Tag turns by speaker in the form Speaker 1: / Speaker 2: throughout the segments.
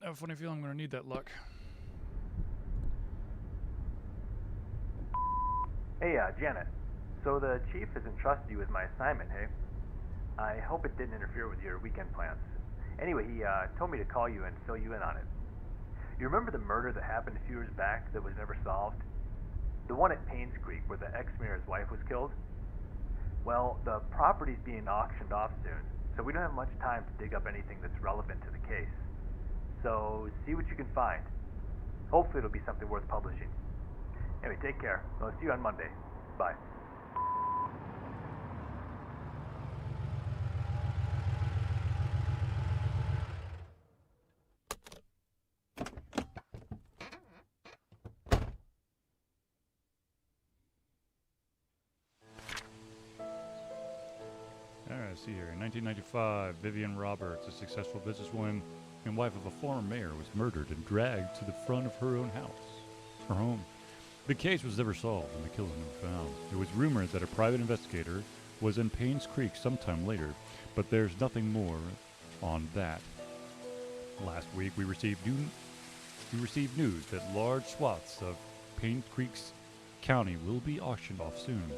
Speaker 1: I have a funny feeling I'm gonna need that luck.
Speaker 2: Hey, Janet. So the chief has entrusted you with my assignment, hey? I hope it didn't interfere with your weekend plans. Anyway, he told me to call you and fill you in on it. You remember the murder that happened a few years back that was never solved? The one at Paynes Creek where the ex-mayor's wife was killed? Well, the property's being auctioned off soon, so we don't have much time to dig up anything that's relevant to the case. So, see what you can find. Hopefully it'll be something worth publishing. Anyway, take care. I'll see you on Monday. Bye.
Speaker 1: Alright, see here. In 1995, Vivian Roberts, a successful businesswoman and wife of a former mayor, was murdered and dragged to the front of her own house, her home. The case was never solved and the killer never found. It was rumored that a private investigator was in Paynes Creek sometime later, but there's nothing more on that. Last week, we received news that large swaths of Paynes Creek's county will be auctioned off soon.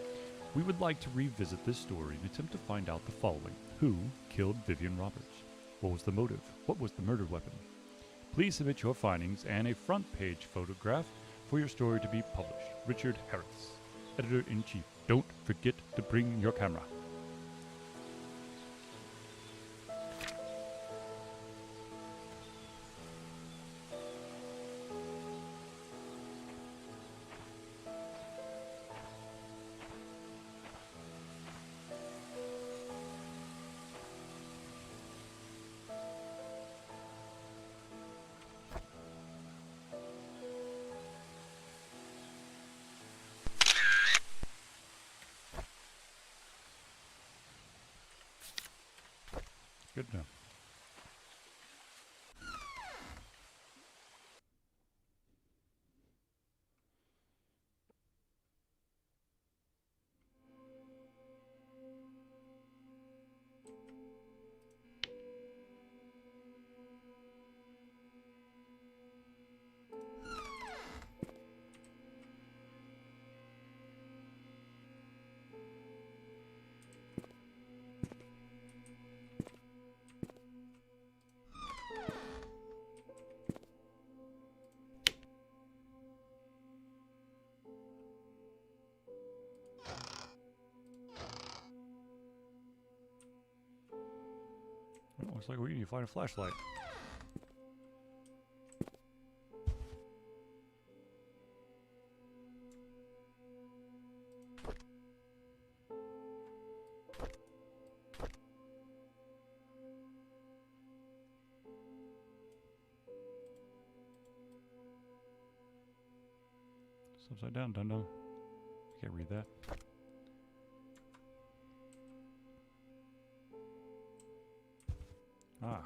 Speaker 1: We would like to revisit this story and attempt to find out the following. Who killed Vivian Roberts? What was the motive? What was the murder weapon? Please submit your findings and a front page photograph for your story to be published. Richard Harris, Editor-in-Chief. Don't forget to bring your camera. Good enough. Well, looks like we need to find a flashlight. It's upside down, Dundon. Can't read that. Ah.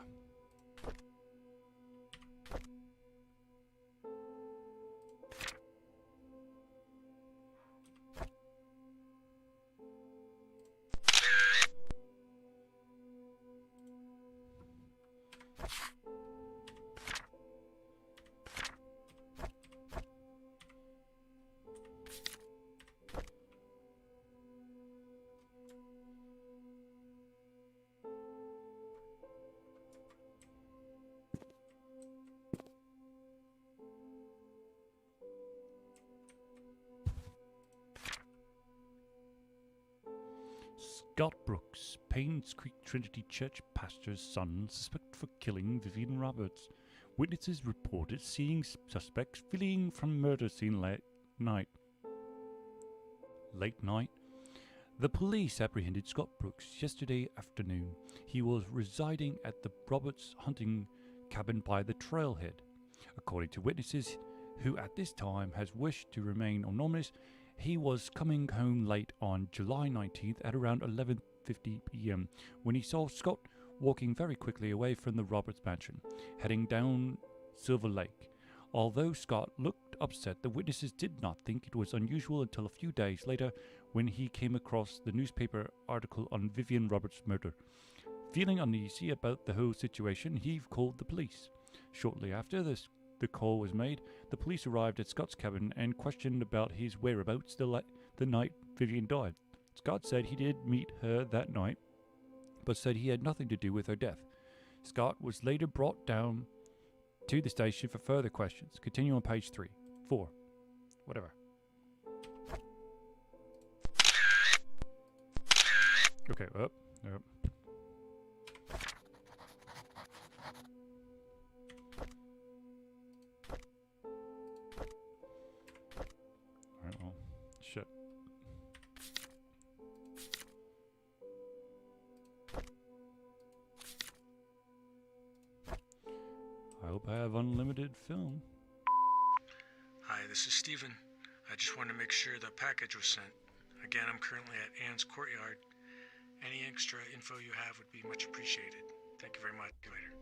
Speaker 1: Scott Brooks, Paynes Creek Trinity Church pastor's son, suspected for killing Vivian Roberts. Witnesses reported seeing suspects fleeing from murder scene late night. The police apprehended Scott Brooks yesterday afternoon. He was residing at the Roberts hunting cabin by the trailhead. According to witnesses, who at this time has wished to remain anonymous, he was coming home late on July 19th at around 11:50 p.m. when he saw Scott walking very quickly away from the Roberts mansion, heading down Silver Lake. Although Scott looked upset, the witnesses did not think it was unusual until a few days later when he came across the newspaper article on Vivian Roberts' murder. Feeling uneasy about the whole situation, he called the police. Shortly after the call was made, the police arrived at Scott's cabin and questioned about his whereabouts the night Vivian died. Scott said he did meet her that night, but said he had nothing to do with her death. Scott was later brought down to the station for further questions. Continue on page 3. 4. Whatever. Okay, up. Alright, well, shit. I hope I have unlimited film.
Speaker 3: Hi, this is Steven. I just wanted to make sure the package was sent. Again, I'm currently at Anne's Courtyard. Any extra info you have would be much appreciated. Thank you very much. See you later.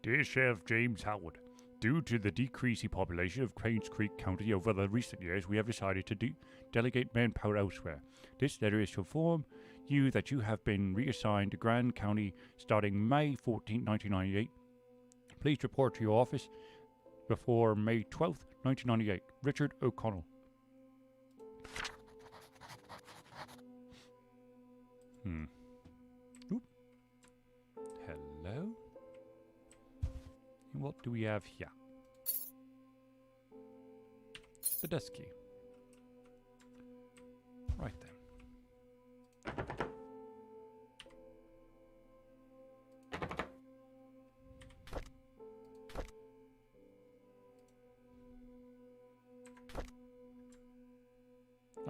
Speaker 1: Dear Sheriff James Howard, due to the decreasing population of Paynes Creek County over the recent years, we have decided to delegate manpower elsewhere. This letter is to inform you that you have been reassigned to Grand County starting May 14, 1998. Please report to your office before May 12, 1998. Richard O'Connell. Oop. Hello? And what do we have here? The desk key. Right then.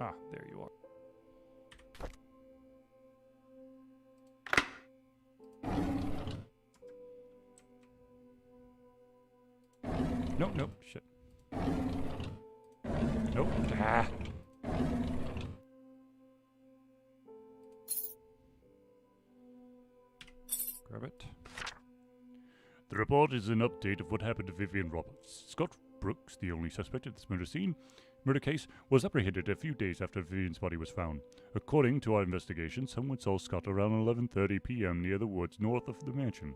Speaker 1: Ah, there you are. Nope, shit. Nope. Ah. Grab it. The report is an update of what happened to Vivian Roberts. Scott Brooks, the only suspect at this murder case, was apprehended a few days after Vivian's body was found. According to our investigation, someone saw Scott around 11:30 p.m. near the woods north of the mansion.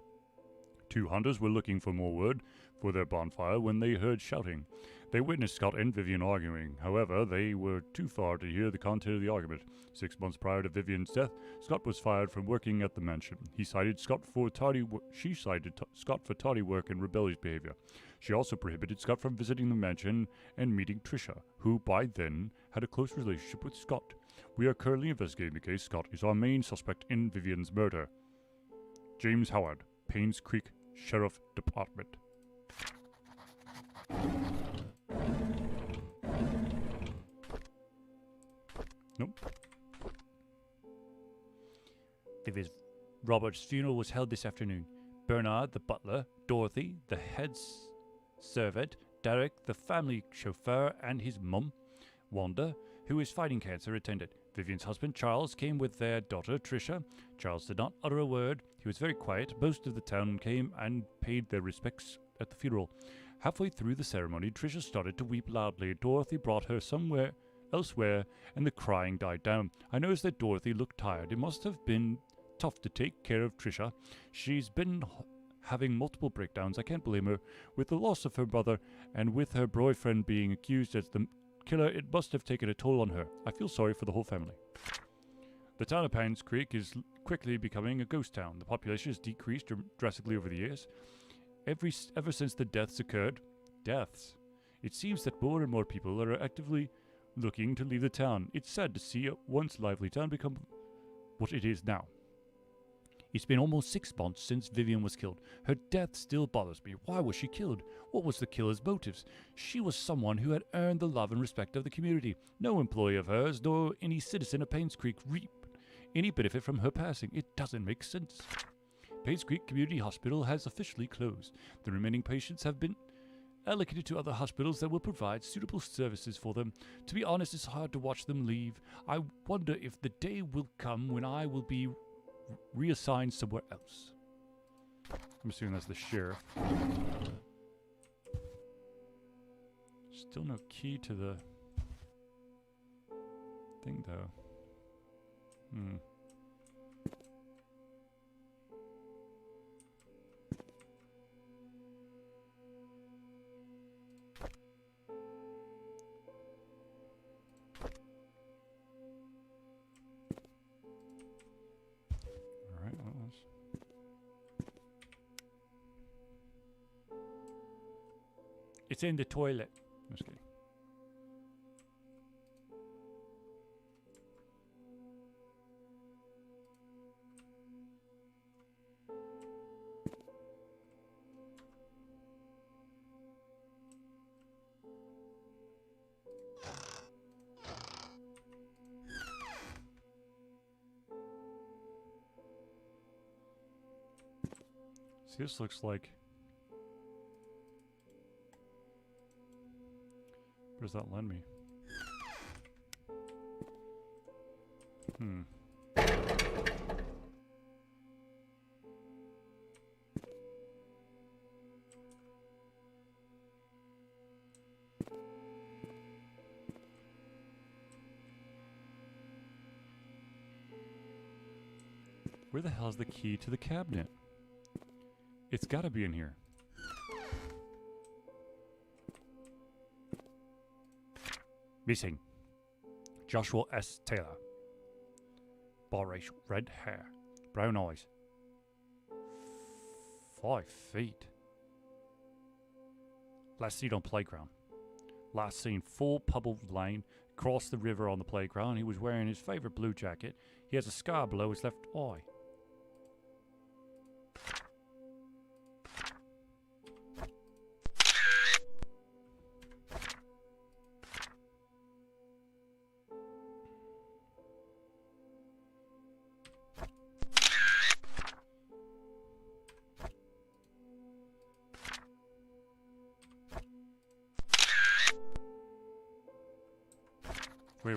Speaker 1: 2 hunters were looking for more wood for their bonfire when they heard shouting. They witnessed Scott and Vivian arguing. However, they were too far to hear the content of the argument. 6 months prior to Vivian's death, Scott was fired from working at the mansion. She cited Scott for tardy work and rebellious behavior. She also prohibited Scott from visiting the mansion and meeting Tricia, who by then had a close relationship with Scott. We are currently investigating the case. Scott is our main suspect in Vivian's murder. James Howard, Paynes Creek Sheriff Department. Nope. Vivian Roberts' funeral was held this afternoon. Bernard, the butler, Dorothy, the head servant, Derek, the family chauffeur, and his mum, Wanda, who is fighting cancer, attended. Vivian's husband, Charles, came with their daughter, Tricia. Charles did not utter a word. He was very quiet. Most of the town came and paid their respects at the funeral. Halfway through the ceremony, Tricia started to weep loudly. Dorothy brought her somewhere elsewhere, and the crying died down. I noticed that Dorothy looked tired. It must have been tough to take care of Tricia. She's been having multiple breakdowns. I can't blame her. With the loss of her brother, and with her boyfriend being accused as the killer, it must have taken a toll on her. I feel sorry for the whole family. The town of Paynes Creek is quickly becoming a ghost town. The population has decreased drastically over the years. Ever since the deaths occurred, it seems that more and more people are actively looking to leave the town. It's sad to see a once lively town become what it is now. It's been almost 6 months since Vivian was killed. Her death still bothers me. Why was she killed? What was the killer's motives? She was someone who had earned the love and respect of the community. No employee of hers, nor any citizen of Paynes Creek reaped any benefit from her passing. It doesn't make sense. Paynes Creek Community Hospital has officially closed. The remaining patients have been allocated to other hospitals that will provide suitable services for them. To be honest, it's hard to watch them leave. I wonder if the day will come when I will be reassigned somewhere else. I'm assuming that's the sheriff. Still no key to the thing, though. Alright, well, it's in the toilet. Just kidding. See, this looks like... What does that lend me? Where the hell is the key to the cabinet? It's gotta be in here. Missing. Joshua S. Taylor. Biracial. Red hair. Brown eyes. 5 feet. Last seen on playground. Last seen full Pubble Lane. Crossed the river on the playground. He was wearing his favorite blue jacket. He has a scar below his left eye. Wait.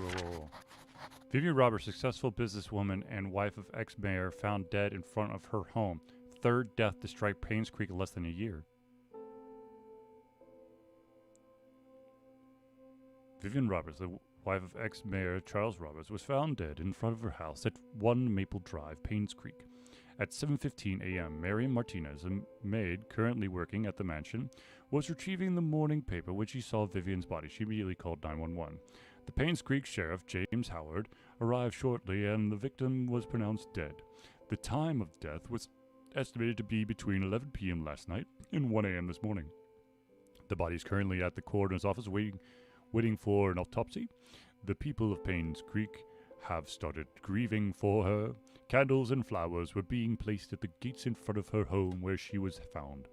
Speaker 1: Vivian Roberts, successful businesswoman and wife of ex-mayor, found dead in front of her home. Third death to strike Paynes Creek in less than a year. Vivian Roberts, the wife of ex-mayor Charles Roberts, was found dead in front of her house at 1 Maple Drive, Paynes Creek. At 7:15 a.m., Marion Martinez, a maid currently working at the mansion, was retrieving the morning paper when she saw Vivian's body. She immediately called 911. The Paynes Creek Sheriff, James Howard, arrived shortly and the victim was pronounced dead. The time of death was estimated to be between 11 p.m. last night and 1 a.m. this morning. The body is currently at the coroner's office waiting for an autopsy. The people of Paynes Creek have started grieving for her. Candles and flowers were being placed at the gates in front of her home where she was found.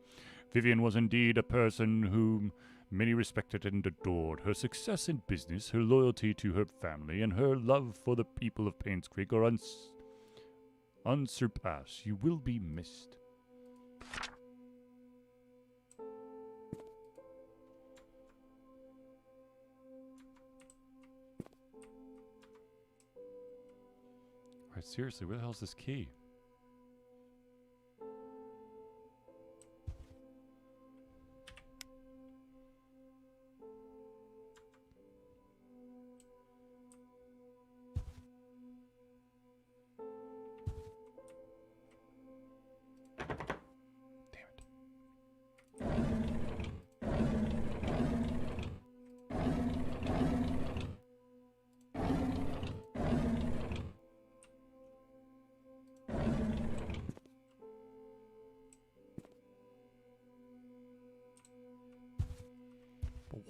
Speaker 1: Vivian was indeed a person whom many respected and adored. Her success in business, her loyalty to her family, and her love for the people of Paynes Creek are unsurpassed. You will be missed. Alright, seriously, where the hell's this key?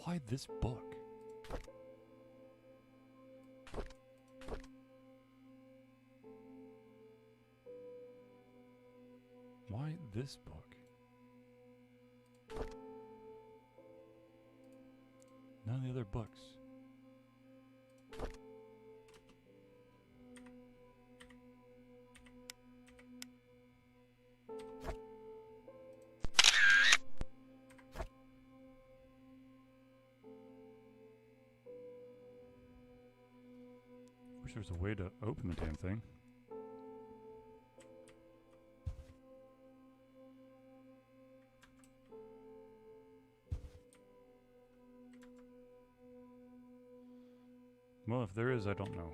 Speaker 1: Why this book? Why this book? None of the other books. Wish there was a way to open the damn thing. if there is, I don't know.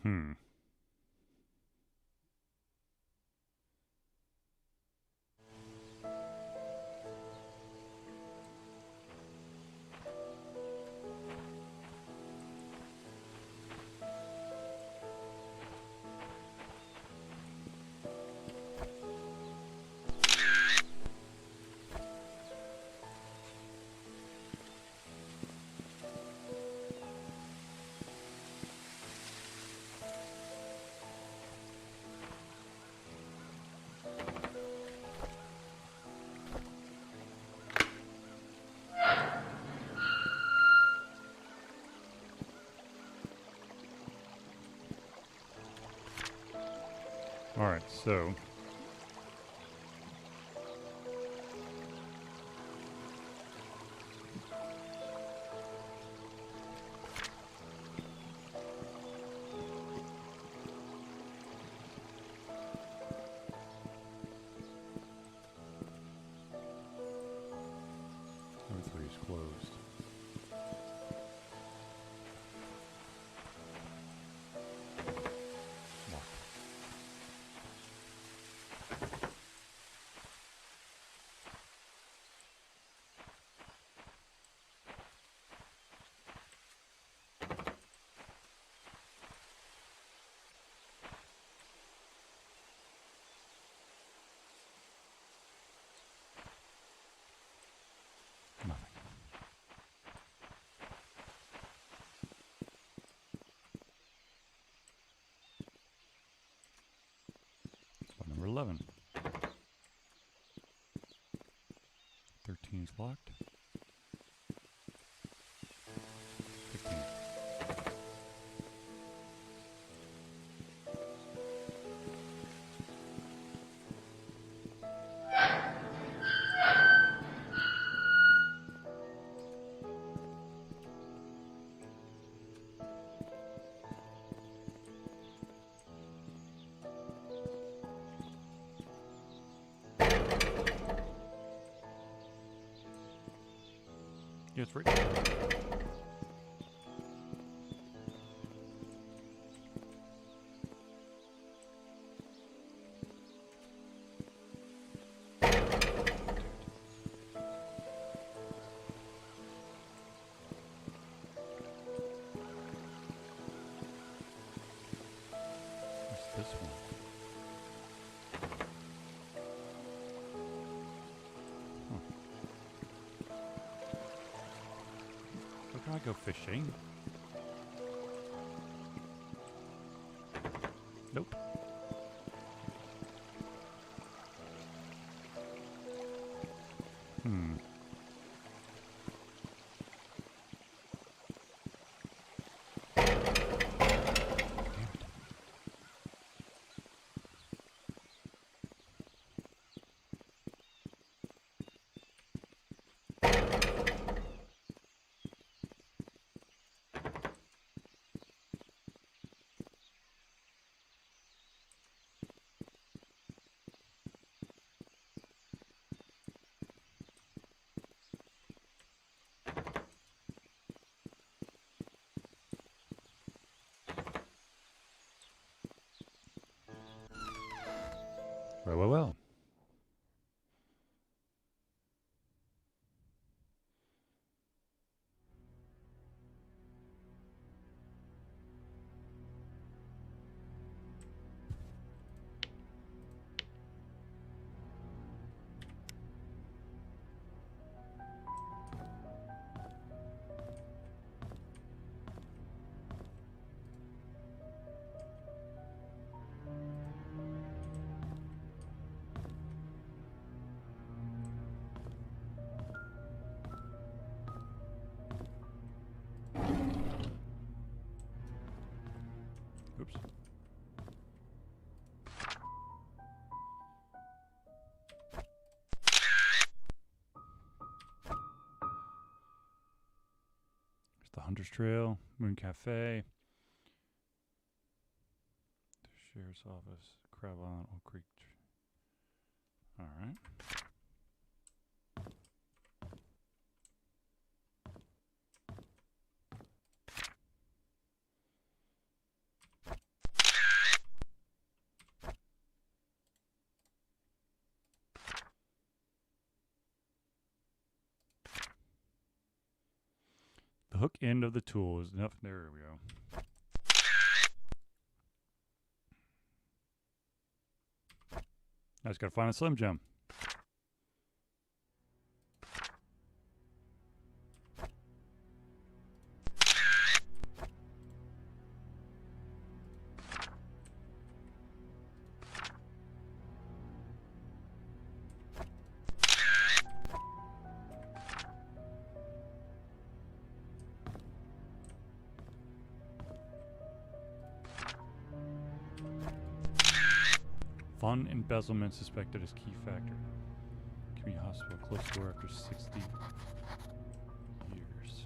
Speaker 1: Hmm. Alright, so... Number 3 is closed. Locked. Nothing. Spot number 11. 13 is locked. 15. Yeah, it's right. What's this one? Where can I go fishing? Nope. Hmm. Well. Hunter's Trail, Moon Cafe, the Sheriff's Office, Crab Island, Oak Creek. All right. The hook end of the tool is enough. There we go. I just gotta find a Slim Jim. Fund embezzlement suspected as key factor. Community hospital closed door after 60 years.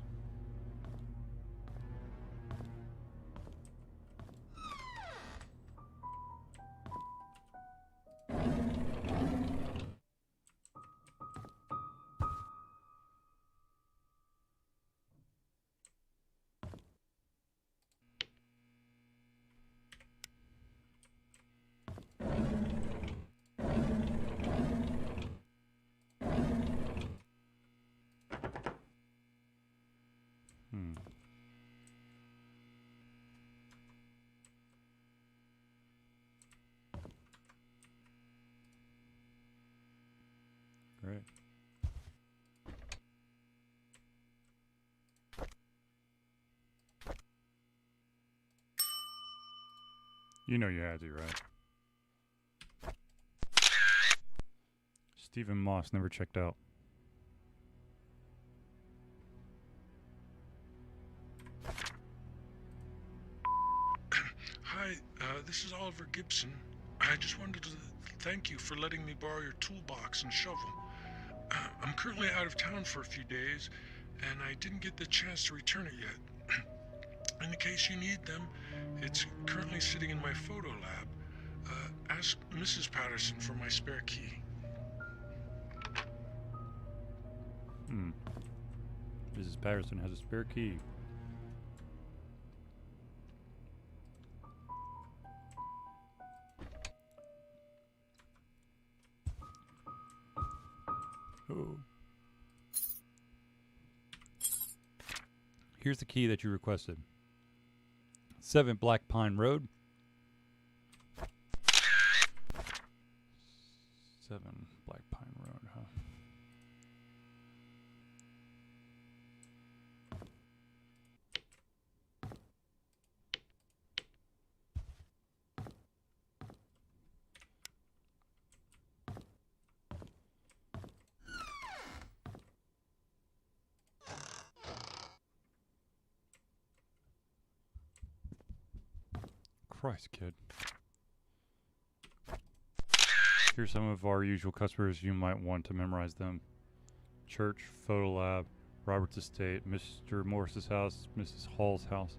Speaker 1: Great. You know you had to, right? Stephen Moss never checked out.
Speaker 3: Hi, this is Oliver Gibson. I just wanted to thank you for letting me borrow your toolbox and shovel. I'm currently out of town for a few days, and I didn't get the chance to return it yet. In the case you need them, it's currently sitting in my photo lab. Ask Mrs. Patterson for my spare key.
Speaker 1: Mrs. Patterson has a spare key. Oh. Here's the key that you requested. 7 Black Pine Road. 7 Black Pine Road, huh? Christ, kid. Here's some of our usual customers. You might want to memorize them. Church, Photo Lab, Robert's Estate, Mr. Morris's house, Mrs. Hall's house.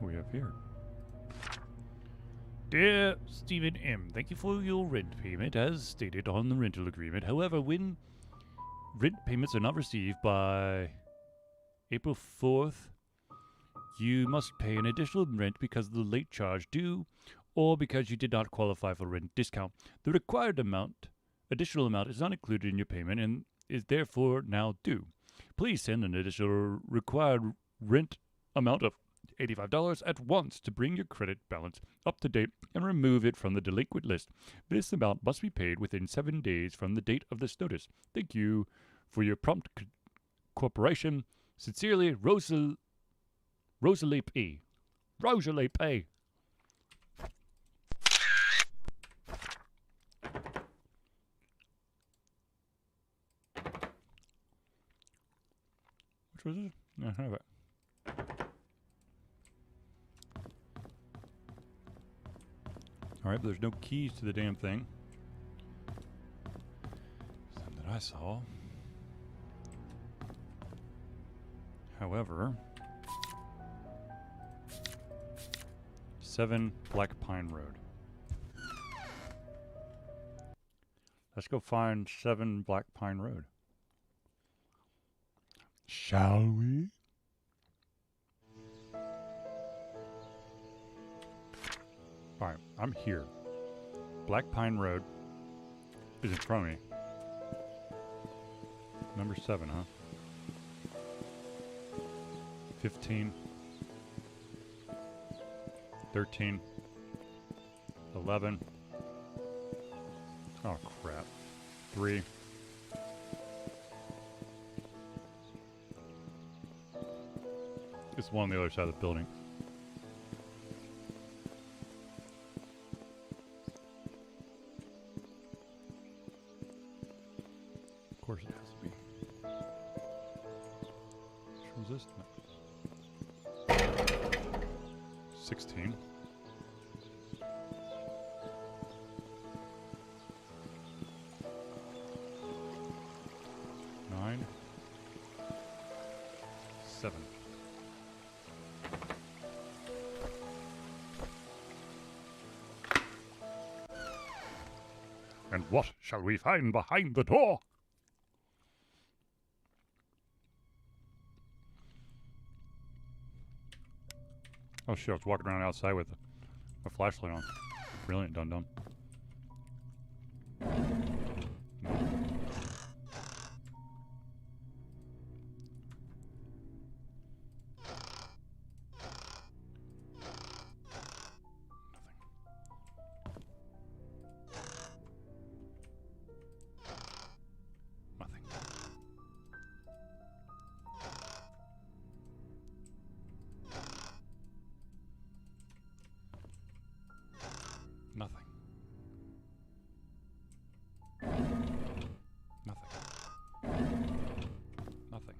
Speaker 1: We have here. Dear Stephen M., thank you for your rent payment as stated on the rental agreement. However, when rent payments are not received by April 4th, you must pay an additional rent because of the late charge due or because you did not qualify for rent discount. The required additional amount is not included in your payment and is therefore now due. Please send an additional required rent amount of $85 at once to bring your credit balance up to date and remove it from the delinquent list. This amount must be paid within 7 days from the date of this notice. Thank you for your prompt cooperation. Sincerely, Rosalie P. Rosalie P. much was it? I have it. Alright, but there's no keys to the damn thing. Something that I saw. However, 7 Black Pine Road. Let's go find 7 Black Pine Road. Shall we? Alright, I'm here. Black Pine Road is in front of me. Number 7, huh? 15. 13. 11. Oh, crap. 3. It's one on the other side of the building. Of course it has to be. Which one's this? No. 16. 9. 7. And what shall we find behind the door? Oh shit, I was walking around outside with a flashlight on. Brilliant, dum-dum. Nothing. Nothing. Nothing.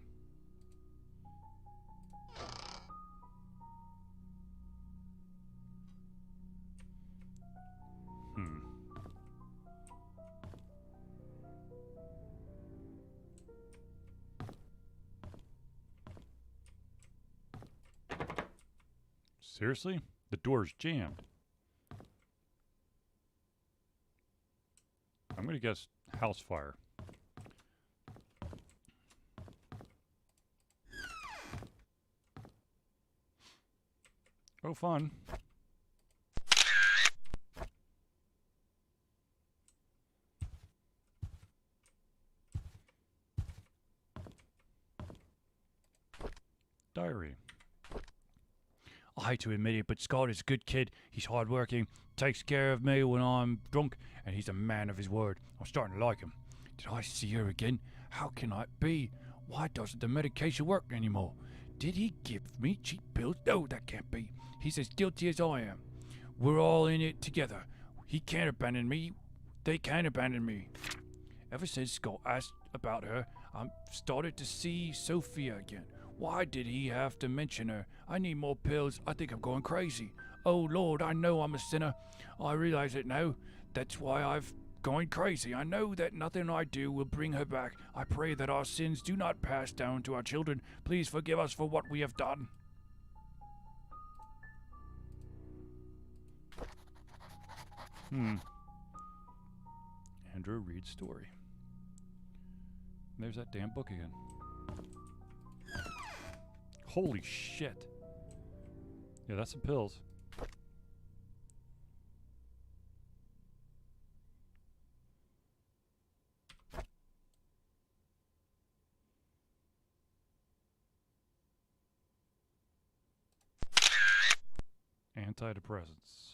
Speaker 1: Seriously? The door's jammed. I'm gonna guess house fire. Oh, fun. Diary. I hate to admit it, but Scott is a good kid. He's hardworking, takes care of me when I'm drunk, and he's a man of his word. I'm starting to like him. Did I see her again? How can it be? Why doesn't the medication work anymore? Did he give me cheap pills? No, that can't be. He's as guilty as I am. We're all in it together. He can't abandon me. They can't abandon me. Ever since Scott asked about her, I'm started to see Sophia again. Why did he have to mention her? I need more pills. I think I'm going crazy. Oh Lord, I know I'm a sinner. I realize it now. That's why I've going crazy. I know that nothing I do will bring her back. I pray that our sins do not pass down to our children. Please forgive us for what we have done. Andrew Reed's story. There's that damn book again. Holy shit. Yeah, that's some pills. Antidepressants.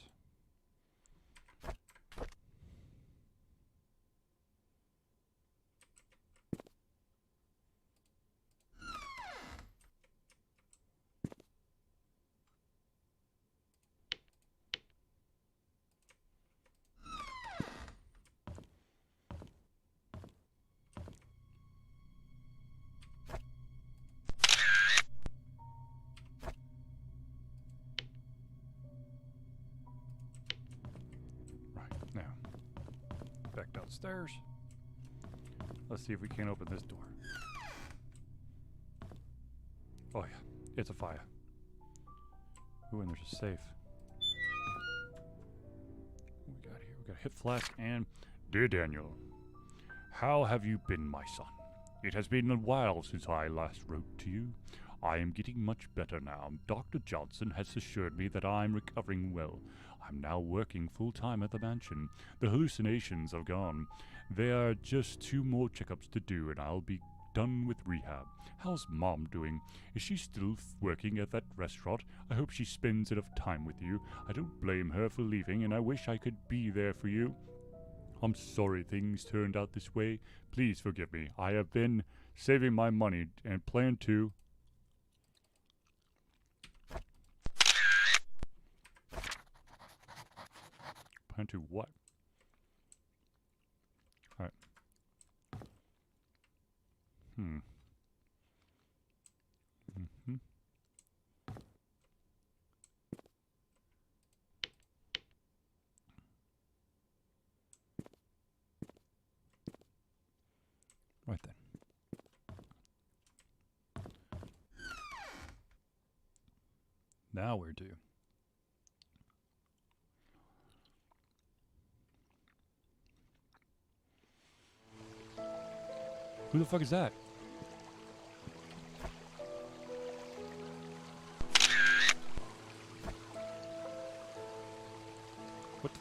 Speaker 1: stairs. Let's see if we can't open this door. Oh yeah, it's a fire. Ooh, and there's a safe. What we got here? We got a hit flask and... Dear Daniel, how have you been, my son? It has been a while since I last wrote to you. I am getting much better now. Dr. Johnson has assured me that I'm recovering well. I'm now working full-time at the mansion. The hallucinations are gone. There are just 2 more checkups to do and I'll be done with rehab. How's Mom doing? Is she still working at that restaurant? I hope she spends enough time with you. I don't blame her for leaving and I wish I could be there for you. I'm sorry things turned out this way. Please forgive me. I have been saving my money and plan to... Plan to what? Alright. Mm-hmm. Right then. Now we're due. Who the fuck is that? What the?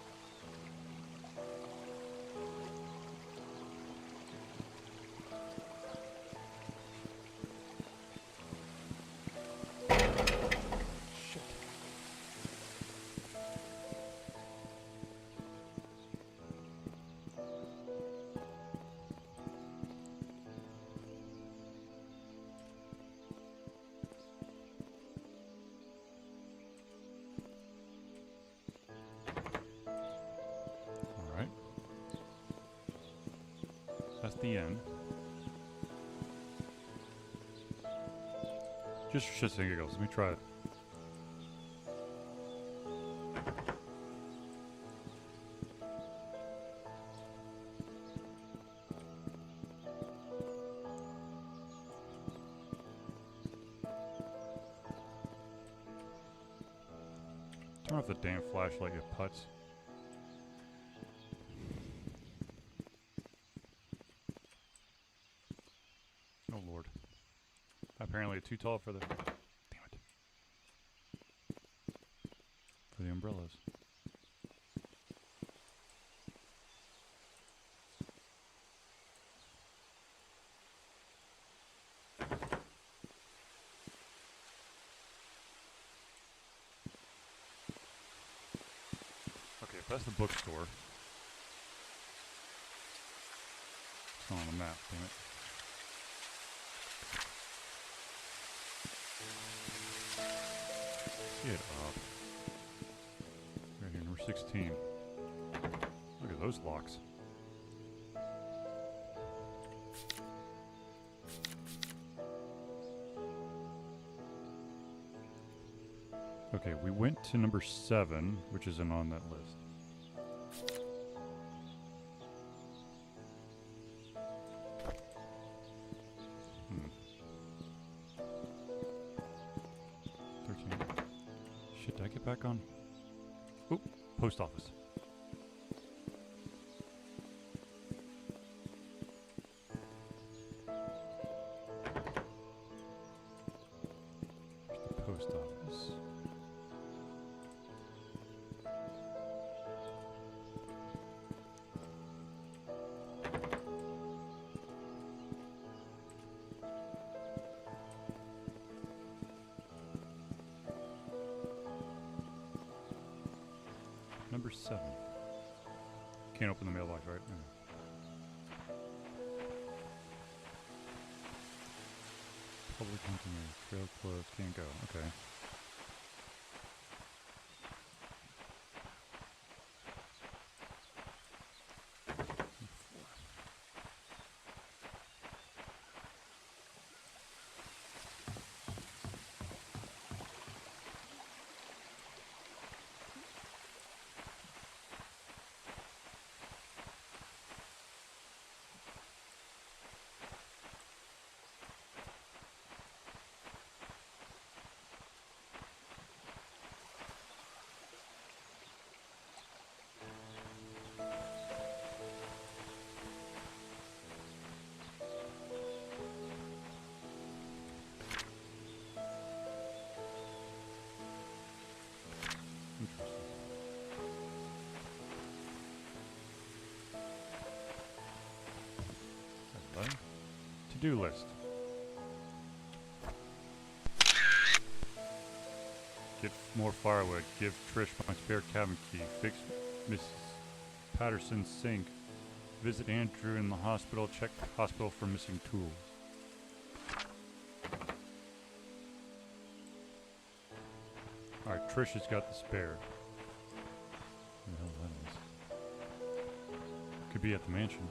Speaker 1: Shit. Alright. That's the end. Just for shits and giggles, let me try it. Turn off the damn flashlight, you putz. Oh lord. Apparently too tall for the... Damn it. For the umbrellas. Okay, if that's the bookstore. It's not on the map, damn it. Get up. Right here, number 16. Look at those locks. Okay, we went to number 7, which isn't on that list. Did I get back on? Oop, post office. There's the post office. Number 7. Can't open the mailbox, right? No. Public hunting area. Trail closed. Can't go. Okay. buddy. To-do list. Get more firewood. Give Trish my spare cabin key. Fix Mrs. Patterson's sink. Visit Andrew in the hospital. Check the hospital for missing tools. Alright, Trish has got the spare. What the hell that is? Could be at the mansion.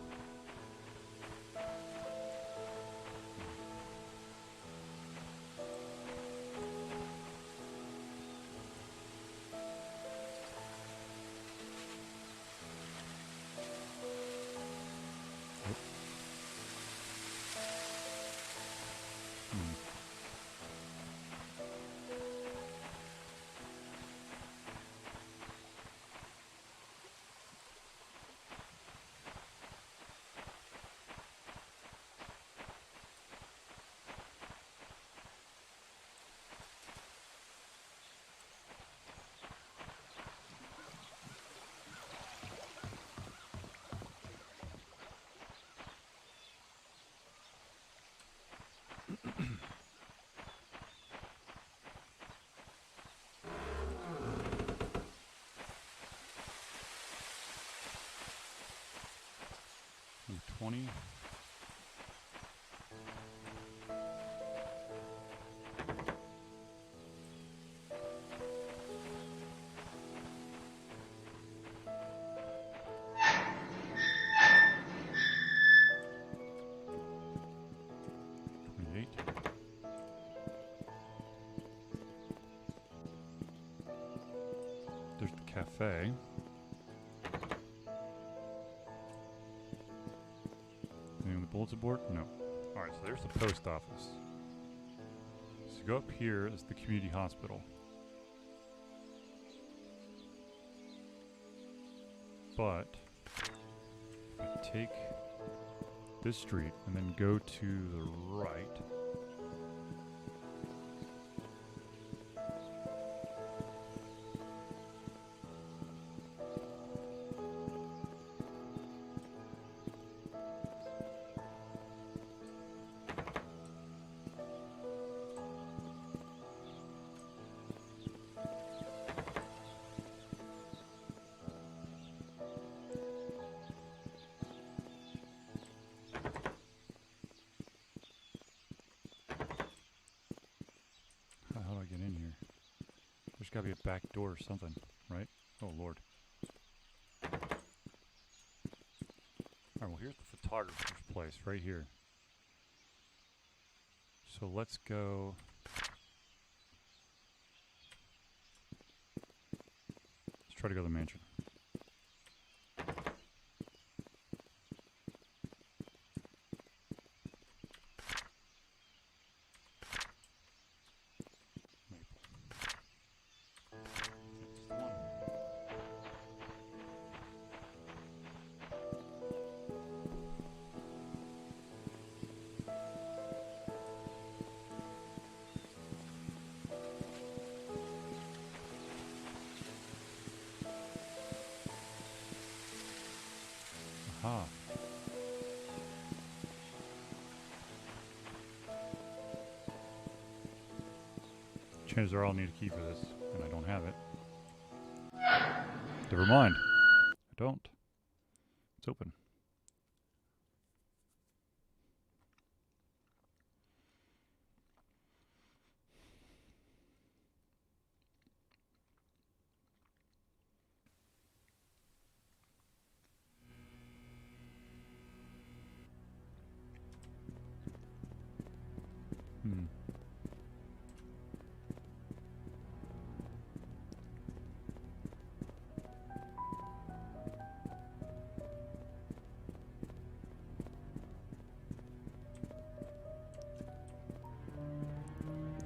Speaker 1: And 20. There's the cafe. Anything on the bulletin board? No. Alright, so there's the post office. So go up here is the community hospital. But if I take this street and then go to the right, how do I get in here? There's gotta be a back door or something, right? Oh lord. Alright, well here's the photographer's place, right here. So let's go... Let's try to go to the mansion. Aha. Chances are I'll need a key for this, and I don't have it. Never mind. I don't. It's open.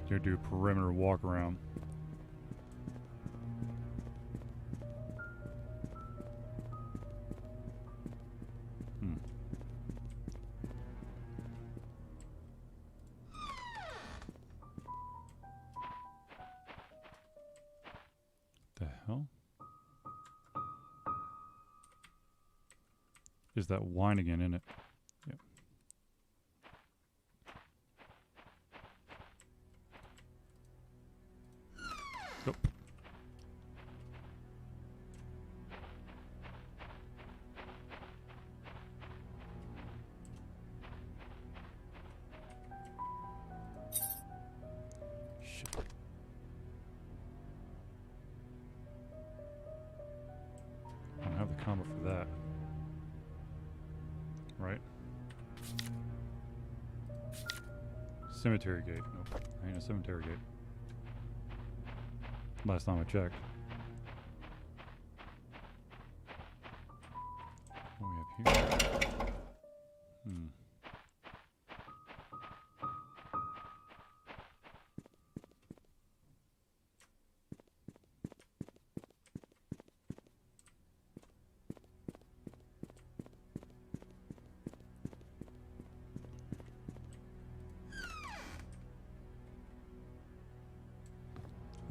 Speaker 1: Gonna do a perimeter walk around. The hell? Is that wine again in it? Yep. Cemetery gate. Nope. Ain't a cemetery gate. Last time I checked. What do we have here?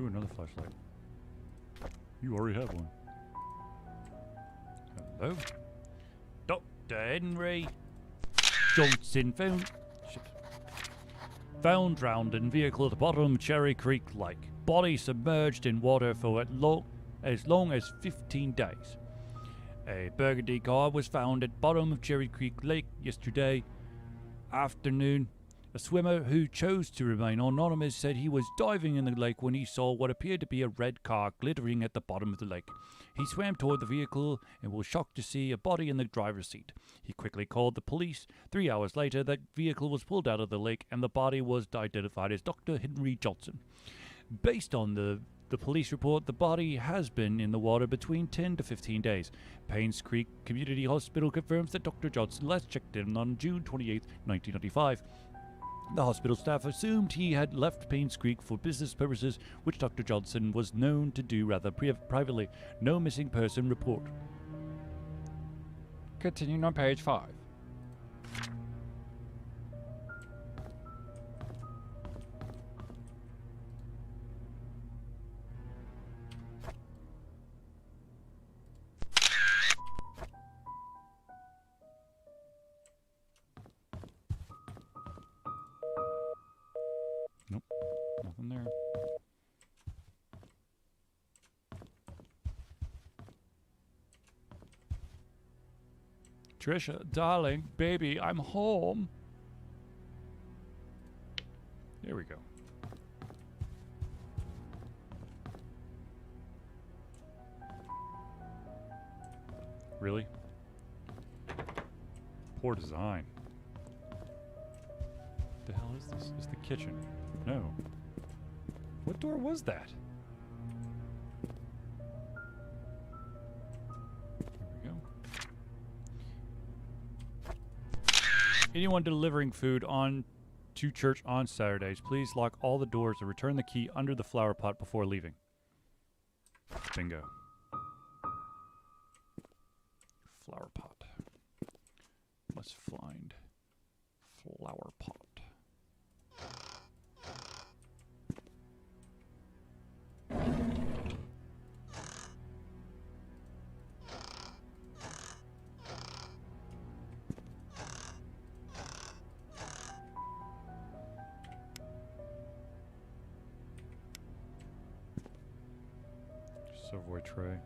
Speaker 1: Ooh, another flashlight. You already have one. Hello? Dr. Henry Johnson found drowned in vehicle at the bottom of Cherry Creek Lake. Body submerged in water for as long as 15 days. A burgundy car was found at bottom of Cherry Creek Lake yesterday afternoon. A swimmer who chose to remain anonymous said he was diving in the lake when he saw what appeared to be a red car glittering at the bottom of the lake. He swam toward the vehicle and was shocked to see a body in the driver's seat. He quickly called the police. 3 hours later, the vehicle was pulled out of the lake and the body was identified as Dr. Henry Johnson. Based on the police report, the body has been in the water between 10 to 15 days. Paynes Creek Community Hospital confirms that Dr. Johnson last checked in on June 28, 1995. The hospital staff assumed he had left Paynes Creek for business purposes, which Dr. Johnson was known to do rather privately. No missing person report.
Speaker 4: Continuing on page 5.
Speaker 1: Nope, nothing there. Trisha, darling, baby, I'm home. There we go. Really? Poor design. What the hell is this? It's the kitchen. No. What door was that? There we go. Anyone delivering food to church on Saturdays, please lock all the doors and return the key under the flower pot before leaving. Bingo. Flower pot. Must find flower pot. Savoy tray.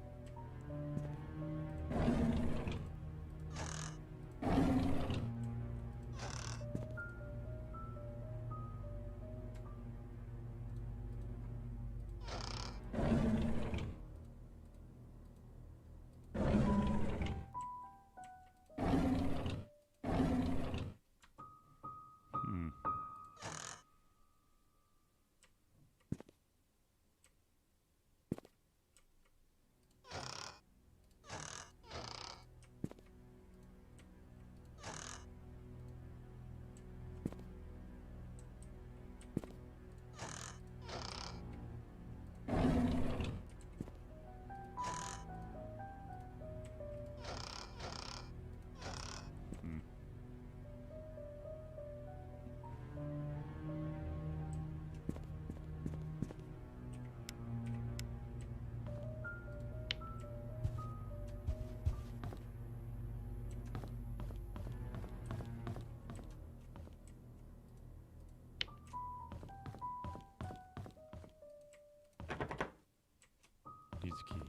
Speaker 1: Needs a key.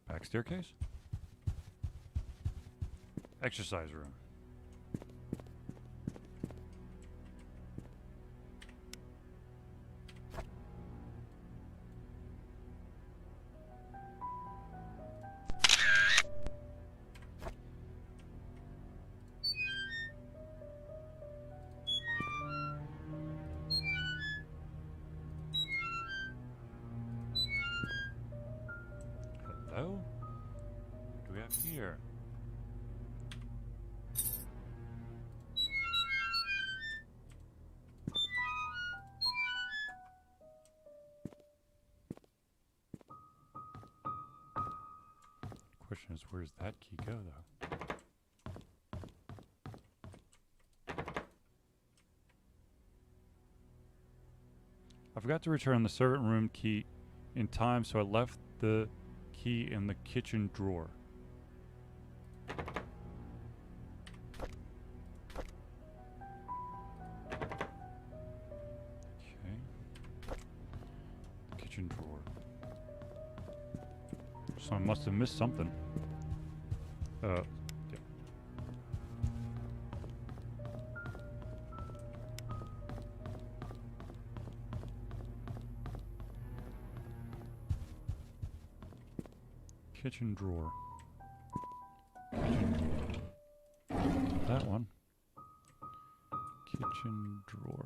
Speaker 1: Back staircase? Exercise room. Hello? What do we have here? Question is, where's that key go, though? I forgot to return the servant room key in time, so I left the key in the kitchen drawer. Okay. Kitchen drawer. So I must have missed something. Yeah. Kitchen drawer. Kitchen drawer. That one. Kitchen drawer.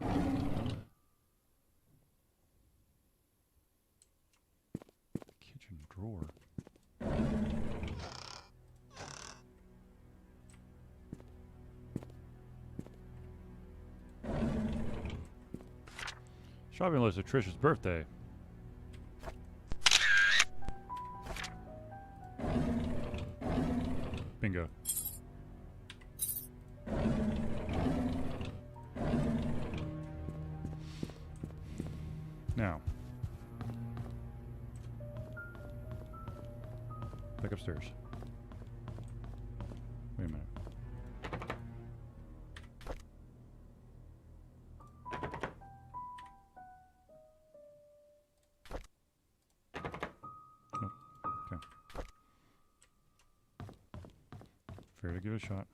Speaker 1: Kitchen drawer. Shopping list of Trish's birthday. Bingo. Now. Back upstairs. Wait a minute. Nope. Okay. Fair to give it a shot.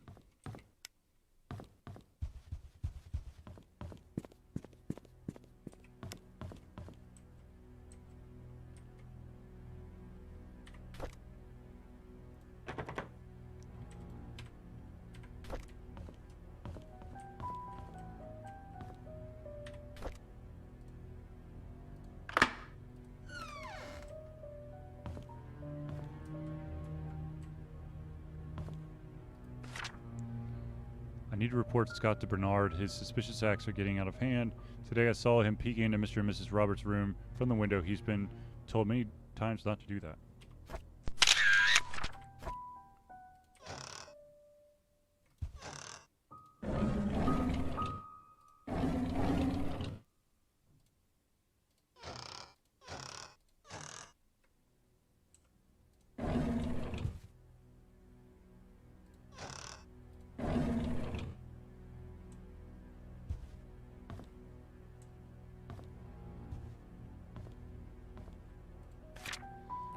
Speaker 1: I need to report Scott to Bernard. His suspicious acts are getting out of hand. Today I saw him peeking into Mr. and Mrs. Roberts' room from the window. He's been told many times not to do that.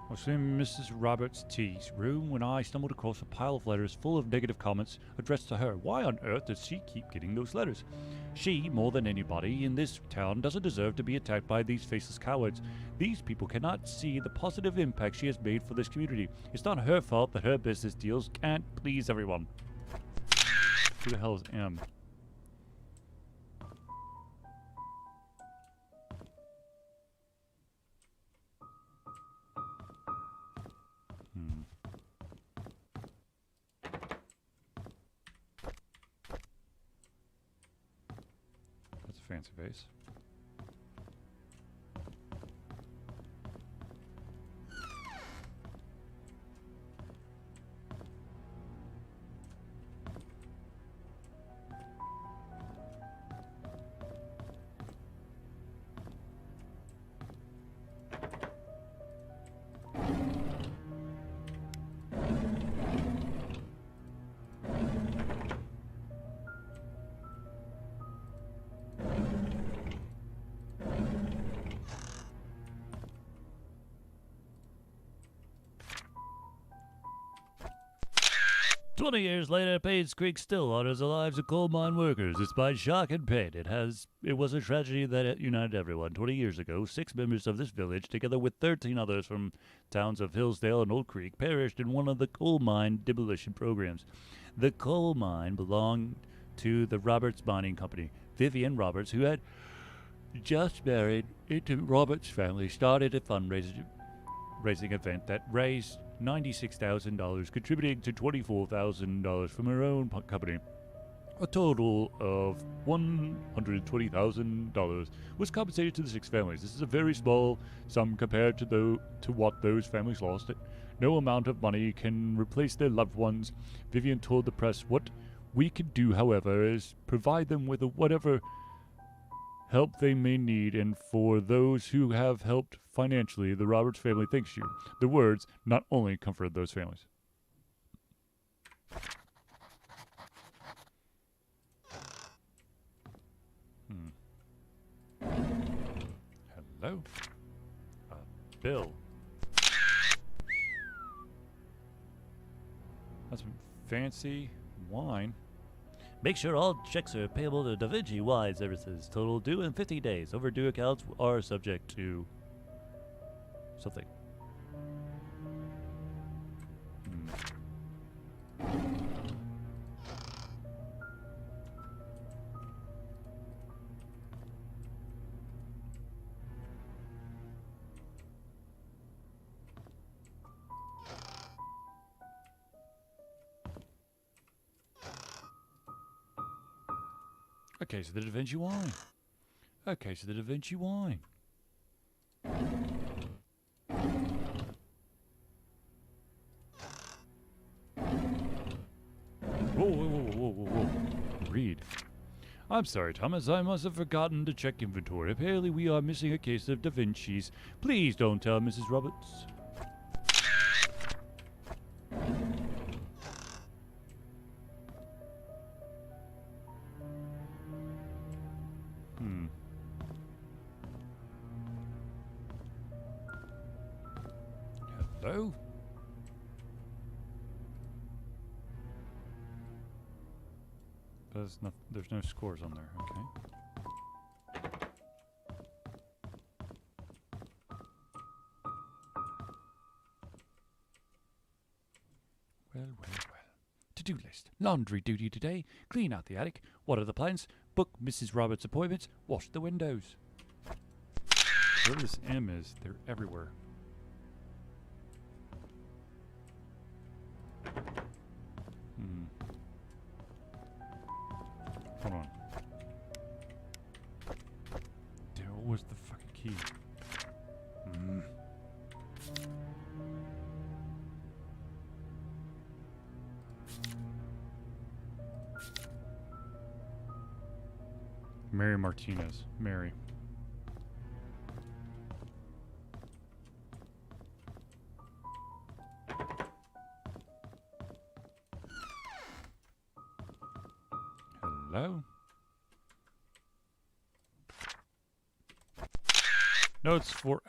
Speaker 1: I was in Mrs. Roberts' T's room when I stumbled across a pile of letters full of negative comments addressed to her. Why on earth does she keep getting those letters? She, more than anybody in this town, doesn't deserve to be attacked by these faceless cowards. These people cannot see the positive impact she has made for this community. It's not her fault that her business deals can't please everyone. Who the hell is M? That's a fancy vase. "20 years later, Payne's Creek still honors the lives of coal mine workers. Despite shock and pain, it was a tragedy that united everyone. 20 years ago, 6 members of this village, together with 13 others from towns of Hillsdale and Old Creek, perished in one of the coal mine demolition programs. The coal mine belonged to the Roberts Mining Company. Vivian Roberts, who had just married into Roberts' family, started a fundraiser fundraising event that raised $96,000, contributing to $24,000 from her own company. A total of $120,000 was compensated to the 6 families. This is a very small sum compared to what those families lost. No amount of money can replace their loved ones. Vivian told the press, "What we can do, however, is provide them with whatever help they may need, and for those who have helped financially, the Roberts family thanks you." The words not only comforted those families. Hello? Bill. That's some fancy wine.
Speaker 4: Make sure all checks are payable to Da Vinci Wine Services. Total due in 50 days. Overdue accounts are subject to something.
Speaker 1: Okay, so the Da Vinci wine. Okay, so the Da Vinci wine. Whoa. Read. I'm sorry, Thomas. I must have forgotten to check inventory. Apparently we are missing a case of Da Vinci's. Please don't tell Mrs. Roberts. Hello? There's no scores on there, okay. Well. To-do list. Laundry duty today. Clean out the attic. Water the plants. Book Mrs. Roberts' appointments. Wash the windows. Where this M is, they're everywhere. Hold on. Dude, what was the fucking key? Mary Martinez. Mary. Hello? Notes for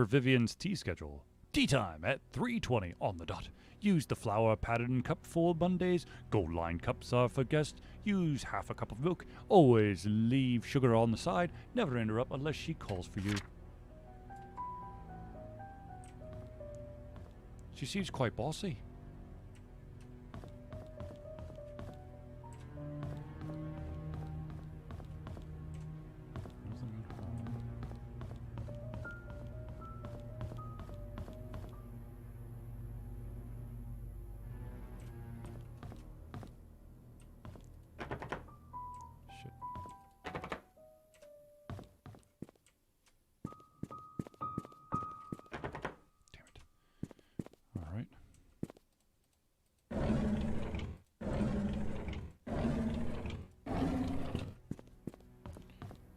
Speaker 1: Vivian's tea schedule. Tea time at 3:20 on the dot. Use the flower pattern cup for Mondays. Gold line cups are for guests. Use half a cup of milk. Always leave sugar on the side. Never interrupt unless she calls for you. She seems quite bossy.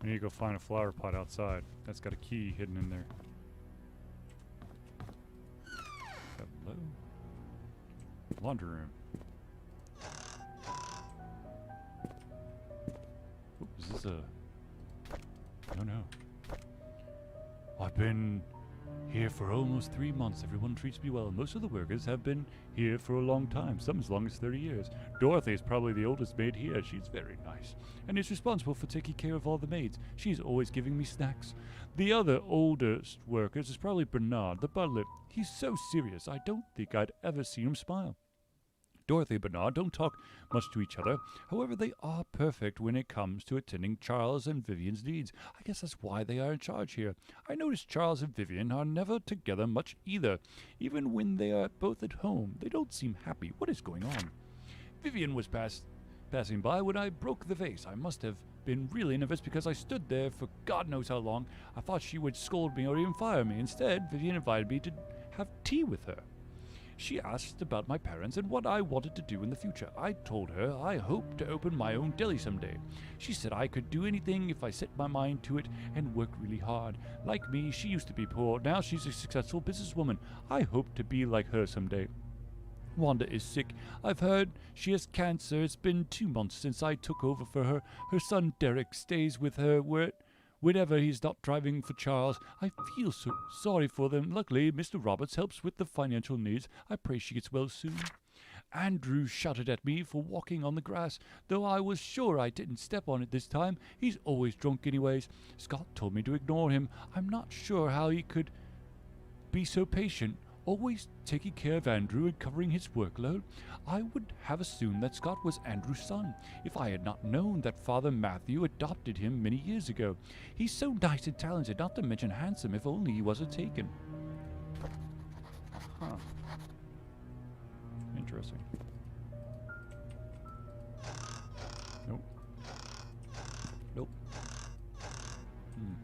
Speaker 1: I need to go find a flower pot outside. That's got a key hidden in there. Hello? Laundry room. Oop, is this a... No. I've been here for almost 3 months. Everyone treats me well. Most of the workers have been here for a long time, some as long as 30 years. Dorothy is probably the oldest maid here. She's very nice and is responsible for taking care of all the maids. She's always giving me snacks. The other oldest workers is probably Bernard, the butler. He's so serious, I don't think I'd ever see him smile. Dorothy and Bernard don't talk much to each other. However, they are perfect when it comes to attending Charles and Vivian's needs. I guess that's why they are in charge here. I notice Charles and Vivian are never together much either. Even when they are both at home, they don't seem happy. What is going on? Vivian was passing by when I broke the vase. I must have been really nervous because I stood there for God knows how long. I thought she would scold me or even fire me. Instead, Vivian invited me to have tea with her. She asked about my parents and what I wanted to do in the future. I told her I hoped to open my own deli someday. She said I could do anything if I set my mind to it and work really hard. Like me, she used to be poor. Now she's a successful businesswoman. I hope to be like her someday. Wanda is sick. I've heard she has cancer. It's been 2 months since I took over for her. Her son Derek stays with her whenever he's not driving for Charles. I feel so sorry for them. Luckily, Mr. Roberts helps with the financial needs. I pray she gets well soon. Andrew shouted at me for walking on the grass, though I was sure I didn't step on it this time. He's always drunk anyways. Scott told me to ignore him. I'm not sure how he could be so patient, always taking care of Andrew and covering his workload. I would have assumed that Scott was Andrew's son, if I had not known that Father Matthew adopted him many years ago. He's so nice and talented, not to mention handsome, if only he wasn't taken. Huh. Interesting. Nope. Nope. Hmm.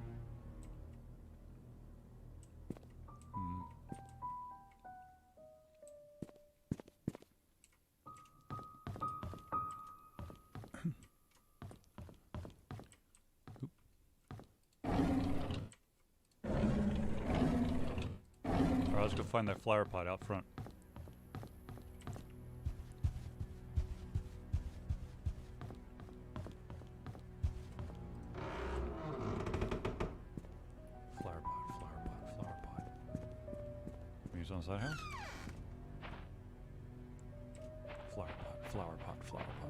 Speaker 1: Alright, let's go find that flower pot out front. Flower pot, flower pot, flower pot. Use on the side house? Flower pot, flower pot, flower pot.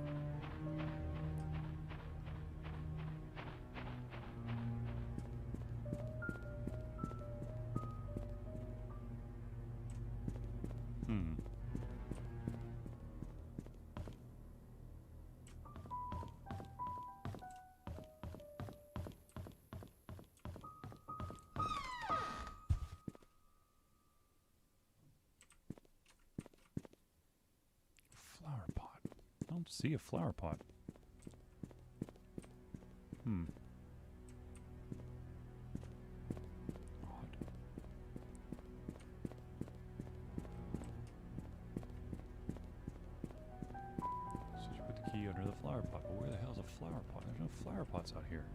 Speaker 1: Flower pot. I don't see a flower pot. Odd. So you put the key under the flower pot. But where the hell's a flower pot? There's no flower pots out here.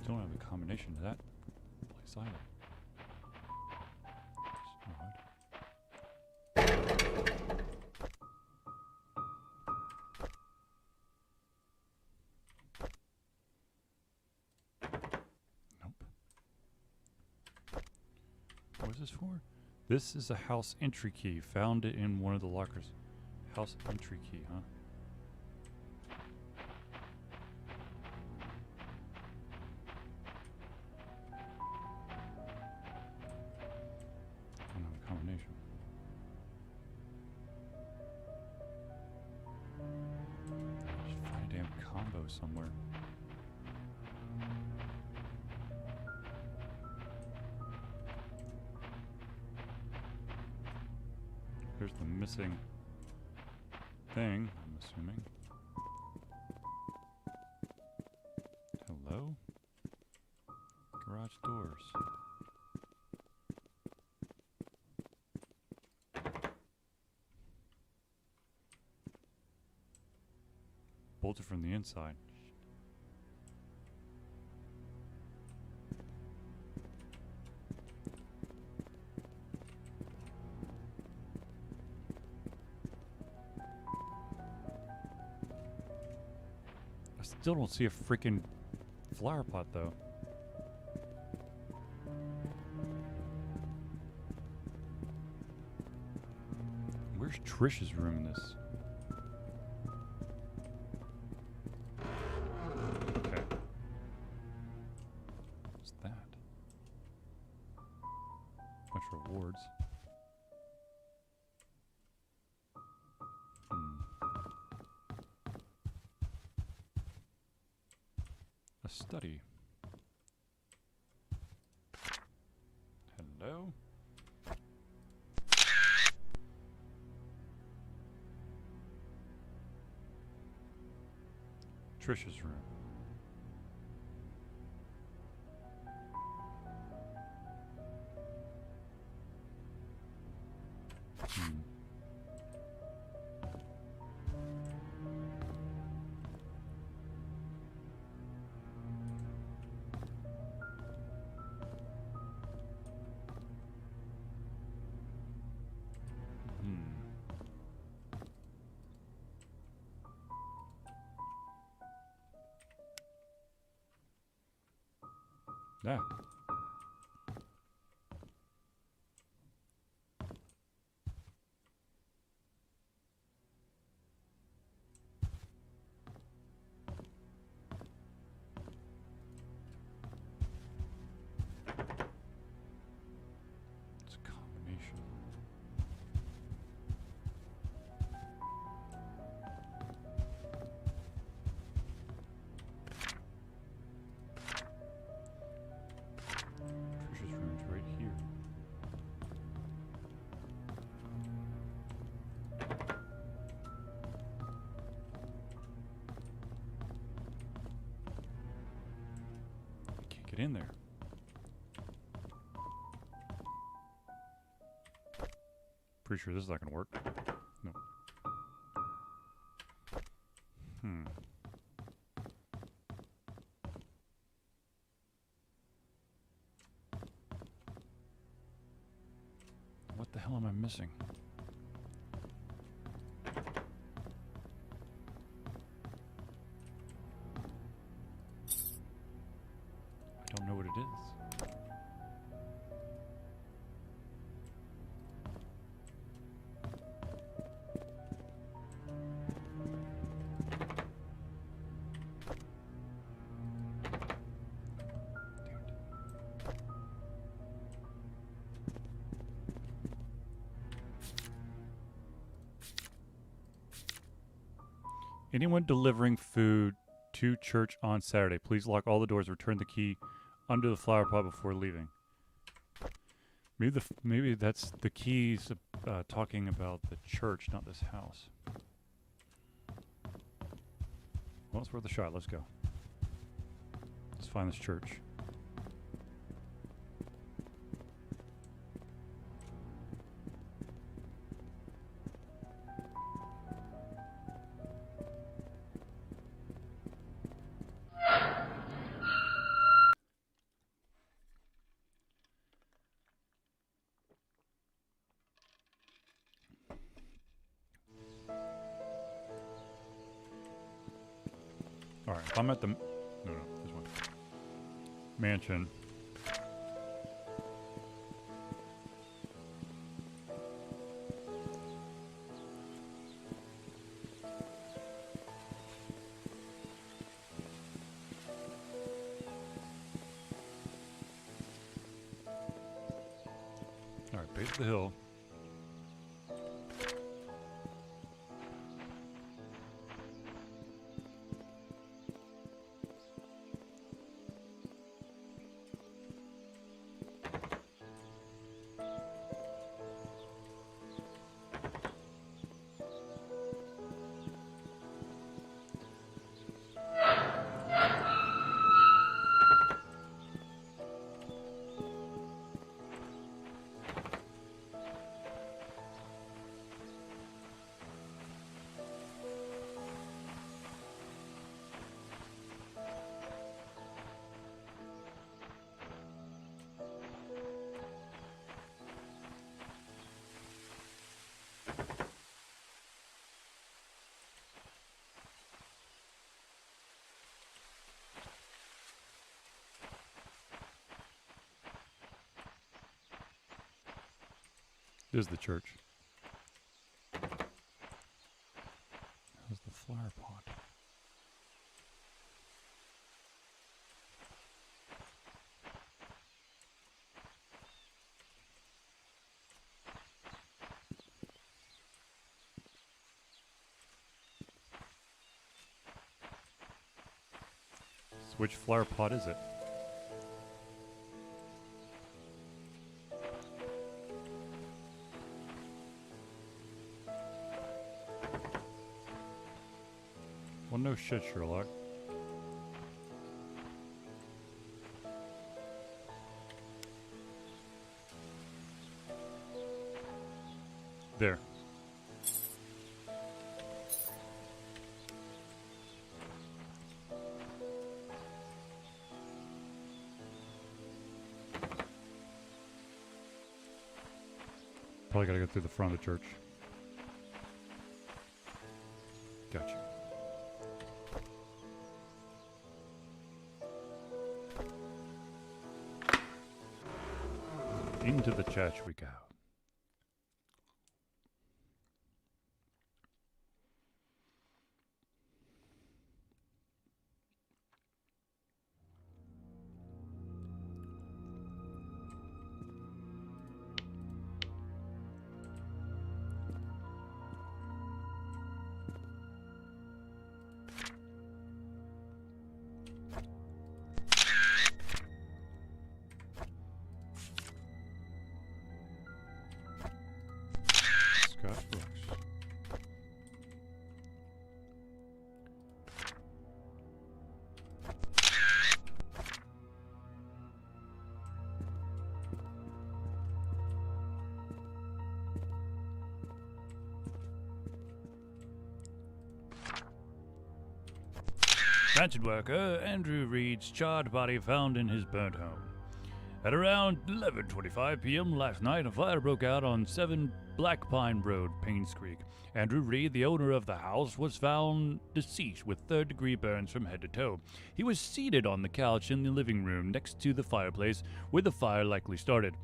Speaker 1: Don't have a combination to that place either. Nope. What is this for? This is a house entry key. Found it in one of the lockers. House entry key, huh? Combination. Just find a damn combo somewhere. Here's the missing thing, I'm assuming. Hello? Garage doors. Bolted from the inside. I still don't see a freaking flower pot though. Where's Trish's room in this? Okay. What's that? Bunch of rewards. A study. Hello? Trish's room. Hmm. Yeah. It's a combination. Trish's room's right here. Can't get in there. Pretty sure this is not gonna work. No. What the hell am I missing? I don't know what it is. Anyone delivering food to church on Saturday, please lock all the doors. Return the key under the flower pot before leaving. Maybe that's the keys talking about the church, not this house. Well, it's worth a shot. Let's go. Let's find this church. Alright, if I'm at the... No, this one. Mansion. Alright, base of the hill. This is the church. flower pot. So which flower pot is it? Well, no shit, Sherlock. There. Probably gotta go through the front of the church. Gotcha. Into the church we go. Scott Brooks.
Speaker 4: Mansion worker Andrew Reed's charred body found in his burnt home. At around 11:25 p.m. last night, a fire broke out on 7 Black Pine Road, Paynes Creek. Andrew Reed, the owner of the house, was found deceased with third-degree burns from head to toe. He was seated on the couch in the living room next to the fireplace where the fire likely started.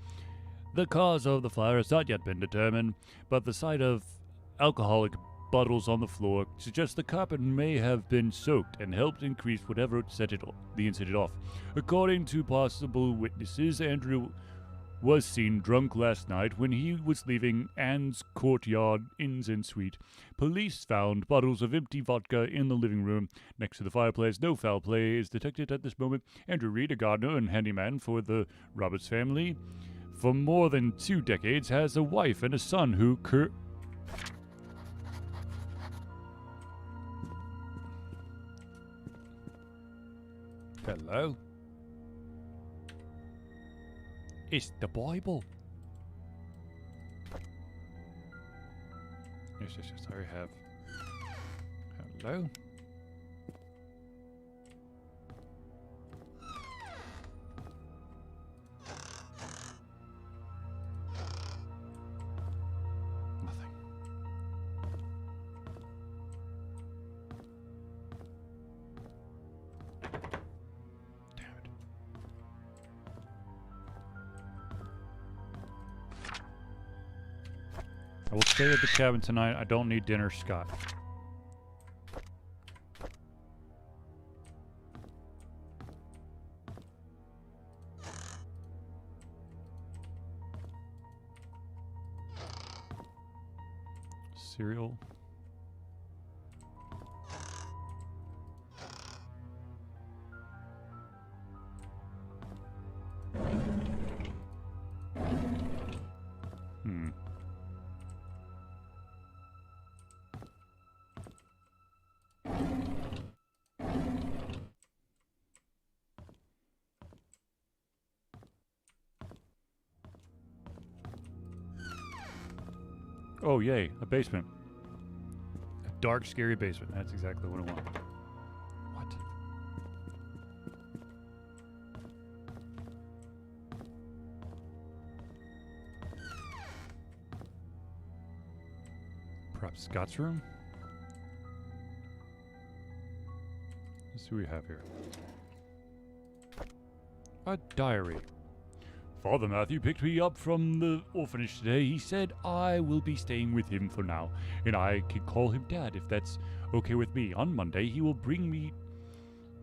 Speaker 4: The cause of the fire has not yet been determined, but the sight of alcoholic bottles on the floor suggests the carpet may have been soaked and helped increase whatever set the incident off. According to possible witnesses, Andrew was seen drunk last night when he was leaving Anne's Courtyard Inns and Suite. Police found bottles of empty vodka in the living room next to the fireplace. No foul play is detected at this moment. Andrew Reed, a gardener and handyman for the Roberts family for more than 2 decades, has a wife and a son who Hello? It's the Bible. Yes, I have. Hello? Nothing. Damn it. I will stay at the cabin tonight. I don't need dinner, Scott. Cereal. Oh, yay, a basement. A dark, scary basement. That's exactly what I want. What? Perhaps Scott's room? Let's see what we have here. A diary.
Speaker 1: Father Matthew picked me up from the orphanage today. He said I will be staying with him for now, and I can call him Dad if that's okay with me. On Monday, he will bring me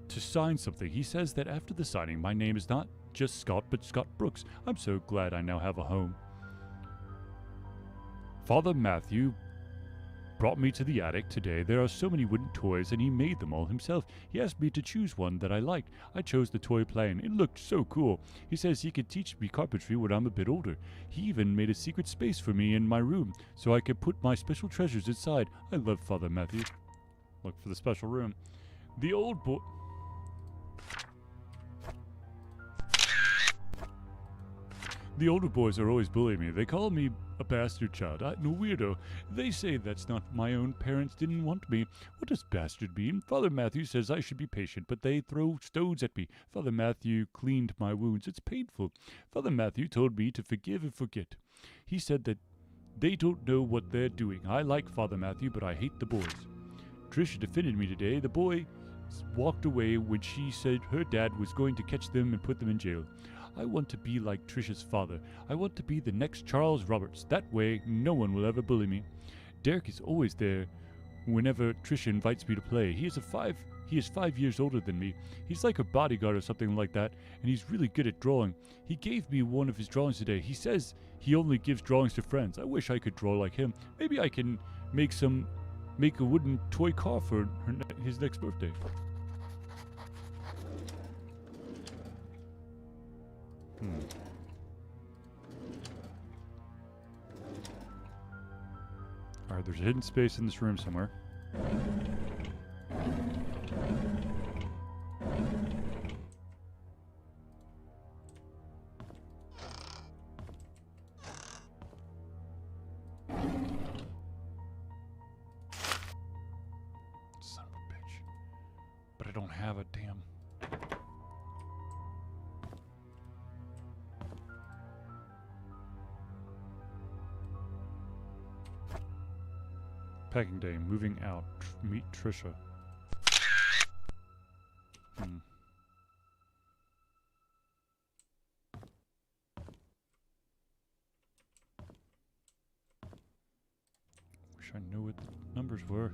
Speaker 1: to sign something. He says that after the signing, my name is not just Scott, but Scott Brooks. I'm so glad I now have a home. Father Matthew brought me to the attic today. There are so many wooden toys, and he made them all himself. He asked me to choose one that I liked. I chose the toy plane. It looked so cool. He says he could teach me carpentry when I'm a bit older. He even made a secret space for me in my room, so I could put my special treasures inside. I love Father Matthew. Look for the special room. The old boy... The older boys are always bullying me. They call me a bastard child. I'm a weirdo. They say that's not my own parents didn't want me. What does bastard mean? Father Matthew says I should be patient, but they throw stones at me. Father Matthew cleaned my wounds. It's painful. Father Matthew told me to forgive and forget. He said that they don't know what they're doing. I like Father Matthew, but I hate the boys. Trisha defended me today. The boy walked away when she said her dad was going to catch them and put them in jail. I want to be like Trisha's father. I want to be the next Charles Roberts. That way, no one will ever bully me. Derek is always there whenever Trisha invites me to play. He is 5 years older than me. He's like a bodyguard or something like that, and he's really good at drawing. He gave me one of his drawings today. He says he only gives drawings to friends. I wish I could draw like him. Maybe I can make a wooden toy car for his next birthday. Alright, there's a hidden space in this room somewhere. Son of a bitch. But I don't have a damn... Packing day, moving out, meet Trisha. Wish I knew what the numbers were.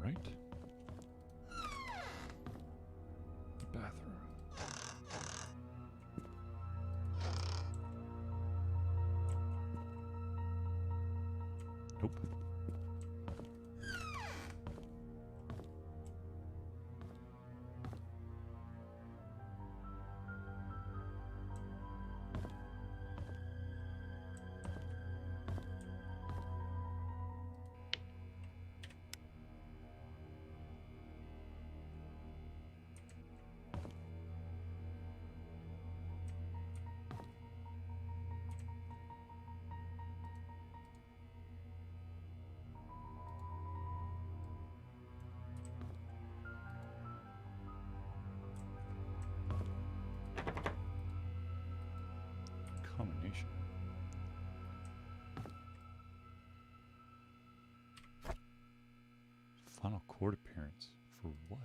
Speaker 1: Right? Bathroom. Nope. Combination. Final court appearance. For what?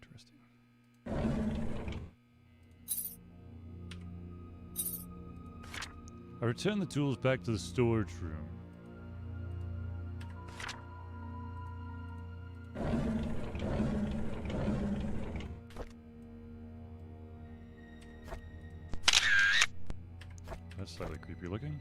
Speaker 1: Interesting. I return the tools back to the storage room. That's slightly creepy looking.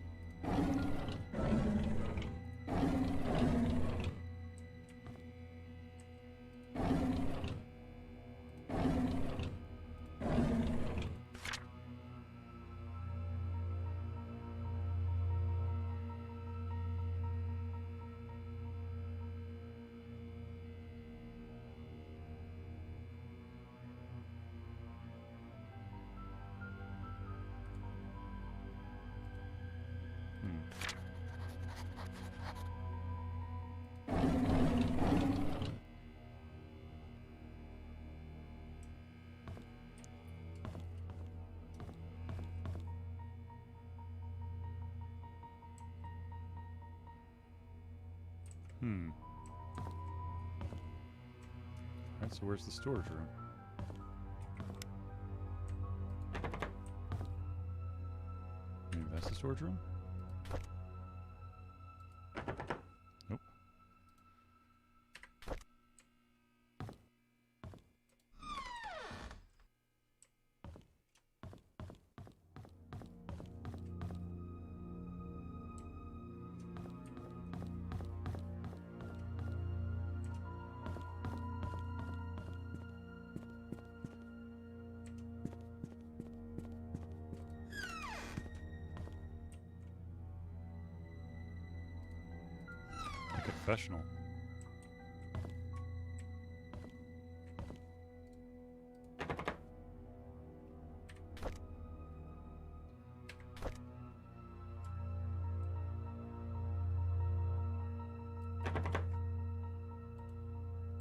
Speaker 1: Alright, so where's the storage room? Maybe that's the storage room? Nope. A confessional.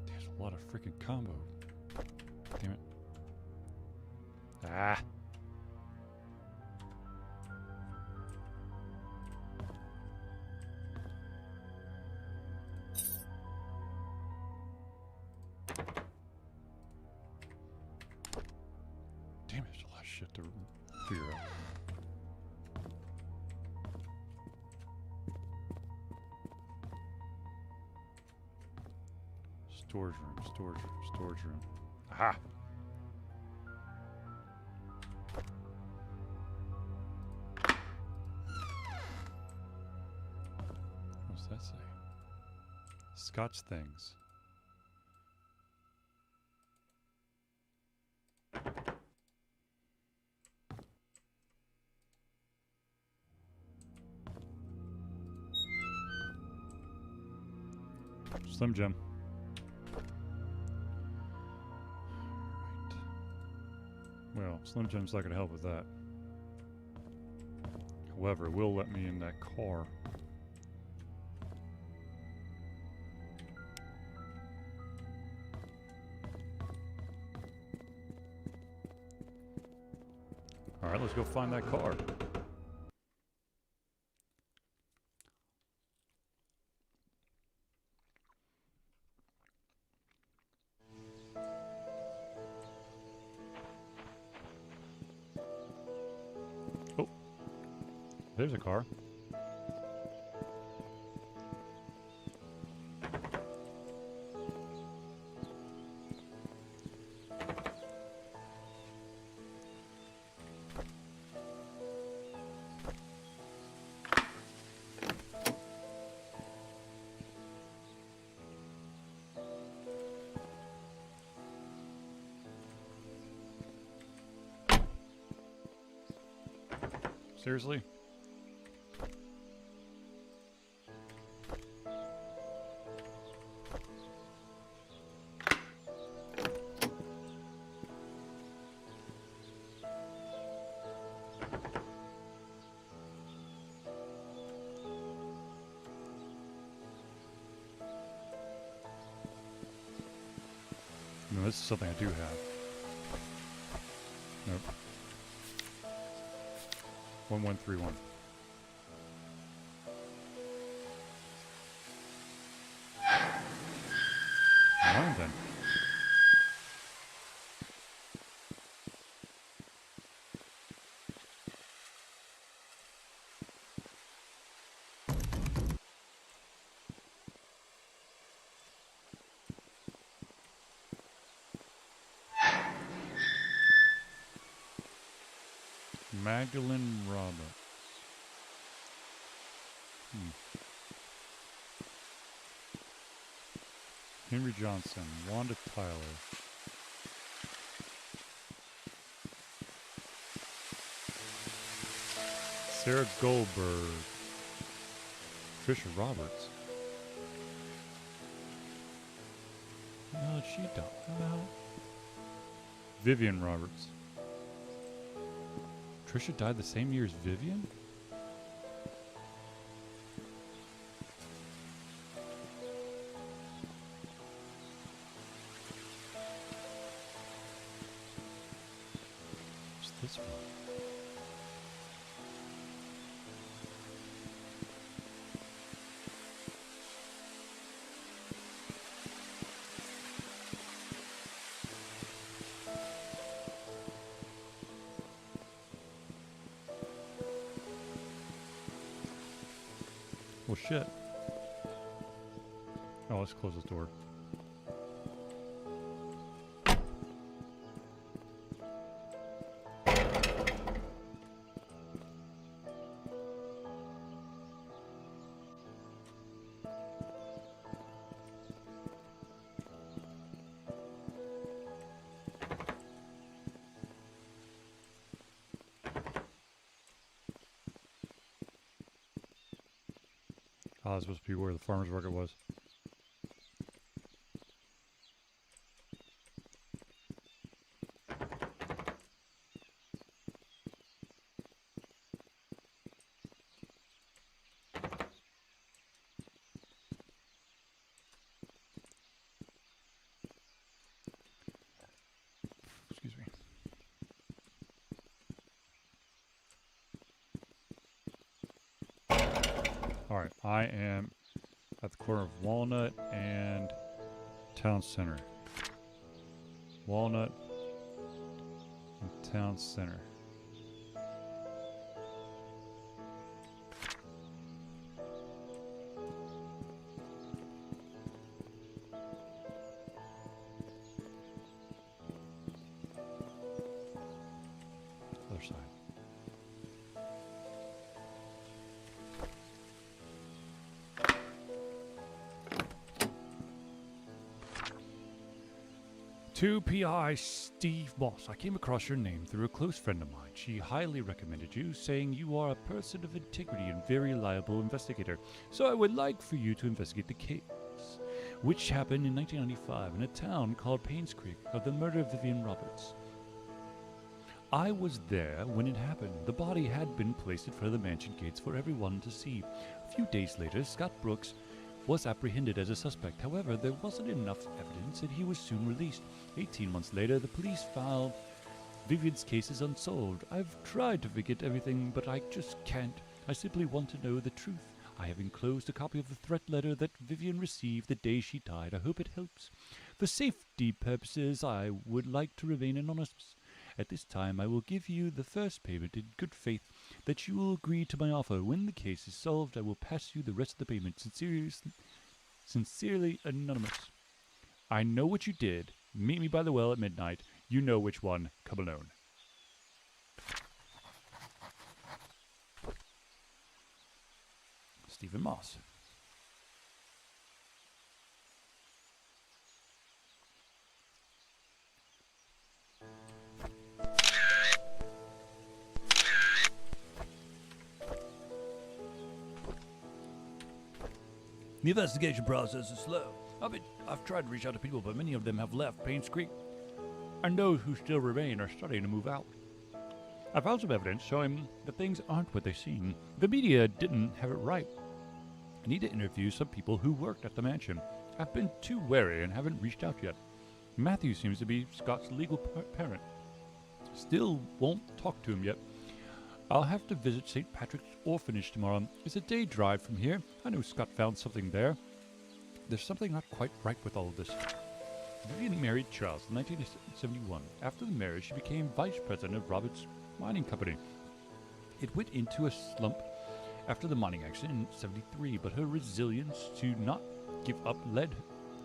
Speaker 1: There's a lot of freaking combo. Damn it. Ah. Damn, there's a lot of shit to figure out. Storage room, storage room, storage room. Aha! What's that say? Scotch things. Slim Jim. Right. Well, Slim Jim's not going to help with that. However, it will let me in that car. Alright, let's go find that car. Oh, there's a car. Seriously? No, this is something I do have. Nope. 1131. Alright then. Magdalene Roberts. Henry Johnson, Wanda Tyler. Sarah Goldberg. Trisha Roberts. No, she don't know. Vivian Roberts. Trisha died the same year as Vivian? What's this one? shit. Oh, let's close this door. Oh, that's supposed to be where the farmer's market was. Excuse me. Alright, I am at the corner of Walnut and Town Center. Walnut and Town Center. Other side. To P.I. Steve Moss, I came across your name through a close friend of mine. She highly recommended you, saying you are a person of integrity and very reliable investigator. So I would like for you to investigate the case, which happened in 1995 in a town called Paynes Creek, of the murder of Vivian Roberts. I was there when it happened. The body had been placed in front of the mansion gates for everyone to see. A few days later, Scott Brooks was apprehended as a suspect. However, there wasn't enough evidence and he was soon released. 18 months later, the police filed Vivian's case is unsolved. I've tried to forget everything, but I just can't. I simply want to know the truth. I have enclosed a copy of the threat letter that Vivian received the day she died. I hope it helps. For safety purposes, I would like to remain anonymous. At this time, I will give you the first payment in good faith that you will agree to my offer. When the case is solved, I will pass you the rest of the payment. Sincerely, Anonymous. I know what you did. Meet me by the well at midnight. You know which one. Come alone. Stephen Moss.
Speaker 4: The investigation process is slow. I've tried to reach out to people, but many of them have left Paynes Creek, and those who still remain are starting to move out. I found some evidence showing that things aren't what they seem. The media didn't have it right. I need to interview some people who worked at the mansion. I've been too wary and haven't reached out yet. Matthew seems to be Scott's legal parent. Still won't talk to him yet. I'll have to visit St. Patrick's Orphanage tomorrow. It's a day drive from here. I know Scott found something there. There's something not quite right with all of this. Vivian married Charles in 1971. After the marriage, she became vice president of Roberts Mining Company. It went into a slump after the mining accident in 73, but her resilience to not give up led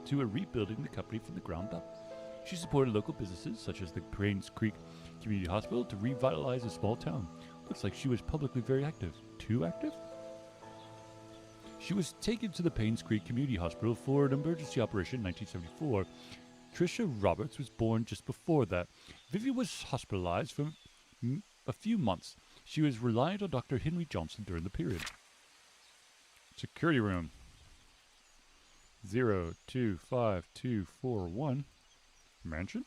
Speaker 4: to a rebuilding the company from the ground up. She supported local businesses such as the Paynes Creek Community Hospital to revitalize a small town. Looks like she was publicly very active. Too active? She was taken to the Paynes Creek Community Hospital for an emergency operation in 1974. Tricia Roberts was born just before that. Vivian was hospitalized for a few months. She was reliant on Dr. Henry Johnson during the period. Security room. 025241. Mansion?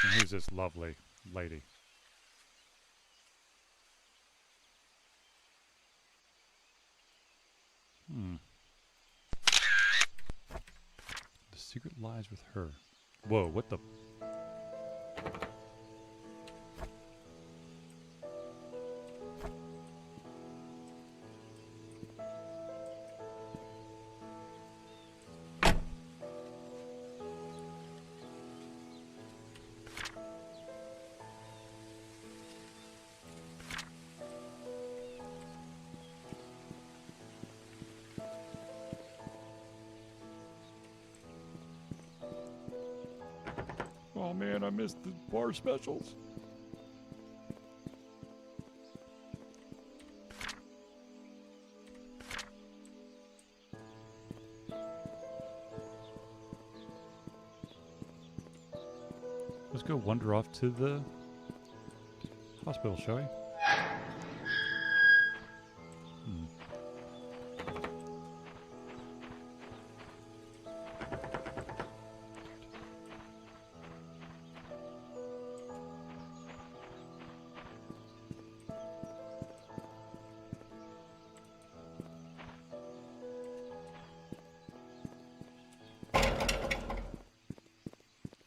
Speaker 4: And who's this lovely lady? The secret lies with her. Whoa, what the...
Speaker 1: I missed the bar specials. Let's go wander off to the hospital, shall we?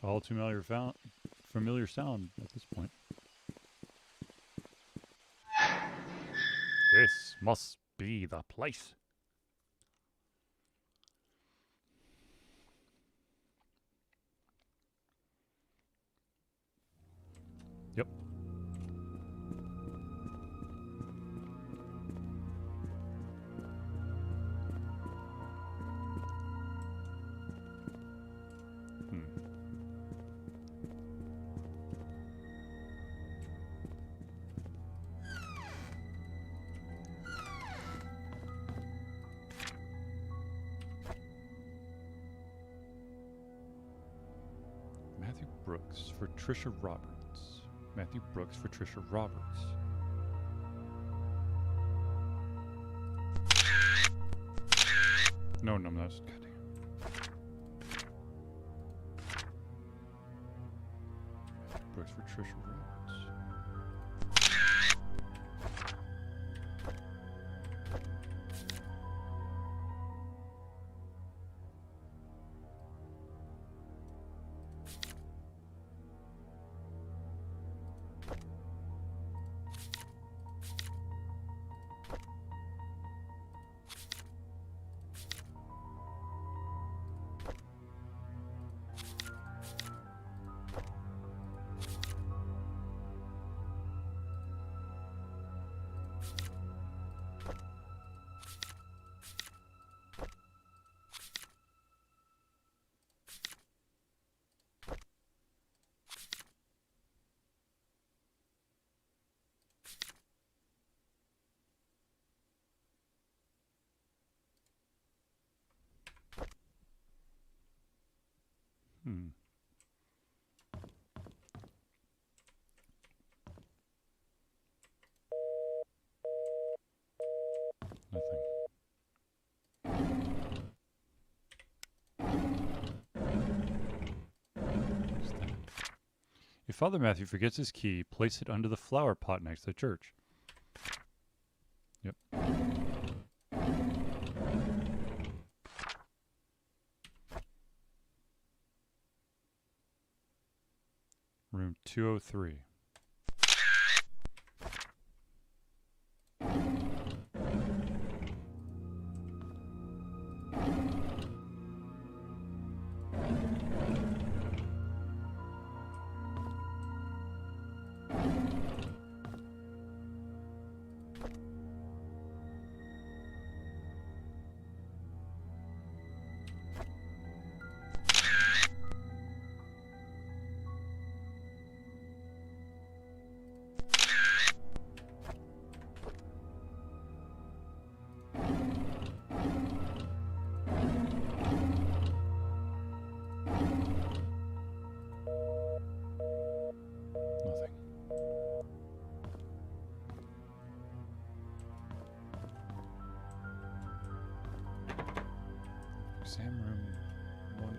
Speaker 1: All too familiar sound at this point. This must be the place. Yep. Matthew Brooks for Trisha Roberts. Matthew Brooks for Trisha Roberts. No, that's goddamn. Matthew Brooks for Trisha Roberts. Nothing. What's that? If Father Matthew forgets his key, place it under the flower pot next to the church. Yep. Room 203. Nothing. Exam room 1A.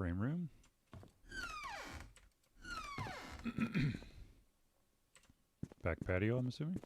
Speaker 1: Frame room. Back patio, I'm assuming.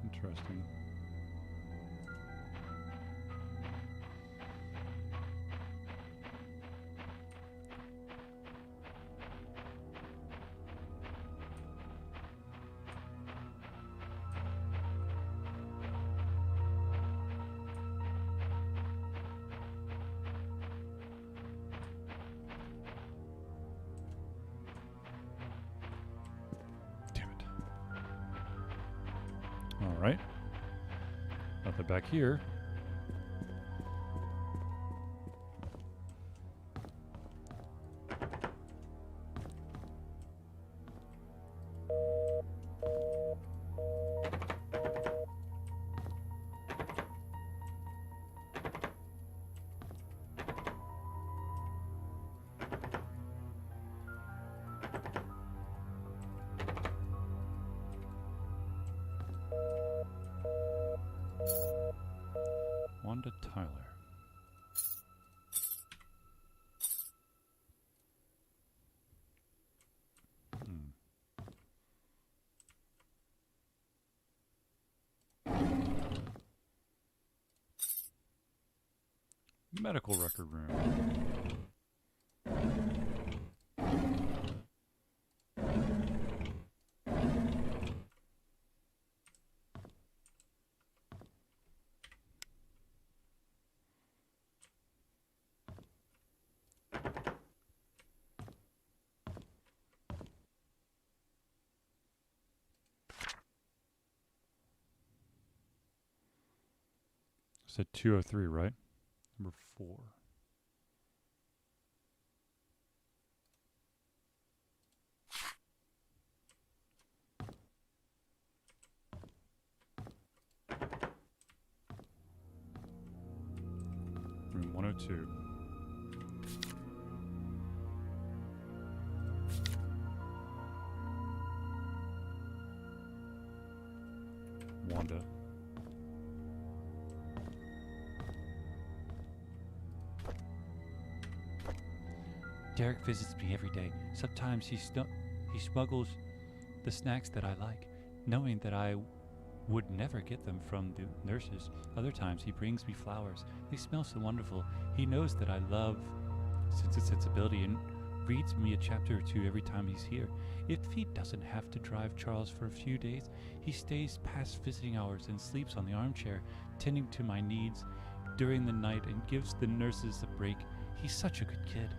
Speaker 1: Interesting. Damn it. All right. Nothing back here. Wanda Tyler. Medical record room. Said 203, right? Number 4. Room 102. Wanda.
Speaker 4: Derek visits me every day. Sometimes he smuggles the snacks that I like, knowing that I would never get them from the nurses. Other times he brings me flowers. They smell so wonderful. He knows that I love sensibility and reads me a chapter or two every time he's here. If he doesn't have to drive Charles for a few days, he stays past visiting hours and sleeps on the armchair, tending to my needs during the night and gives the nurses a break. He's such a good kid.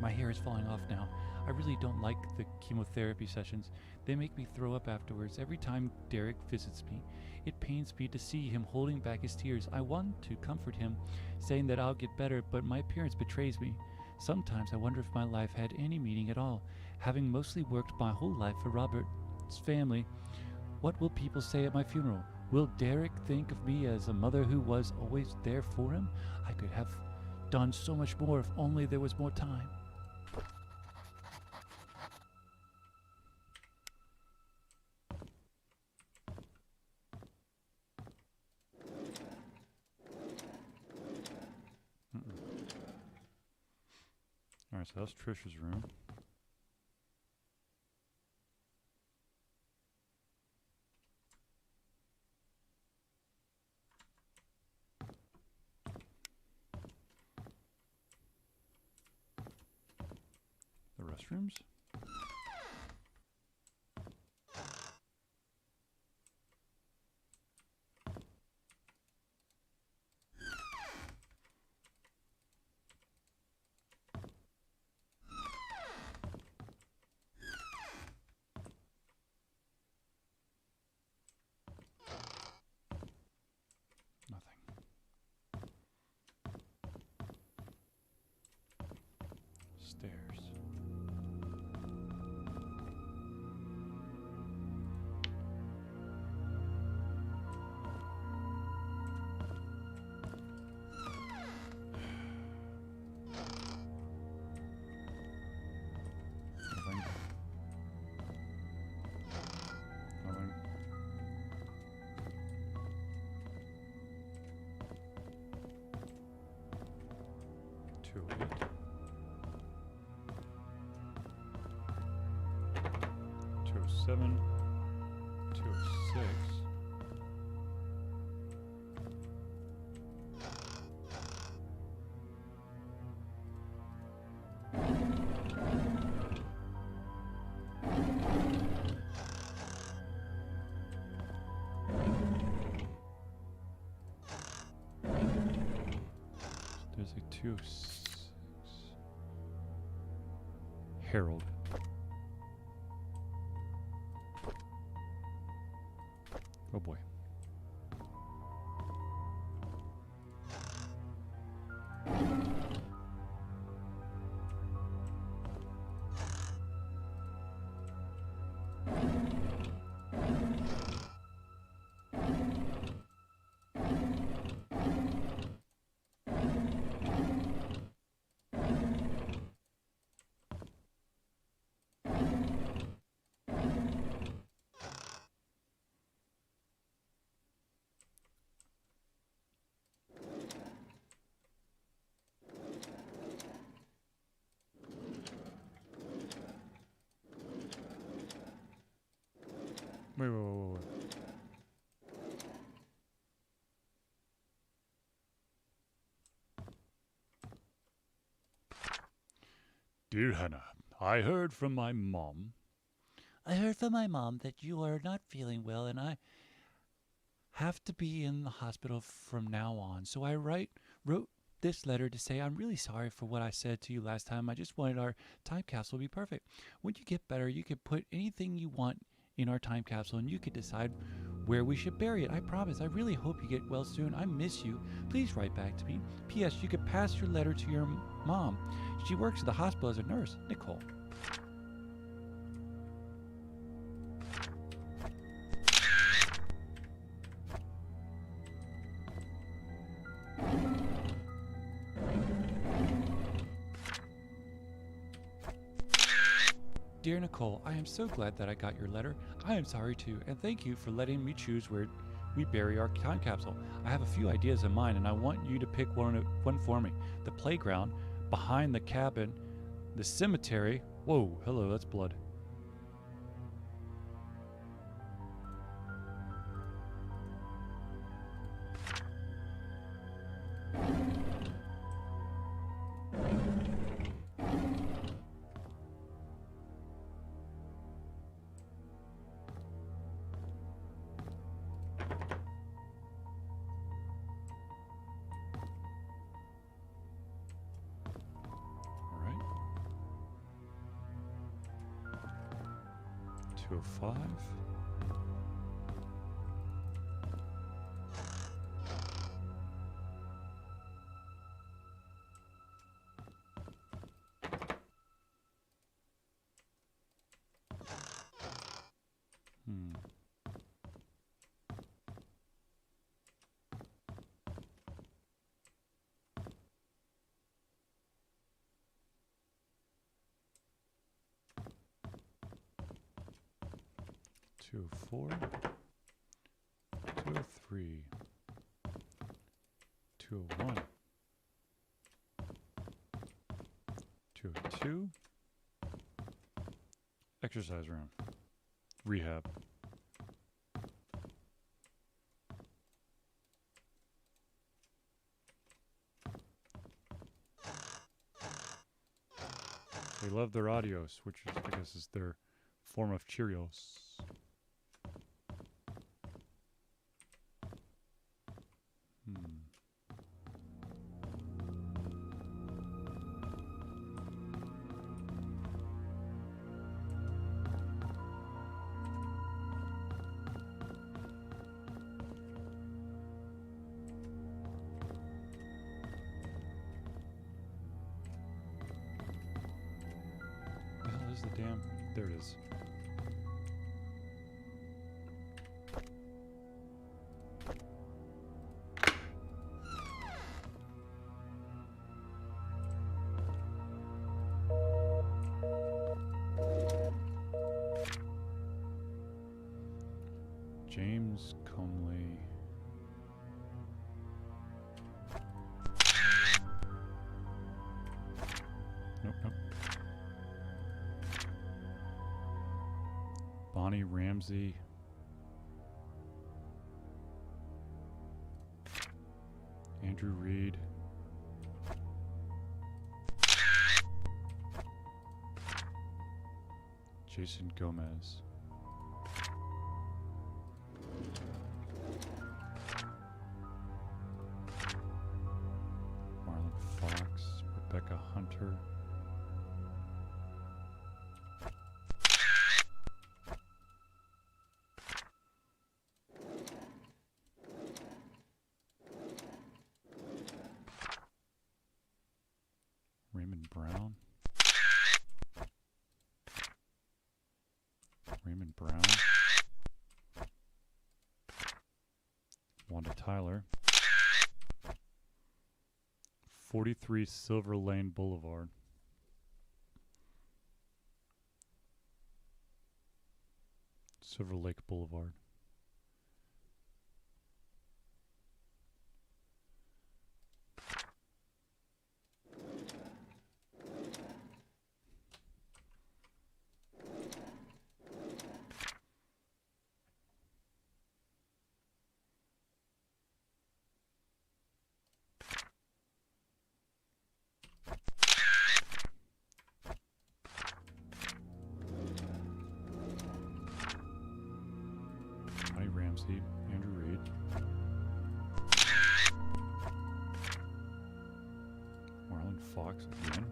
Speaker 4: My hair is falling off now. I really don't like the chemotherapy sessions. They make me throw up afterwards every time Derek visits me. It pains me to see him holding back his tears. I want to comfort him, saying that I'll get better, but my appearance betrays me. Sometimes I wonder if my life had any meaning at all, having mostly worked my whole life for Robert's family. What will people say at my funeral? Will Derek think of me as a mother who was always there for him? I could have done so much more if only there was more time.
Speaker 1: Alright, so that's Trisha's room. The restrooms? Nothing. stairs. Nothing. Nothing. Two. 207, 206. There's a 206. Harold. Oh boy. Wait. Dear Hannah, I heard from my mom.
Speaker 4: I heard from my mom that you are not feeling well and I have to be in the hospital from now on. So I wrote this letter to say I'm really sorry for what I said to you last time. I just wanted our time capsule to be perfect. When you get better, you can put anything you want in our time capsule and you can decide where we should bury it. I promise. I really hope you get well soon. I miss you. Please write back to me. P.S. You could pass your letter to your mom. She works at the hospital as a nurse. Nicole. Dear Nicole, I am so glad that I got your letter. I am sorry too, and thank you for letting me choose where we bury our time capsule. I have a few ideas in mind, and I want you to pick one for me. The playground, behind the cabin, the cemetery. Whoa, hello, that's blood. All right. 205. Hmm. Two, 4, 203, 201, 202, exercise room, rehab. They love their audios, which is, I guess is their form of Cheerios.
Speaker 1: the dam? There it is. James Comley. Nope, nope. Bonnie Ramsey. Andrew Reed. Jason Gomez. Marlon Fox. Rebecca Hunter. Raymond Brown. Raymond Brown. Wanda Tyler. 43 Silver Lane Boulevard. Silver Lake Boulevard. Bonnie Ramsey, Andrew Reed. Marlon Fox again.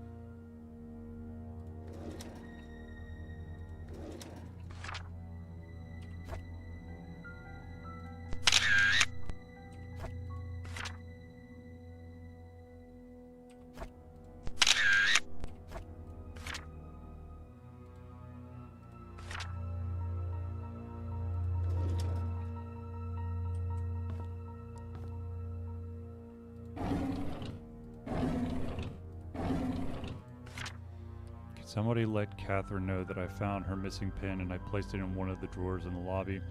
Speaker 1: Somebody let Catherine know that I found her missing pin and I placed it in one of the drawers in the lobby.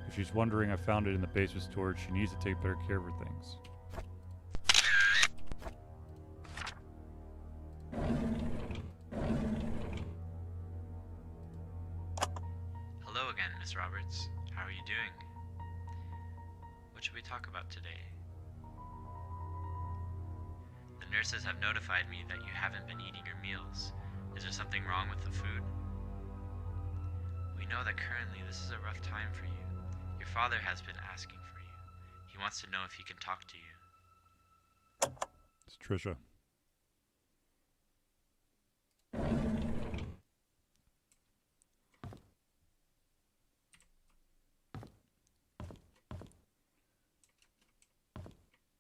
Speaker 1: If she's wondering, I found it in the basement storage. She needs to take better care of her things.
Speaker 5: Hello again, Miss Roberts. How are you doing? What should we talk about today? The nurses have notified me that you haven't been eating your meals. Is there something wrong with the food? We know that currently this is a rough time for you. Your father has been asking for you. He wants to know if he can talk to you.
Speaker 1: It's Trisha.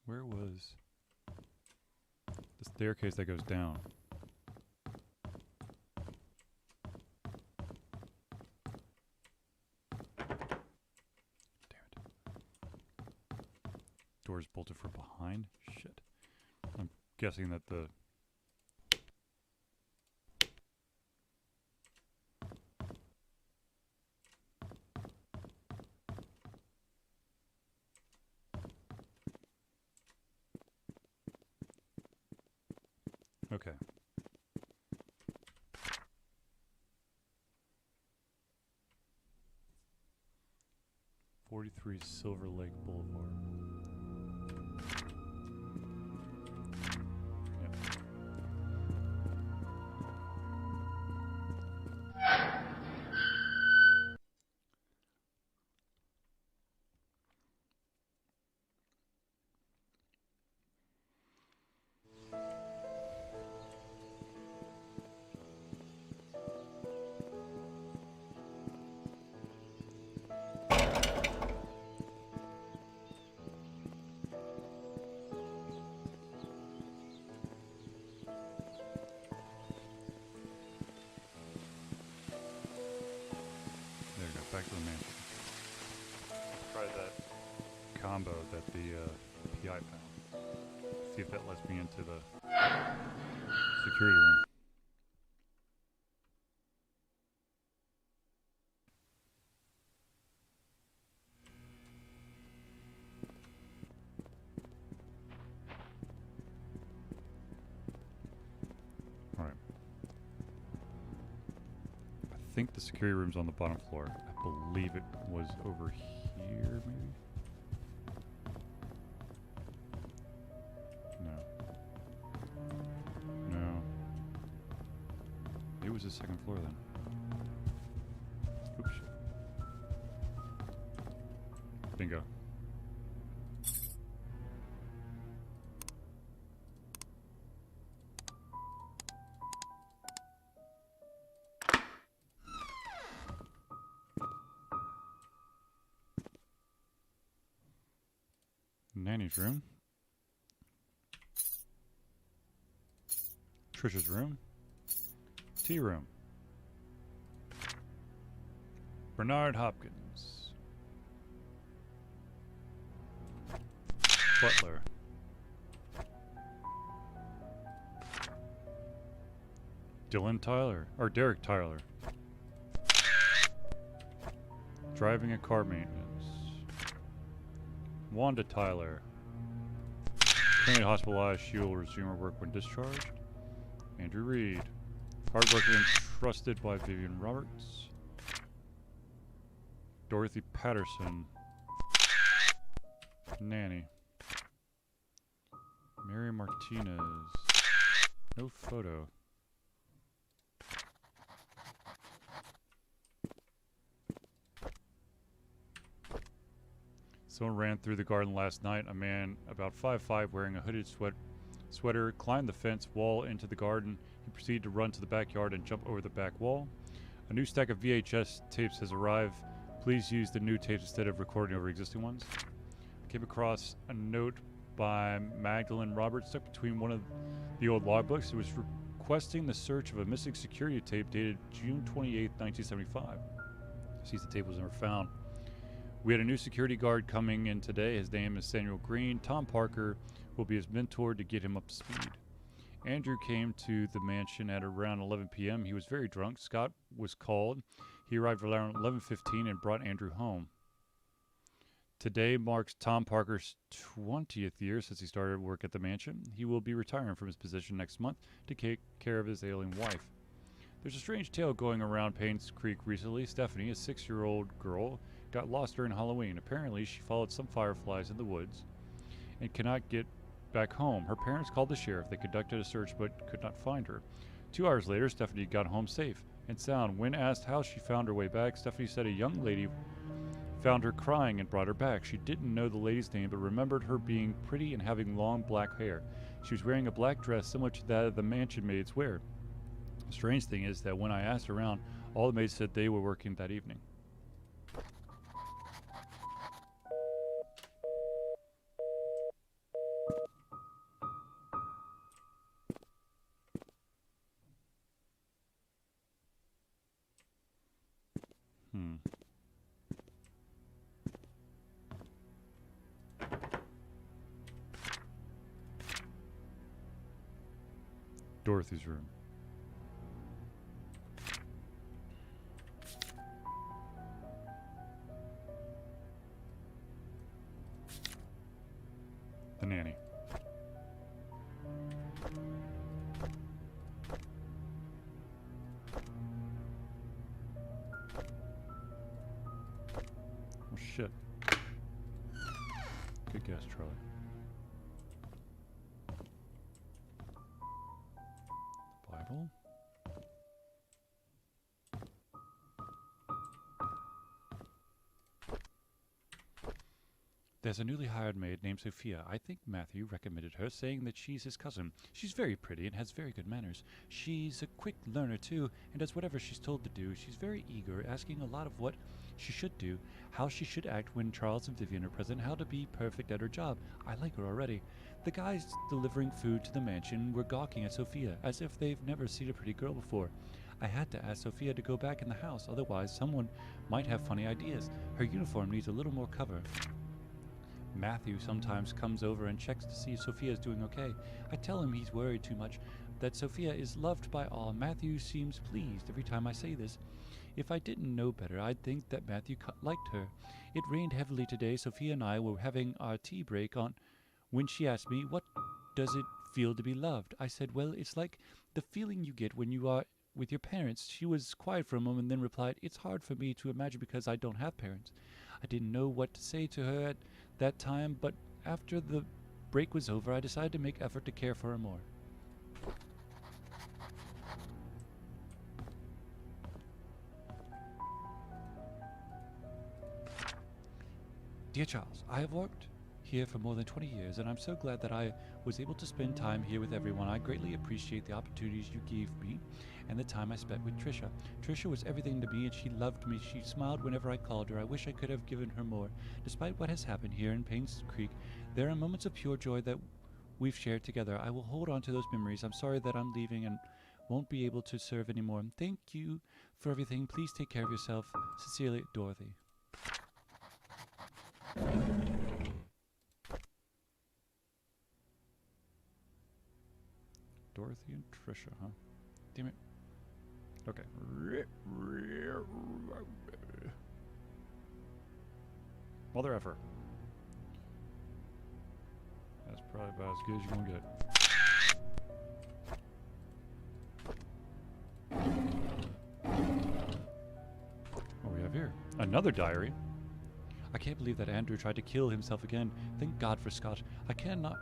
Speaker 1: Where was the staircase that goes down? Doors bolted from behind? Shit. I'm guessing that the... Okay. "43 Silver Lake Boulevard." back to the mansion. Try that combo that the PI found. See if that lets me into the security room. Alright. I think the security room's on the bottom floor. I believe it was over here, maybe? No. It was the second floor then. Oops. Bingo. Nanny's room. Trisha's room. Tea room. Bernard Hopkins. Butler. Dylan Tyler. Or Derek Tyler. Driving a car maintenance. Wanda Tyler. Currently hospitalized. She will resume her work when discharged. Andrew Reed. Hardworking and trusted by Vivian Roberts. Dorothy Patterson. Nanny. Mary Martinez. No photo. Someone ran through the garden last night. A man about 5'5", wearing a hooded sweater, climbed the fence wall into the garden. He proceeded to run to the backyard and jump over the back wall. A new stack of VHS tapes has arrived. Please use the new tapes instead of recording over existing ones. I came across a note by Magdalene Roberts stuck between one of the old logbooks. It was requesting the search of a missing security tape dated June 28, 1975. Sees the tape was never found. We had a new security guard coming in today. His name is Samuel Green. Tom Parker will be his mentor to get him up to speed. Andrew came to the mansion at around 11 p.m. He was very drunk. Scott was called. He arrived around 11:15 and brought Andrew home. Today marks Tom Parker's 20th year since he started work at the mansion. He will be retiring from his position next month to take care of his ailing wife. There's a strange tale going around Paynes Creek recently. Stephanie, a 6-year-old girl, got lost during Halloween. Apparently, she followed some fireflies in the woods and cannot get back home. Her parents called the sheriff. They conducted a search but could not find her. 2 hours later, Stephanie got home safe and sound. When asked how she found her way back, Stephanie said a young lady found her crying and brought her back. She didn't know the lady's name but remembered her being pretty and having long black hair. She was wearing a black dress similar to that the mansion maids wear. The strange thing is that when I asked around, all the maids said they were working that evening. Dorothy's room. The nanny. Oh shit. Good guess, Charlie. Bible? There's a newly hired maid named Sophia. I think Matthew recommended her, saying that she's his cousin. She's very pretty and has very good manners. She's a quick learner, too, and does whatever she's told to do. She's very eager, asking a lot of what she should do, how she should act when Charles and Vivian are present, how to be perfect at her job. I like her already.
Speaker 4: The guys delivering food to the mansion were gawking at Sophia as if they've never seen a pretty girl before. I had to ask Sophia to go back in the house, otherwise someone might have funny ideas. Her uniform needs a little more cover. Matthew sometimes comes over and checks to see if Sophia is doing okay. I tell him he's worried too much, that Sophia is loved by all. Matthew seems pleased every time I say this. If I didn't know better, I'd think that Matthew liked her. It rained heavily today. Sophia and I were having our tea break on when she asked me, "What does it feel to be loved?" I said, "Well, it's like the feeling you get when you are with your parents." She was quiet for a moment, then replied, "It's hard for me to imagine because I don't have parents." I didn't know what to say to her at that time, but after the break was over, I decided to make effort to care for her more. Dear Charles, I have worked here for more than 20 years, and I'm so glad that I was able to spend time here with everyone. I greatly appreciate the opportunities you gave me and the time I spent with Trisha. Trisha was everything to me, and she loved me. She smiled whenever I called her. I wish I could have given her more. Despite what has happened here in Paynes Creek, there are moments of pure joy that we've shared together. I will hold on to those memories. I'm sorry that I'm leaving and won't be able to serve anymore. Thank you for everything. Please take care of yourself. Sincerely, Dorothy. Dorothy and Trisha, huh? Damn it. Okay. Mother effer. That's probably about as good as you're gonna get. What do we have here? Another diary. I can't believe that Andrew tried to kill himself again. Thank God for Scott. I cannot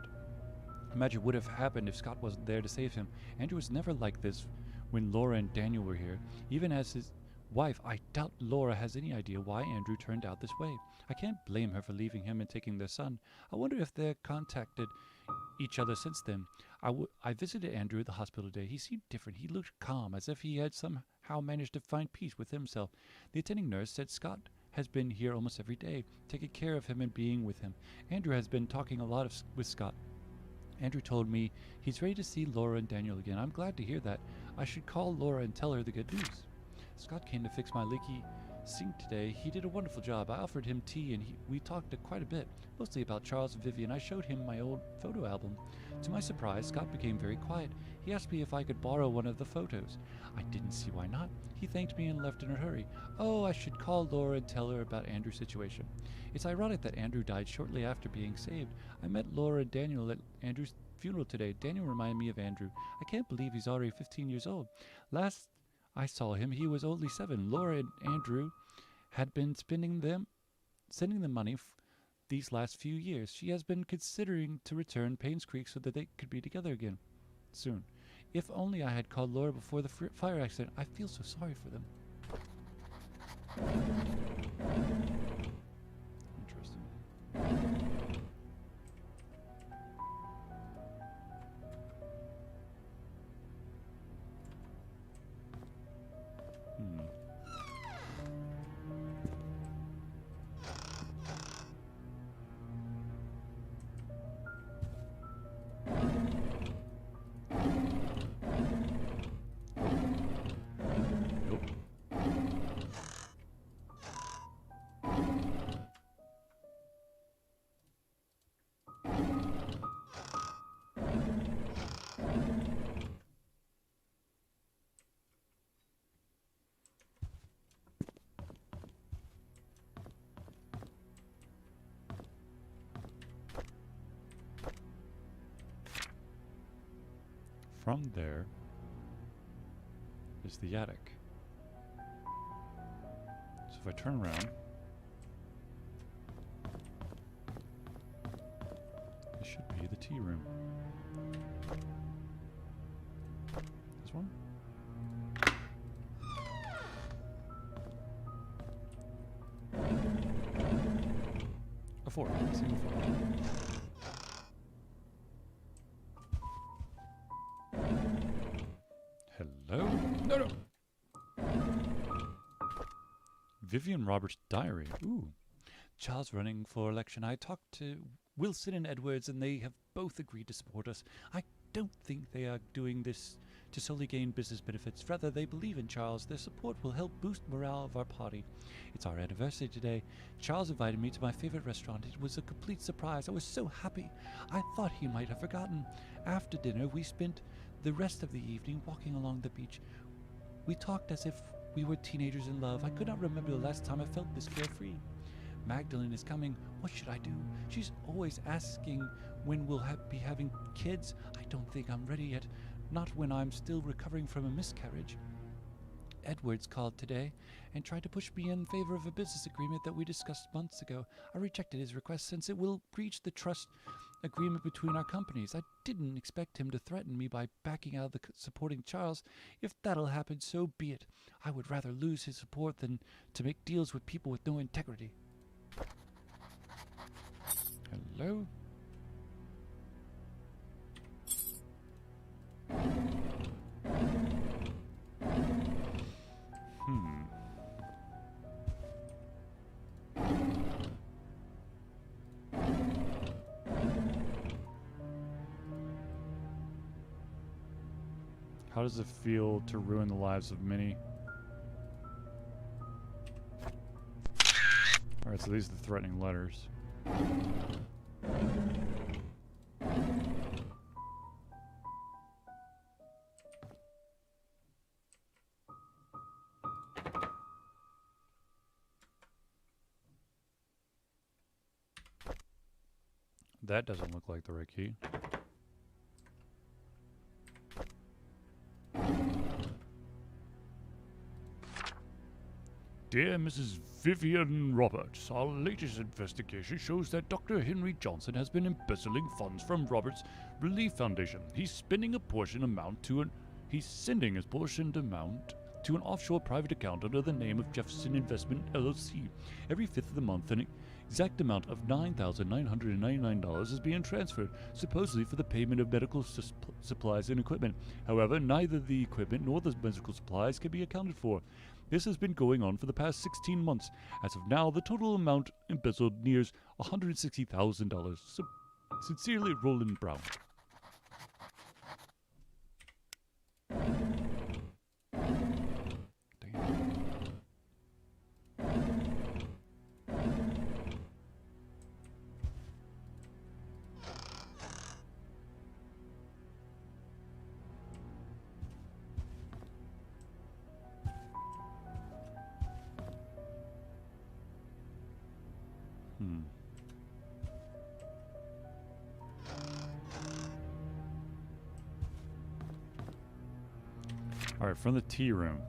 Speaker 4: imagine what would have happened if Scott wasn't there to save him. Andrew was never like this when Laura and Daniel were here. Even as his wife, I doubt Laura has any idea why Andrew turned out this way. I can't blame her for leaving him and taking their son. I wonder if they've contacted each other since then. I visited Andrew at the hospital today. He seemed different. He looked calm, as if he had somehow managed to find peace with himself. The attending nurse said Scott has been here almost every day, taking care of him and being with him. Andrew has been talking a lot with Scott. Andrew told me he's ready to see Laura and Daniel again. I'm glad to hear that. I should call Laura and tell her the good news. Scott came to fix my leaky sink today. He did a wonderful job. I offered him tea and we talked quite a bit, mostly about Charles and Vivian. I showed him my old photo album. To my surprise, Scott became very quiet. He asked me if I could borrow one of the photos. I didn't see why not. He thanked me and left in a hurry. Oh, I should call Laura and tell her about Andrew's situation. It's ironic that Andrew died shortly after being saved. I met Laura and Daniel at Andrew's funeral today. Daniel reminded me of Andrew. I can't believe he's already 15 years old. Last I saw him, he was only 7. Laura and Andrew had been sending them money these last few years. She has been considering to return Paynes Creek so that they could be together again soon. If only I had called Laura before the fire accident. I feel so sorry for them. Interesting. From there is the attic. So if I turn around, this should be the tea room. This one? A 4. Single 4. Hello? No. Vivian Roberts' diary. Ooh. Charles running for election. I talked Wilson and Edwards, and they have both agreed to support us. I don't think they are doing this to solely gain business benefits. Rather, they believe in Charles. Their support will help boost morale of our party. It's our anniversary today. Charles invited me to my favorite restaurant. It was a complete surprise. I was so happy. I thought he might have forgotten. After dinner, we spent the rest of the evening walking along the beach. We talked as if we were teenagers in love. I could not remember the last time I felt this carefree. Magdalene is coming. What should I do? She's always asking when we'll be having kids. I don't think I'm ready yet. Not when I'm still recovering from a miscarriage. Edwards called today and tried to push me in favor of a business agreement that we discussed months ago. I rejected his request since it will breach the trust agreement between our companies. I didn't expect him to threaten me by backing out of supporting Charles. If that'll happen, so be it. I would rather lose his support than to make deals with people with no integrity. Hello?
Speaker 1: How does it feel to ruin the lives of many? Alright, so these are the threatening letters. That doesn't look like the right key.
Speaker 4: Dear Mrs. Vivian Roberts, our latest investigation shows that Dr. Henry Johnson has been embezzling funds from Roberts Relief Foundation. He's sending a portion amount to an offshore private account under the name of Jefferson Investment LLC. Every 5th of the month, an exact amount of $9,999 is being transferred, supposedly for the payment of medical supplies and equipment. However, neither the equipment nor the medical supplies can be accounted for. This has been going on for the past 16 months. As of now, the total amount embezzled nears $160,000. Sincerely, Roland Brown.
Speaker 1: Alright, from the tea room.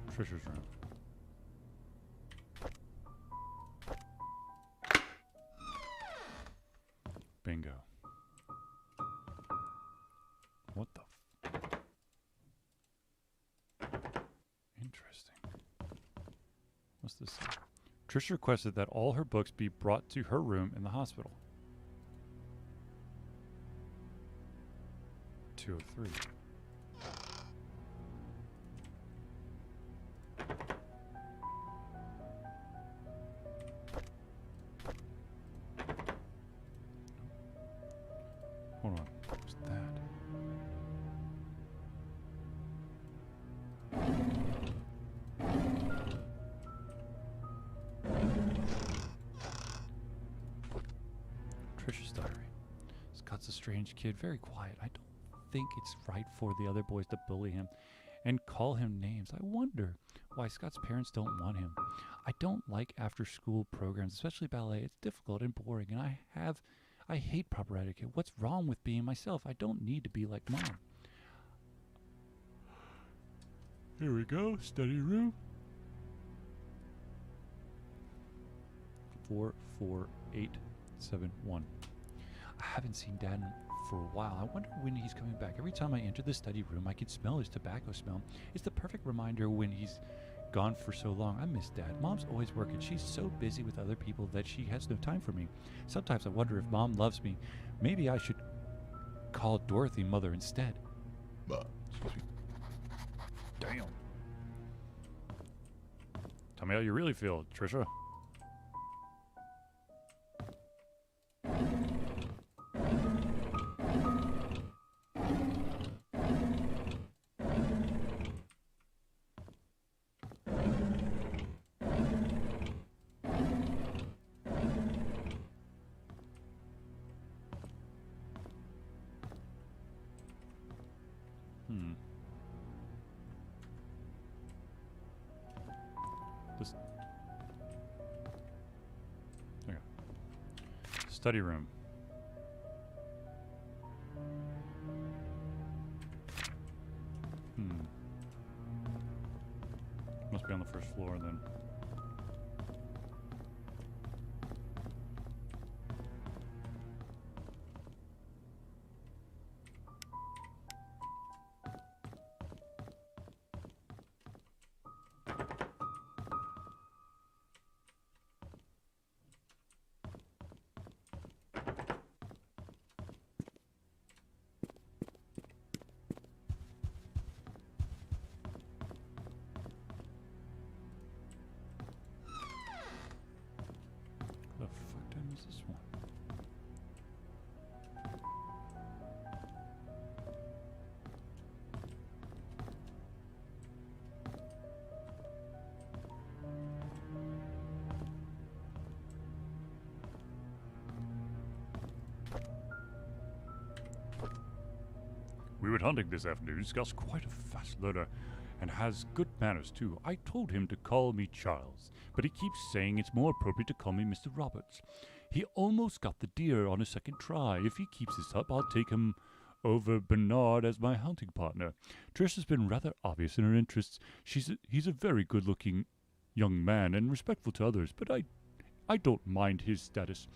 Speaker 1: Trisha's room. Bingo. What the Interesting. What's this? Trisha requested that all her books be brought to her room in the hospital. 203. Hold on. What's that? Trisha's diary. Scott's a strange kid, very quiet. I don't think it's right for the other boys to bully him and call him names. I wonder why Scott's parents don't want him. I don't like after-school programs, especially ballet. It's difficult and boring, and I hate proper etiquette. What's wrong with being myself? I don't need to be like Mom. Here we go, study room. 44871. I haven't seen Dad for a while. I wonder when he's coming back. Every time I enter the study room, I can smell his tobacco smell. It's the perfect reminder when he's gone for so long. I miss Dad. Mom's always working. She's so busy with other people that she has no time for me. Sometimes I wonder if Mom loves me. Maybe I should call Dorothy Mother instead. Excuse me. Damn. Tell me how you really feel, Trisha. This. Okay. Study room. Must be on the first floor then. The fuck time is this one? We went hunting this afternoon. Scott's quite a fast learner and has good manners too. I told him to call me Charles, but he keeps saying it's more appropriate to call me Mr. Roberts. He almost got the deer on his second try. If he keeps this up, I'll take him over Bernard as my hunting partner. Trish has been rather obvious in her interests. He's a very good-looking young man and respectful to others, but I don't mind his status.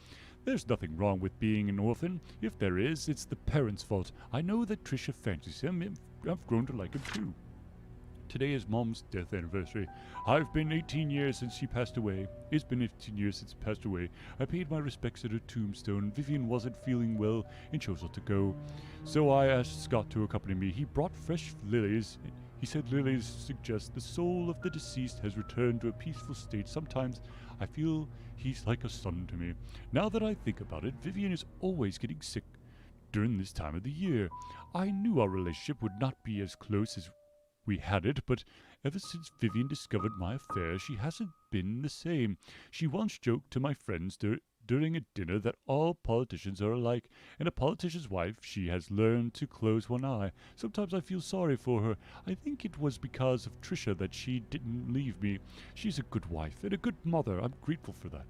Speaker 1: There's nothing wrong with being an orphan. If there is, it's the parents' fault. I know that Trisha fancies him, and I've grown to like him too. Today is Mom's death anniversary. I've been 18 years since she passed away. It's been 18 years since she passed away. I paid my respects at her tombstone. Vivian wasn't feeling well and chose not to go. So I asked Scott to accompany me. He brought fresh lilies. He said lilies suggest the soul of the deceased has returned to a peaceful state. Sometimes I feel he's like a son to me. Now that I think about it, Vivian is always getting sick during this time of the year. I knew our relationship would not be as close as we had it, but ever since Vivian discovered my affair, she hasn't been the same. She once joked to my friends during a dinner that all politicians are alike, and a politician's wife, she has learned to close one eye. Sometimes I feel sorry for her. I think it was because of Trisha that she didn't leave me. She's a good wife and a good mother. I'm grateful for that.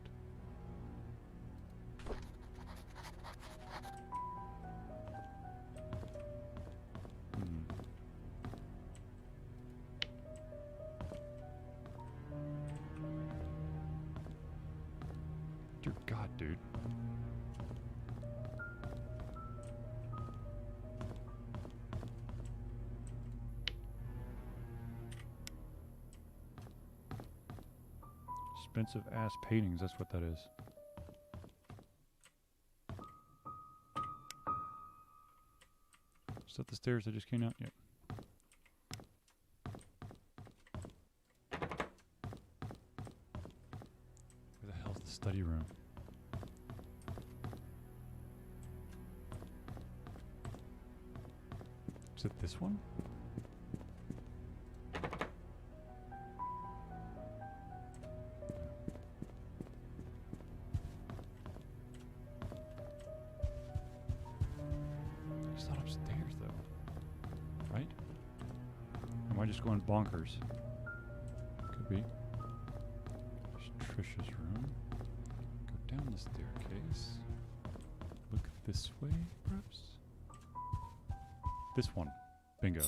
Speaker 1: Dear God, dude. Expensive ass paintings, that's what that is. Is that the stairs that just came out? Yep. Where the hell's the study room? Is it this one? It's not upstairs though, right? Am I just going bonkers? Could be. There's Trisha's room. Go down the staircase. Look this way, perhaps? This one. Bingo.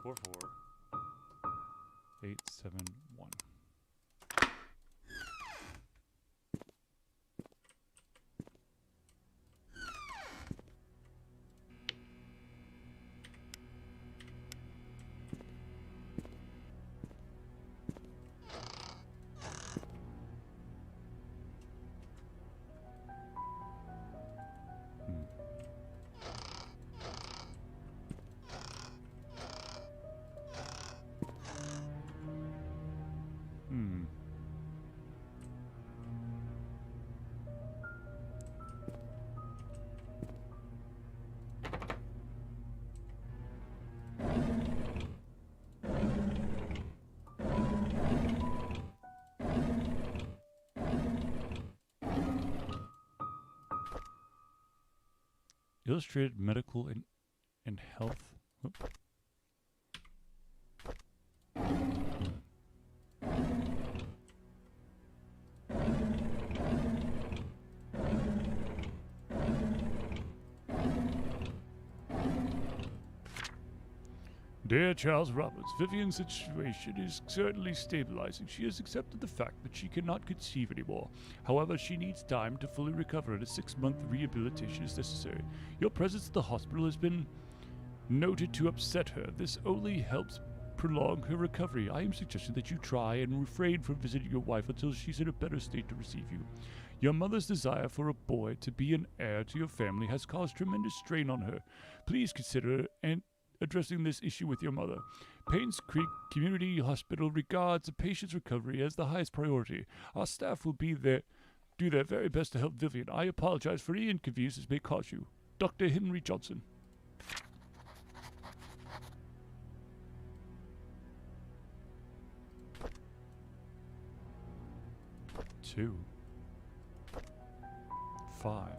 Speaker 1: 44871. Illustrated Medical and Health. Whoop. Dear Charles Roberts, Vivian's situation is certainly stabilizing. She has accepted the fact that she cannot conceive anymore. However, she needs time to fully recover, and a 6-month rehabilitation is necessary. Your presence at the hospital has been noted to upset her. This only helps prolong her recovery. I am suggesting that you try and refrain from visiting your wife until she's in a better state to receive you. Your mother's desire for a boy to be an heir to your family has caused tremendous strain on her. Please consider addressing this issue with your mother. Paynes Creek Community Hospital regards the patient's recovery as the highest priority. Our staff will be there, do their very best to help Vivian. I apologize for any inconvenience this may cause you. Dr. Henry Johnson. Two. 5.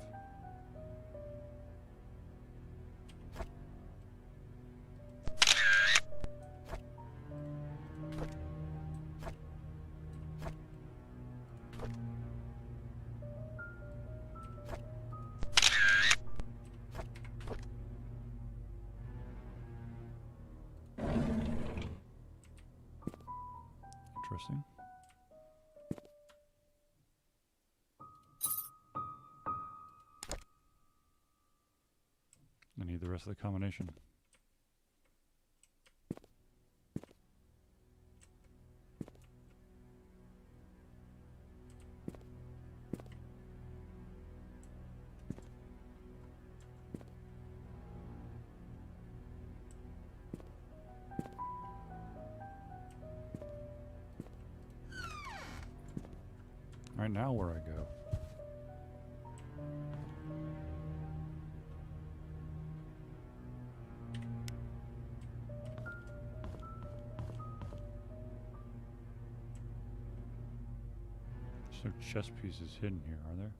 Speaker 1: Interesting. I need the rest of the combination. Right now, where I go. There's no chess pieces hidden here, are there?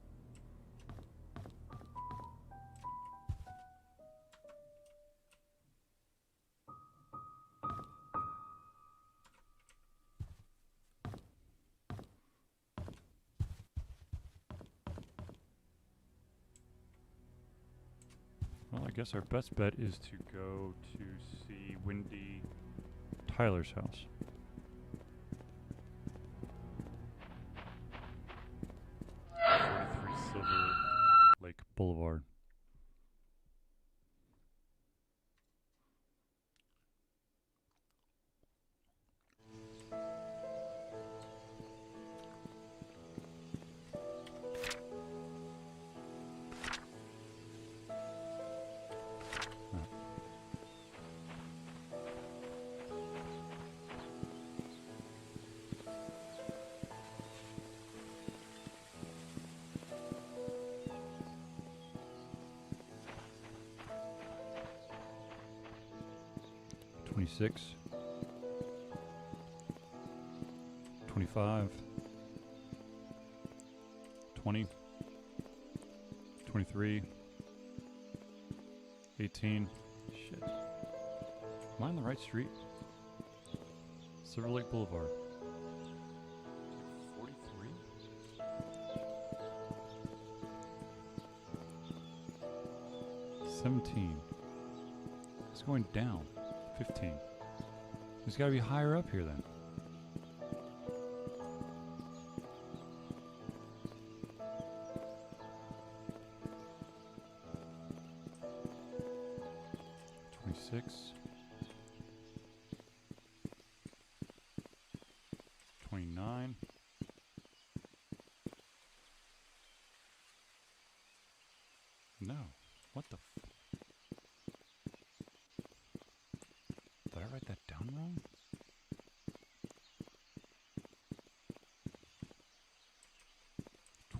Speaker 1: Well, I guess our best bet is to go to see Wendy Tyler's house. Silver Lake Boulevard. Six, 25, 20, 23, 18. Shit. Am I on the right street? Silver Lake Boulevard. 43? $17. It's going down. 15. It's got to be higher up here then. $26. 29. No. What the Did I write that down wrong?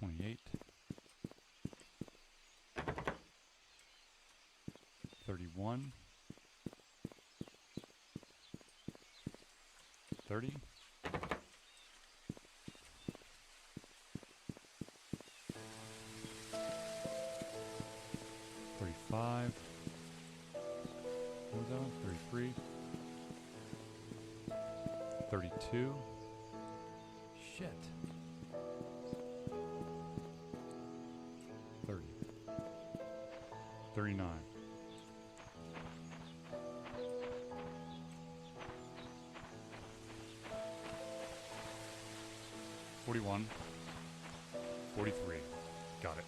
Speaker 1: $28. 31. 30. 35. 35. What was that one? 33. 32. Shit. 30. 39. 41. 43. Got it.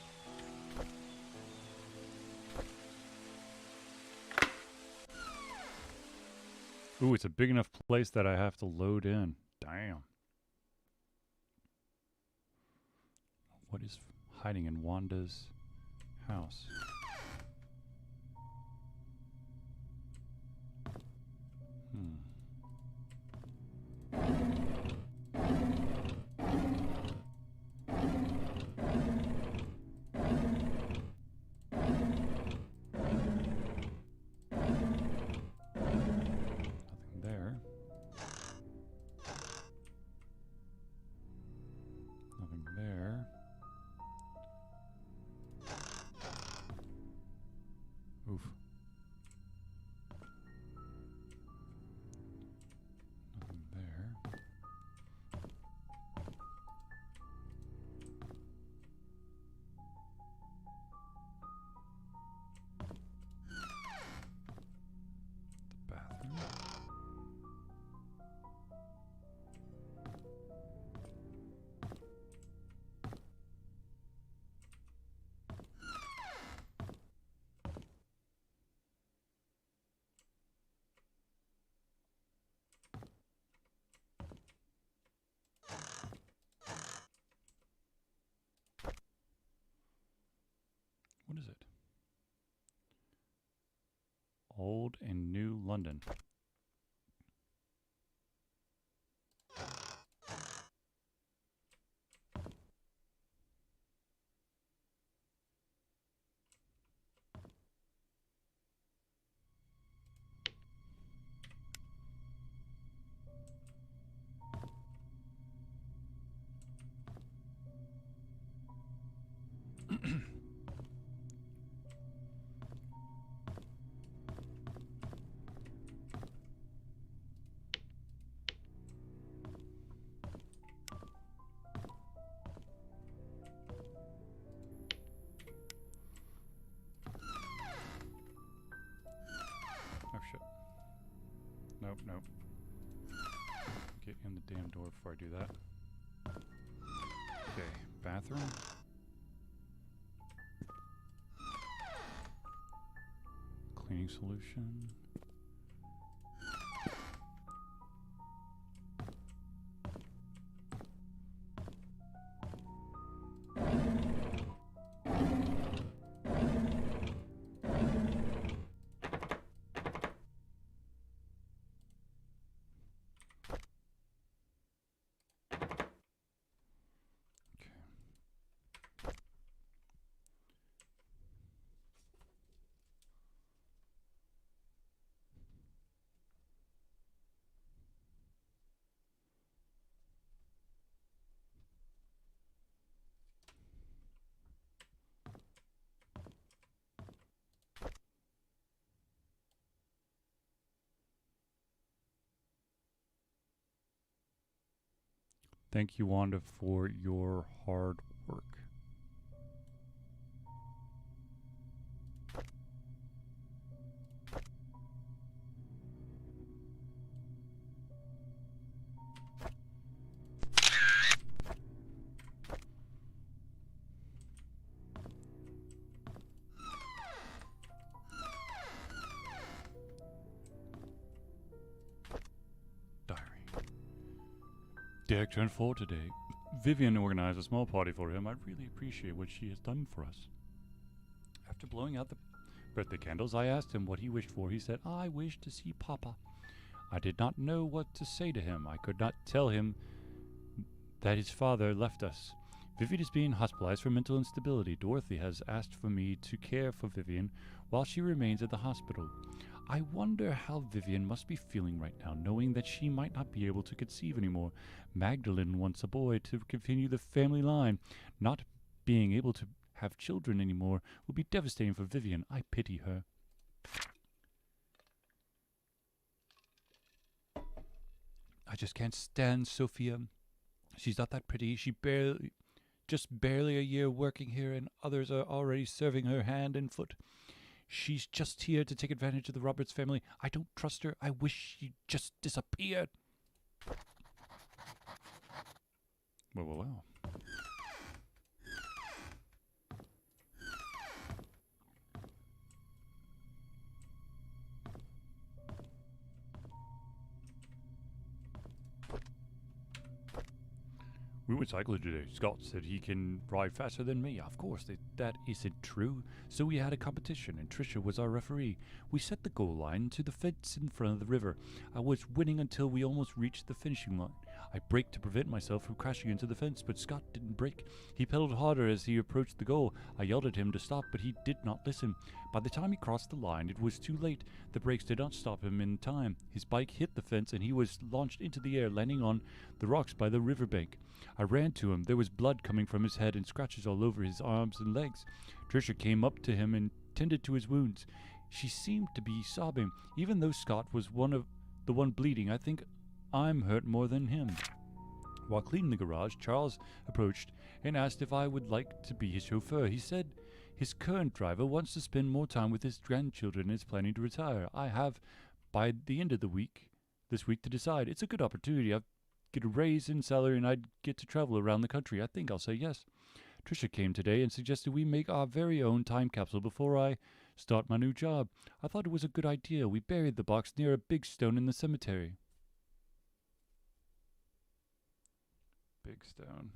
Speaker 1: Ooh, it's a big enough place that I have to load in. Damn. What is hiding in Wanda's house? Nothing there. Nothing there. Oof. Nothing there. The bathroom. What is it? Old and New London. Oh shit. Nope, nope. Get in the damn door before I do that. Okay, bathroom. Cleaning solution. Thank you, Wanda, for your hard work. Derek turned 4 today. Vivian organized a small party for him. I really appreciate what she has done for us. After blowing out the birthday candles, I asked him what he wished for. He said, I wish to see Papa. I did not know what to say to him. I could not tell him that his father left us. Vivian is being hospitalized for mental instability. Dorothy has asked for me to care for Vivian while she remains at the hospital. I wonder how Vivian must be feeling right now, knowing that she might not be able to conceive anymore. Magdalene wants a boy to continue the family line. Not being able to
Speaker 4: have children anymore will be devastating for Vivian. I pity her. I just can't stand Sophia. She's not that pretty. Just barely a year working here, and others are already serving her hand and foot. She's just here to take advantage of the Roberts family. I don't trust her. I wish she'd just disappeared. Well. We went cycling today. Scott said he can ride faster than me. Of course, that isn't true. So we had a competition, and Trisha was our referee. We set the goal line to the fence in front of the river. I was winning until we almost reached the finishing line. I braked to prevent myself from crashing into the fence, but Scott didn't brake. He pedaled harder as he approached the goal. I yelled at him to stop, but he did not listen. By the time he crossed the line, it was too late. The brakes did not stop him in time. His bike hit the fence, and he was launched into the air, landing on the rocks by the riverbank. I ran to him. There was blood coming from his head and scratches all over his arms and legs. Trisha came up to him and tended to his wounds. She seemed to be sobbing. Even though Scott was the one bleeding, I think I'm hurt more than him. While cleaning the garage, Charles approached and asked if I would like to be his chauffeur. He said his current driver wants to spend more time with his grandchildren and is planning to retire. I have by the end of this week to decide. It's a good opportunity. I've get a raise in salary and I'd get to travel around the country. I think I'll say yes. Trisha came today and suggested we make our very own time capsule before I start my new job. I thought it was a good idea. We buried the box near a big stone in the cemetery. Big stone.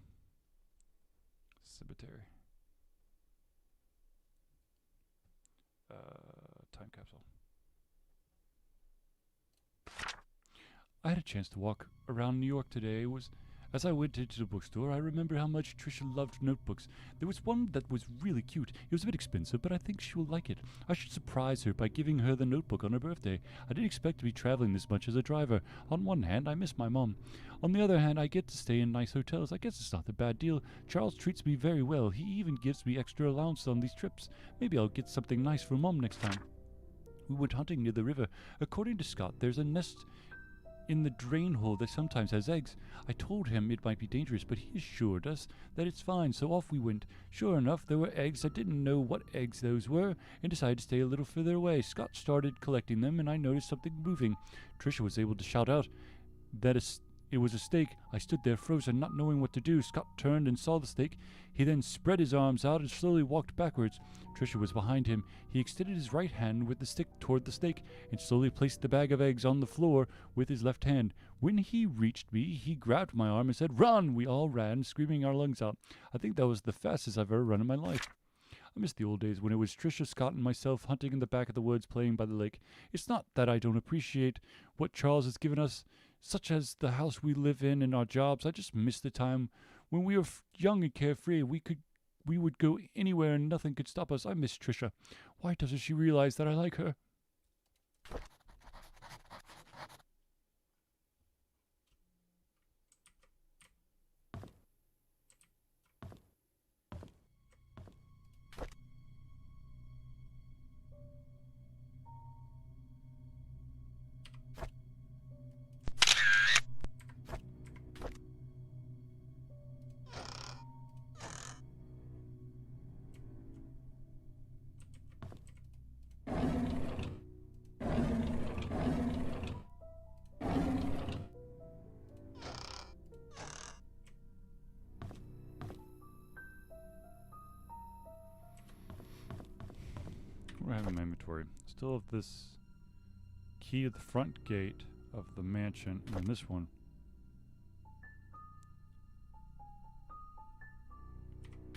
Speaker 4: Cemetery. Time capsule. I had a chance to walk around New York today. As I went into the bookstore, I remember how much Trisha loved notebooks. There was one that was really cute. It was a bit expensive, but I think she will like it. I should surprise her by giving her the notebook on her birthday. I didn't expect to be traveling this much as a driver. On one hand, I miss my mom. On the other hand, I get to stay in nice hotels. I guess it's not a bad deal. Charles treats me very well. He even gives me extra allowance on these trips. Maybe I'll get something nice for Mom next time. We went hunting near the river. According to Scott, there's a nest in the drain hole that sometimes has eggs. I told him it might be dangerous, but he assured us that it's fine, so off we went. Sure enough, there were eggs. I didn't know what eggs those were and decided to stay a little further away. Scott started collecting them, and I noticed something moving. Trisha was able to shout out that it was a snake. I stood there frozen, not knowing what to do. Scott turned and saw the snake. He then spread his arms out and slowly walked backwards. Trisha was behind him. He extended his right hand with the stick toward the snake and slowly placed the bag of eggs on the floor with his left hand. When he reached me, he grabbed my arm and said, "Run!" We all ran, screaming our lungs out. I think that was the fastest I've ever run in my life. I miss the old days when it was Trisha, Scott, and myself hunting in the back of the woods playing by the lake. It's not that I don't appreciate what Charles has given us, such as the house we live in and our jobs. I just miss the time when we were young and carefree. We would go anywhere and nothing could stop us. I miss Trisha. Why doesn't she realize that I like her? What do I have in my inventory? Still have this key to the front gate of the mansion, and then this one.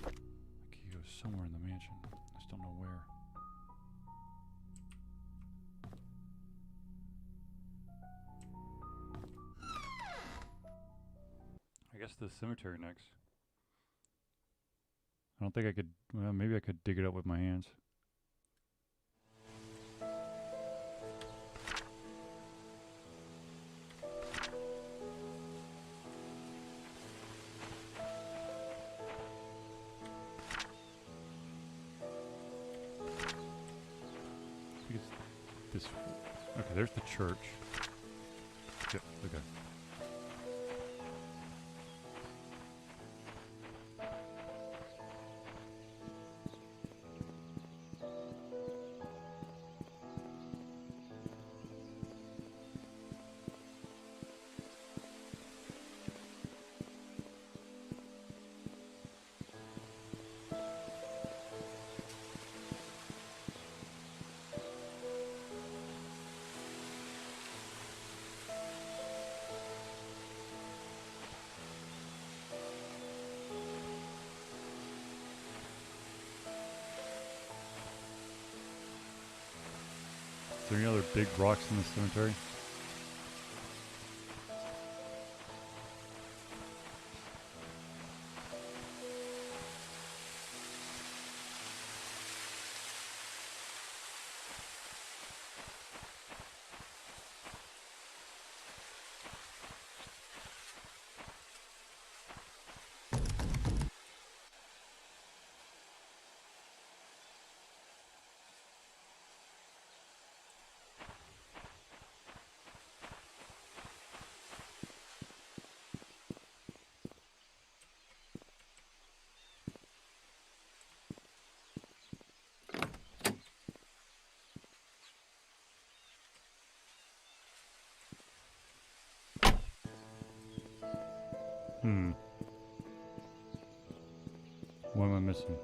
Speaker 4: The key goes somewhere in the mansion. I just don't know where. I guess the cemetery next. I don't think I could, well, maybe I could dig it up with my hands.
Speaker 1: think it's this. Okay, there's the church. Yep, okay. Is there any other big rocks in the cemetery? What am I missing?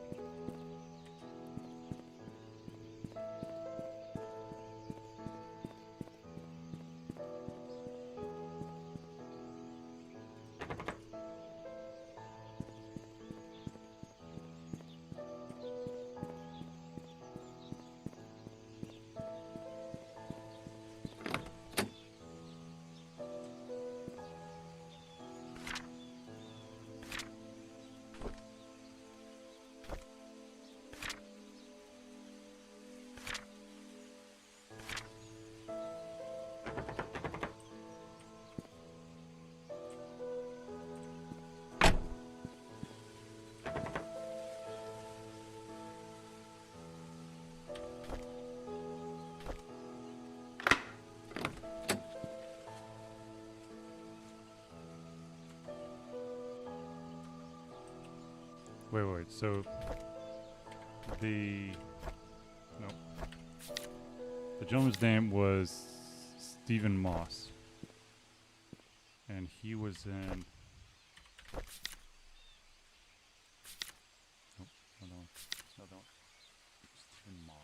Speaker 1: Wait, so the gentleman's name was Stephen Moss, and he was in another one. Stephen Moss.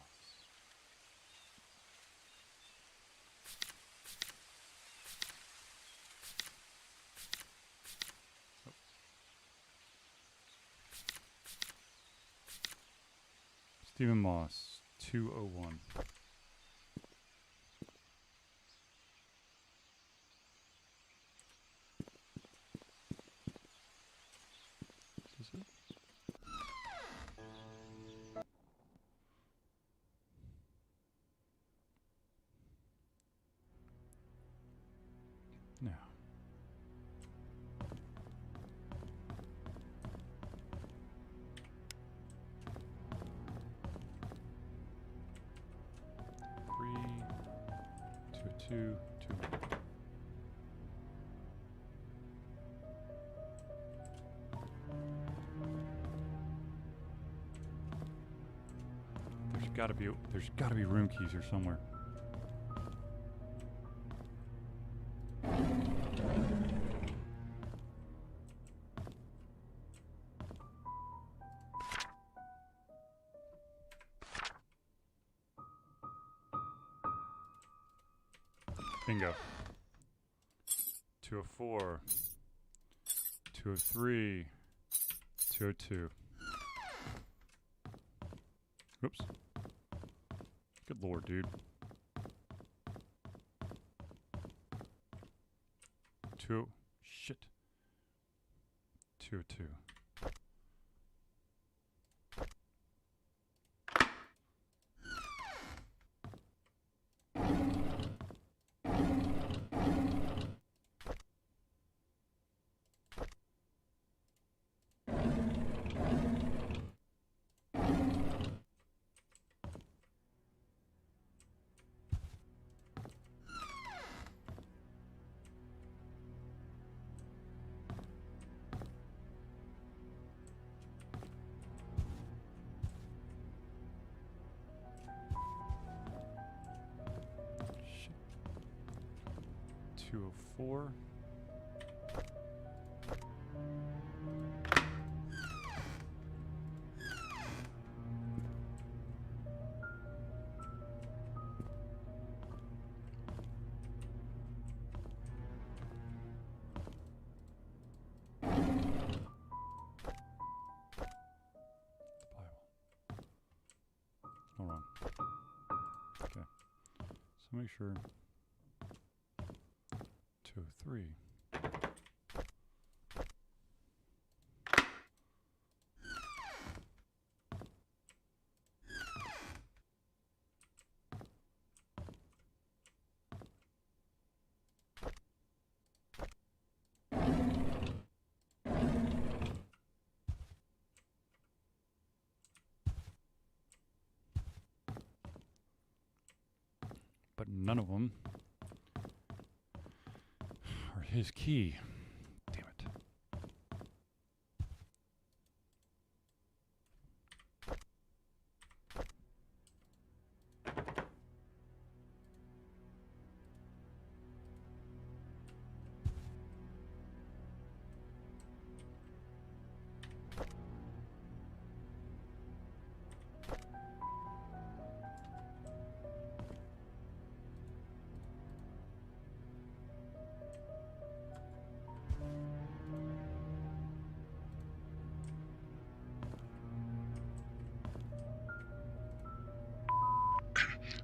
Speaker 1: Stephen Moss, 201. Is this it? Now. Two. There's gotta be room keys here somewhere. Bingo. 204, 203, 202. Whoops. Good lord, dude. 2, shit. 202. 204. Hold on. Okay. So make sure 203. But none of them are his key. Damn it.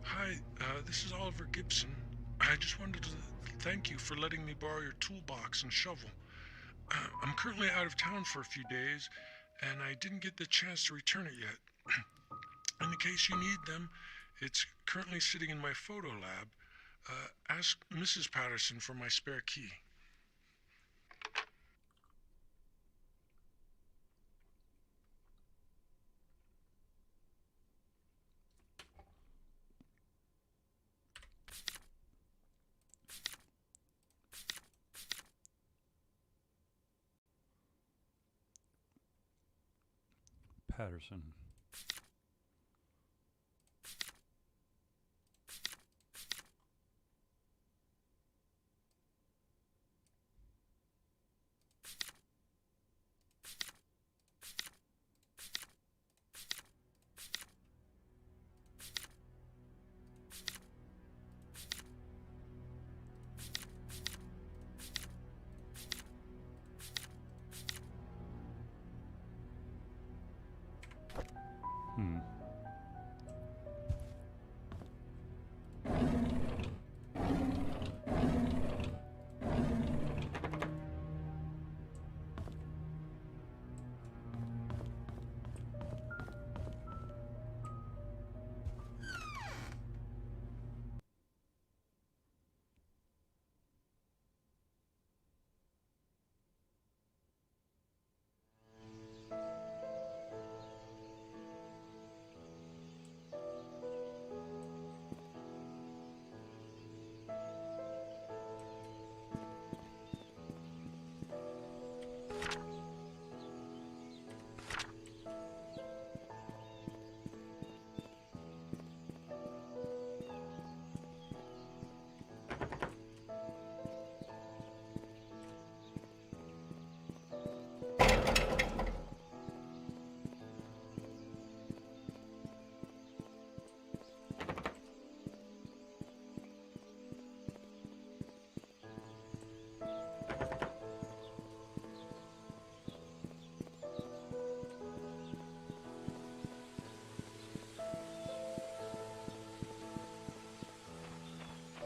Speaker 3: Hi, this is Oliver Gibson. I just wanted to thank you for letting me borrow your toolbox and shovel. I'm currently out of town for a few days, and I didn't get the chance to return it yet. In the case you need them, it's currently sitting in my photo lab. Ask Mrs. Patterson for my spare key.
Speaker 1: Patterson. Hmm.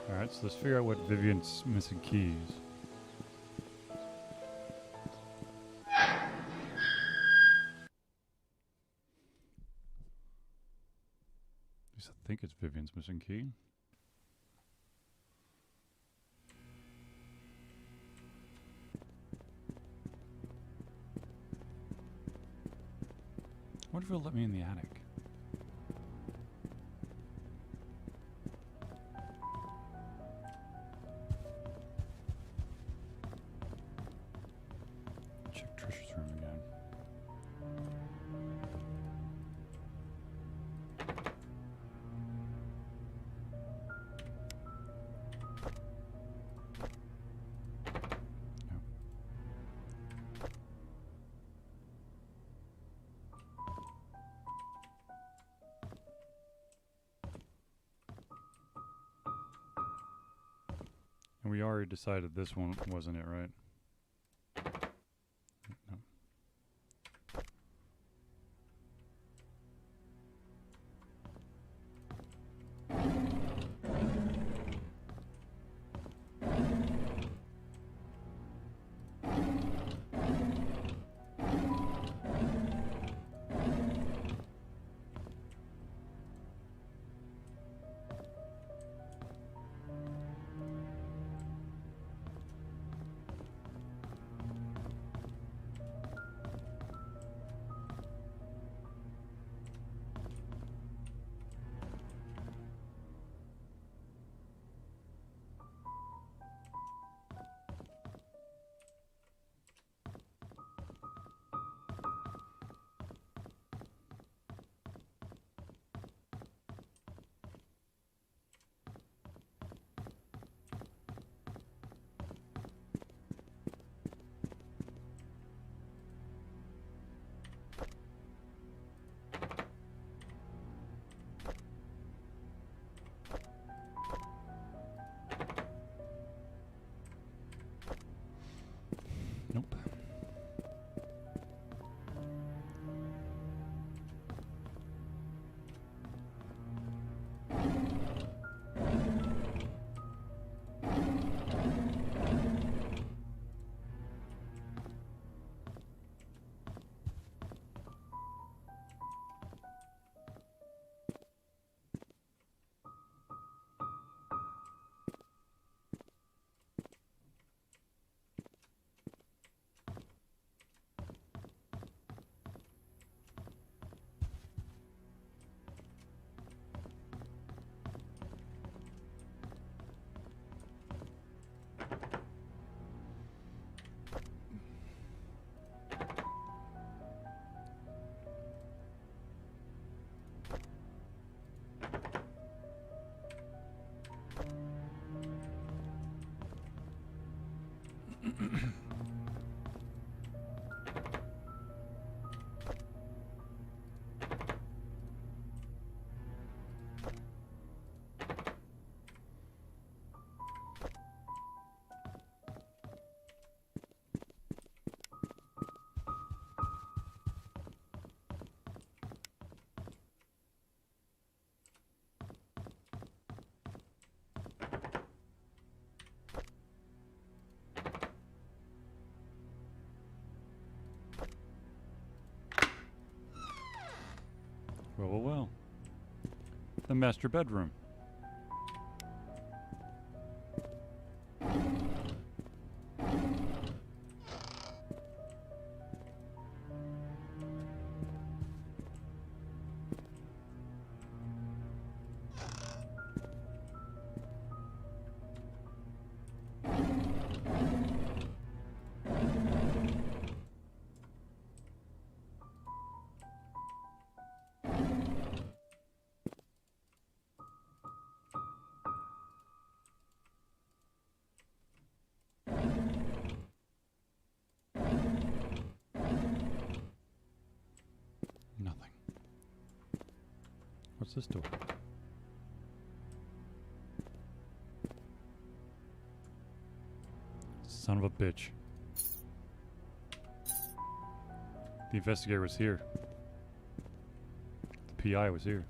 Speaker 1: Alright, so let's figure out what Vivian's missing keys. At least I think it's Vivian's missing key. I wonder if it'll let me in the attic. Check Trisha's room again. And we already decided this one wasn't it, right? No. Nope. Well. The master bedroom. Nothing. What's this door? Son of a bitch. The investigator was here. The PI was here.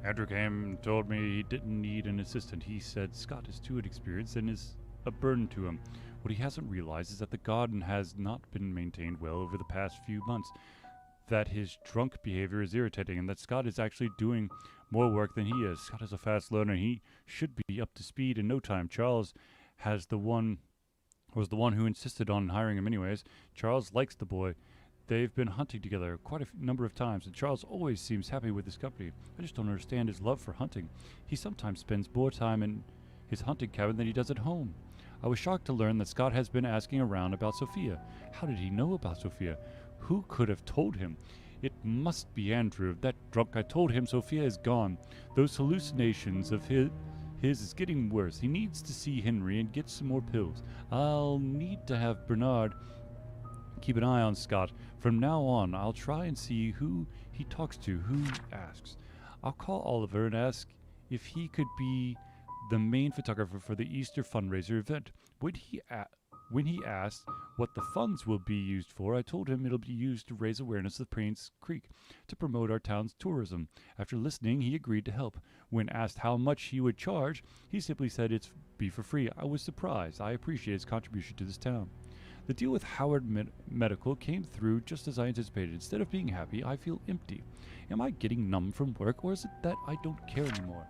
Speaker 1: Andrew came and told me he didn't need an assistant. He said Scott is too inexperienced and is a burden to him. What he hasn't realized is that the garden has not been maintained well over the past few months, that his drunk behavior is irritating, and that Scott is actually doing more work than he is. Scott is a fast learner. He should be up to speed in no time. Charles was the one who insisted on hiring him anyways. Charles likes the boy. They've been hunting together quite a number of times, and Charles always seems happy with his company. I just don't understand his love for hunting. He sometimes spends more time in his hunting cabin than he does at home. I was shocked to learn that Scott has been asking around about Sophia. How did he know about Sophia? Who could have told him? It must be Andrew, that drunk. I told him Sophia is gone. Those hallucinations of his is getting worse. He needs to see Henry and get some more pills. I'll need to have Bernard keep an eye on Scott From now on, I'll try and see who he talks to, who he asks. I'll call Oliver and ask if he could be the main photographer for the Easter fundraiser event. When he asked what the funds will be used for, I told him it'll be used to raise awareness of Paynes Creek to promote our town's tourism. After listening, he agreed to help. When asked how much he would charge, he simply said it's be for free. I was surprised. I appreciate his contribution to this town. The deal with Howard Medical came through just as I anticipated. Instead of being happy, I feel empty. Am I getting numb from work, or is it that I don't care anymore?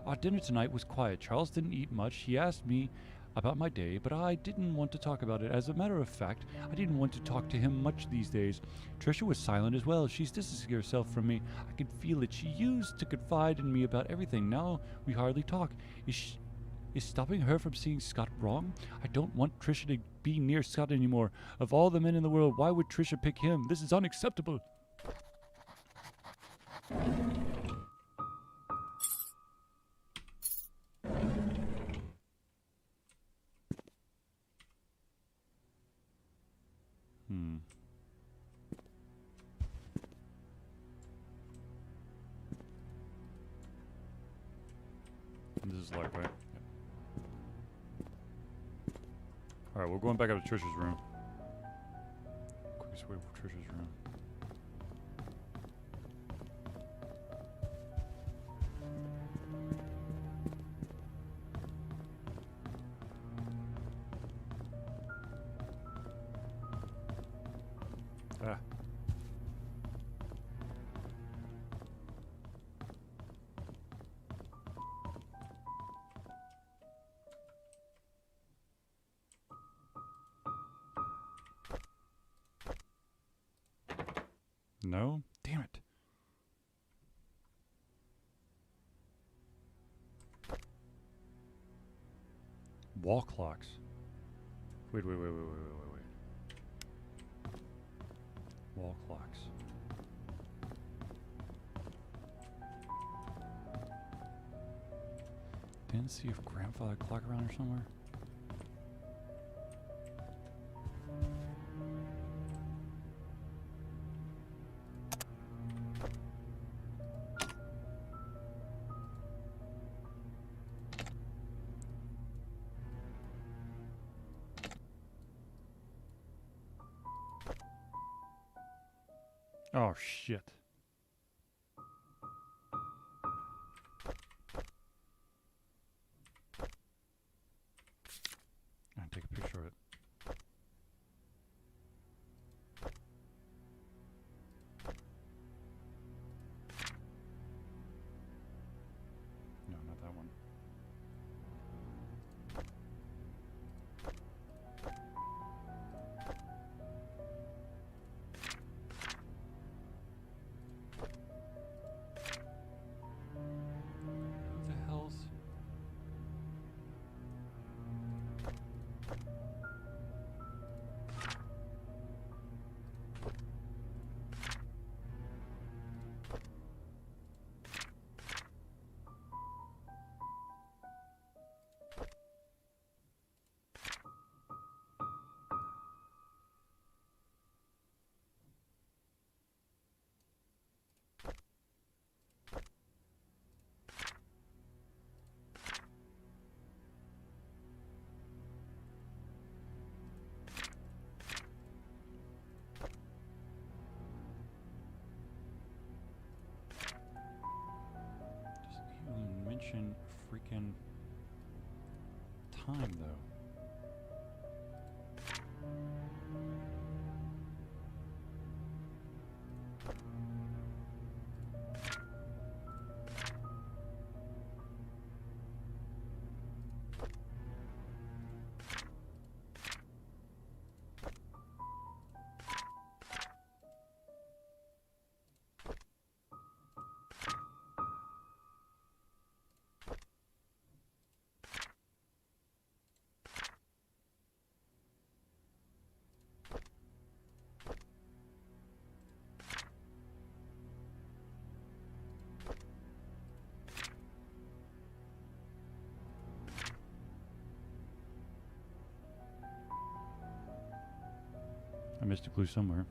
Speaker 1: Our dinner tonight was quiet. Charles didn't eat much. He asked me about my day, but I didn't want to talk about it. As a matter of fact, I didn't want to talk to him much these days. Trisha was silent as well. She's distancing herself from me. I could feel it. She used to confide in me about everything. Now we hardly talk. Is stopping her from seeing Scott wrong? I don't want Trisha to be near Scott anymore. Of all the men in the world, why would Trisha pick him? This is unacceptable. This is like, right? Yep. Alright, we're going back up to Trisha's room. Quickest way to Trisha's room. Ah. No? Damn it. Wall clocks. Wait. Wall clocks. Didn't see if grandfather clock around here somewhere. Oh shit. I'll take a picture of it. No, not that one. What the hell's... Doesn't even mention freaking time though. I missed a clue somewhere.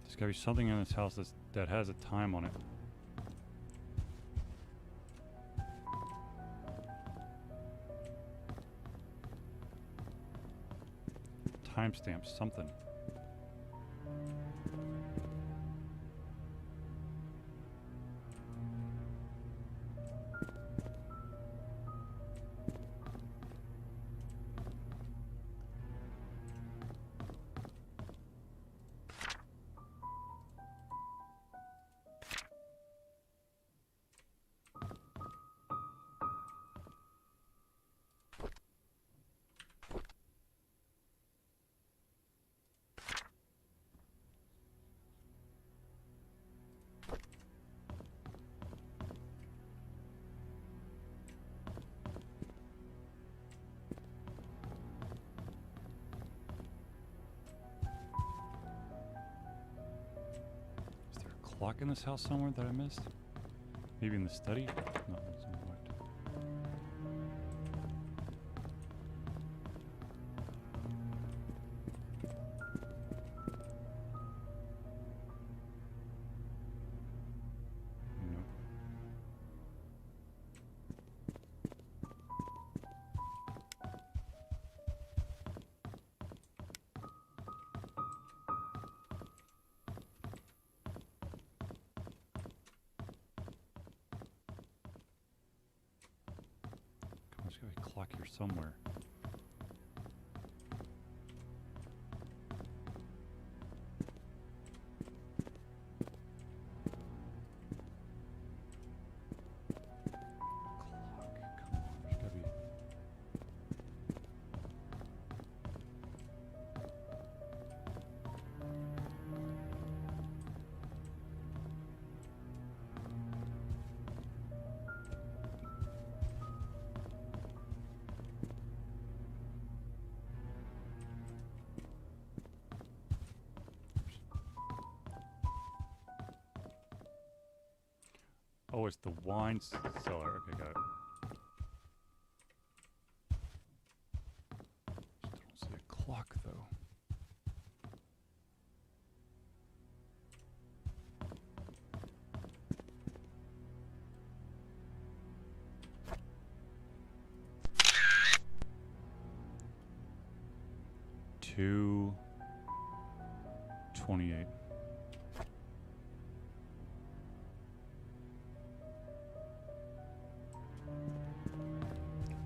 Speaker 1: There's gotta be something in this house that has a time on it. Timestamp, something. Clock in this house somewhere that I missed? Maybe in the study? No, it's unlocked. Nope. There's gotta be a clock here somewhere. Clock, come on, there's gotta be. Oh, it's the wine cellar. Okay, got it. Just don't see a clock, though. Two 28.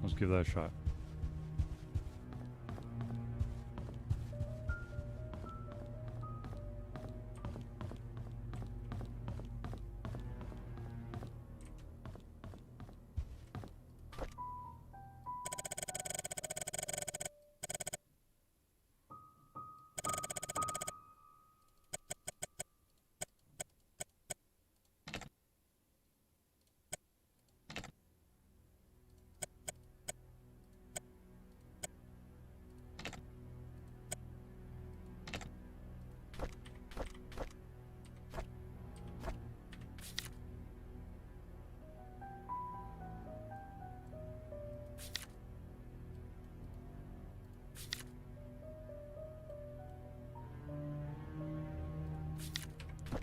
Speaker 1: Let's give that a shot.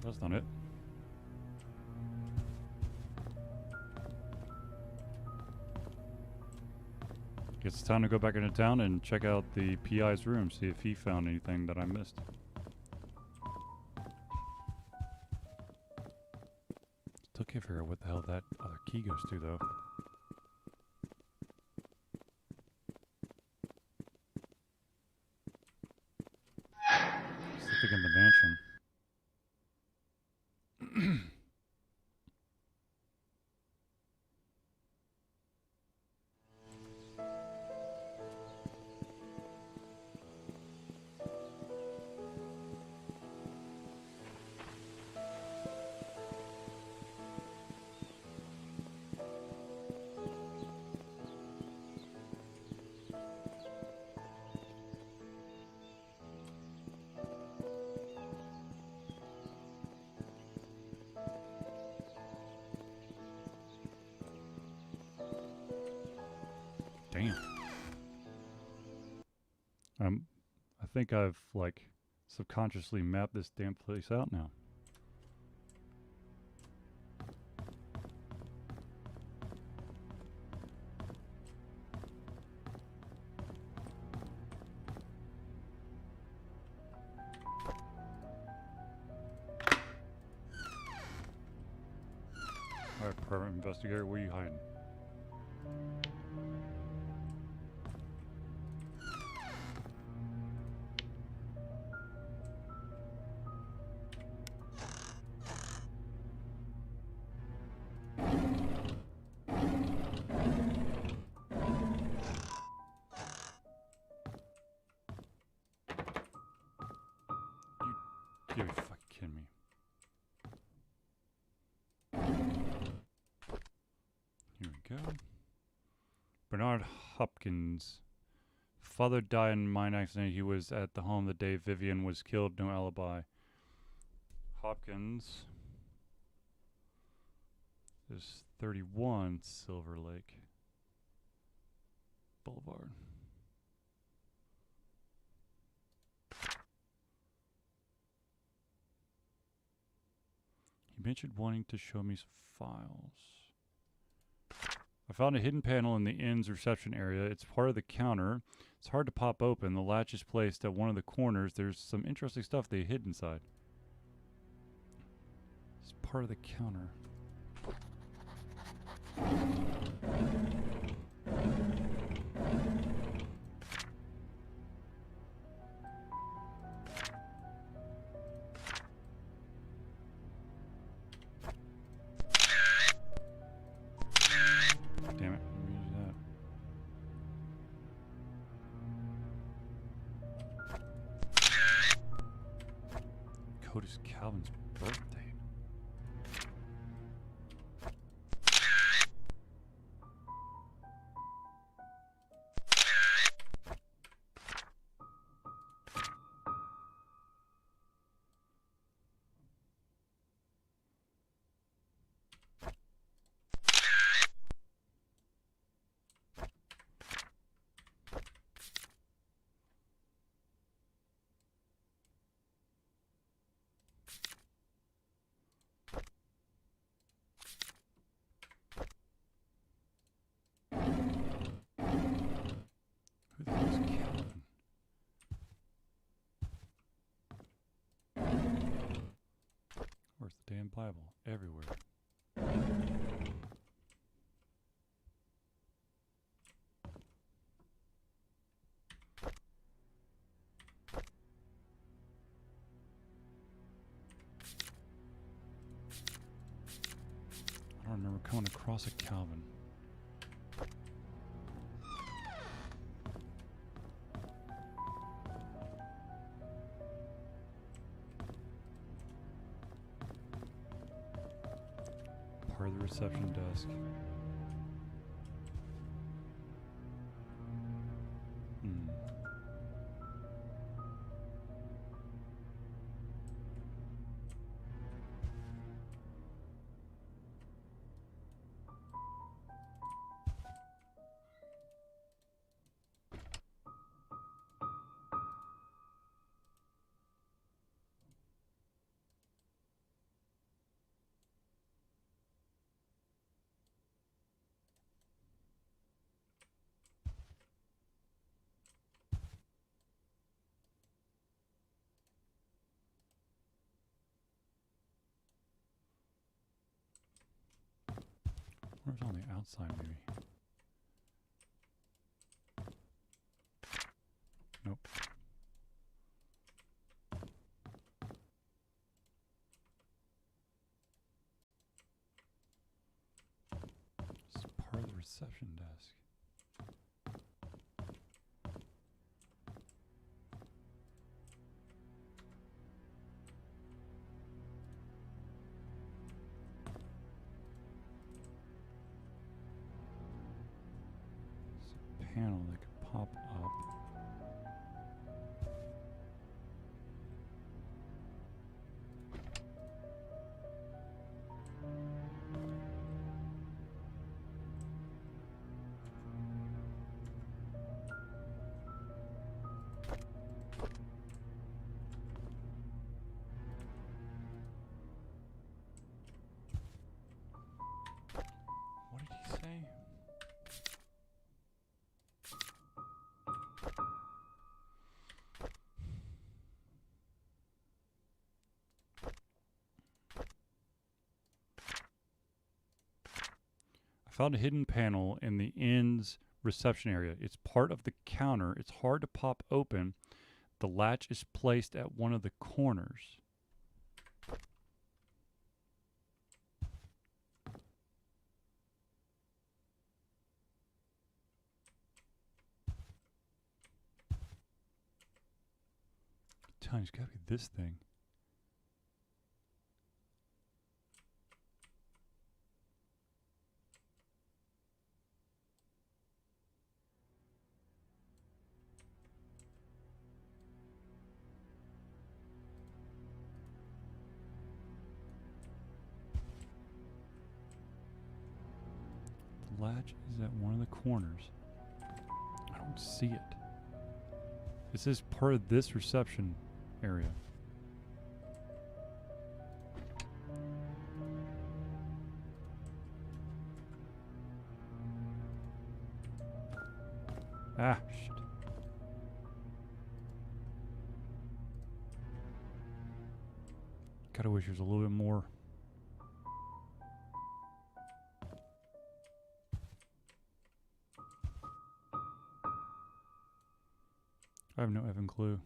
Speaker 1: That's not it. Guess it's time to go back into town and check out the PI's room, see if he found anything that I missed. Still can't figure out what the hell that other key goes to, though. Still thinking the mansion. Damn. I think I've like subconsciously map this damn place out now. Alright, private investigator, where are you hiding? You fucking kidding me. Here we go. Bernard Hopkins. Father died in mine accident. He was at the home the day Vivian was killed. No alibi. Hopkins is 31 Silver Lake Boulevard. He mentioned wanting to show me some files. I found a hidden panel in the inn's reception area. It's part of the counter. It's hard to pop open. The latch is placed at one of the corners. There's some interesting stuff they hid inside. It's part of the counter. Damn it. Let me use that. Code is Calvin's birthday. Who the hell is Calvin? Where's the damn Bible? Everywhere. I don't remember coming across a Calvin. Part of the reception desk. Where's on the outside, maybe? Nope. It's part of the reception desk. It's a panel that could pop up. found a hidden panel in the inn's reception area. It's part of the counter. It's hard to pop open. The latch is placed at one of the corners. It's gotta be this thing. The latch is at one of the corners. I don't see it. It says part of this reception area. Ah, shit. Gotta wish there's a little bit more. I have no effing clue.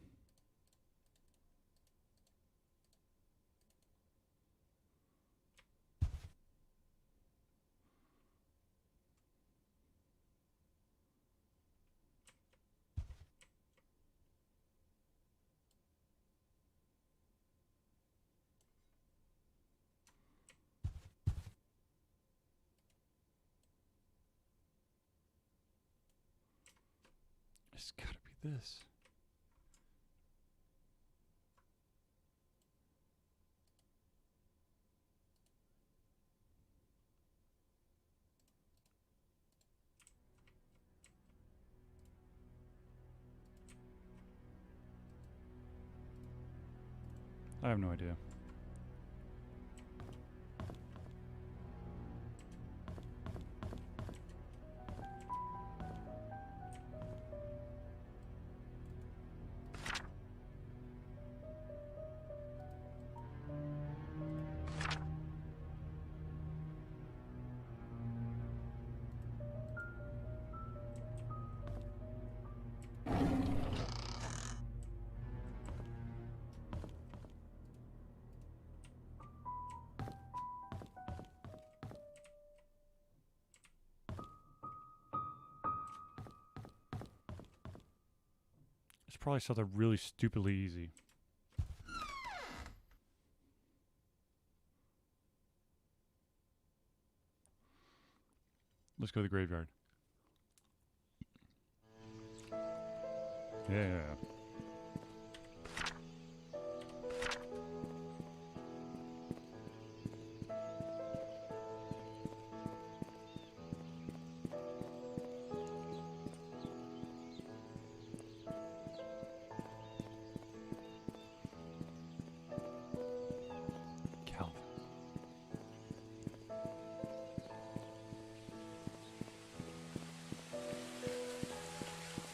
Speaker 1: It's gotta be this. I have no idea. It's probably something really stupidly easy. Let's go to the graveyard. Yeah. Calvin.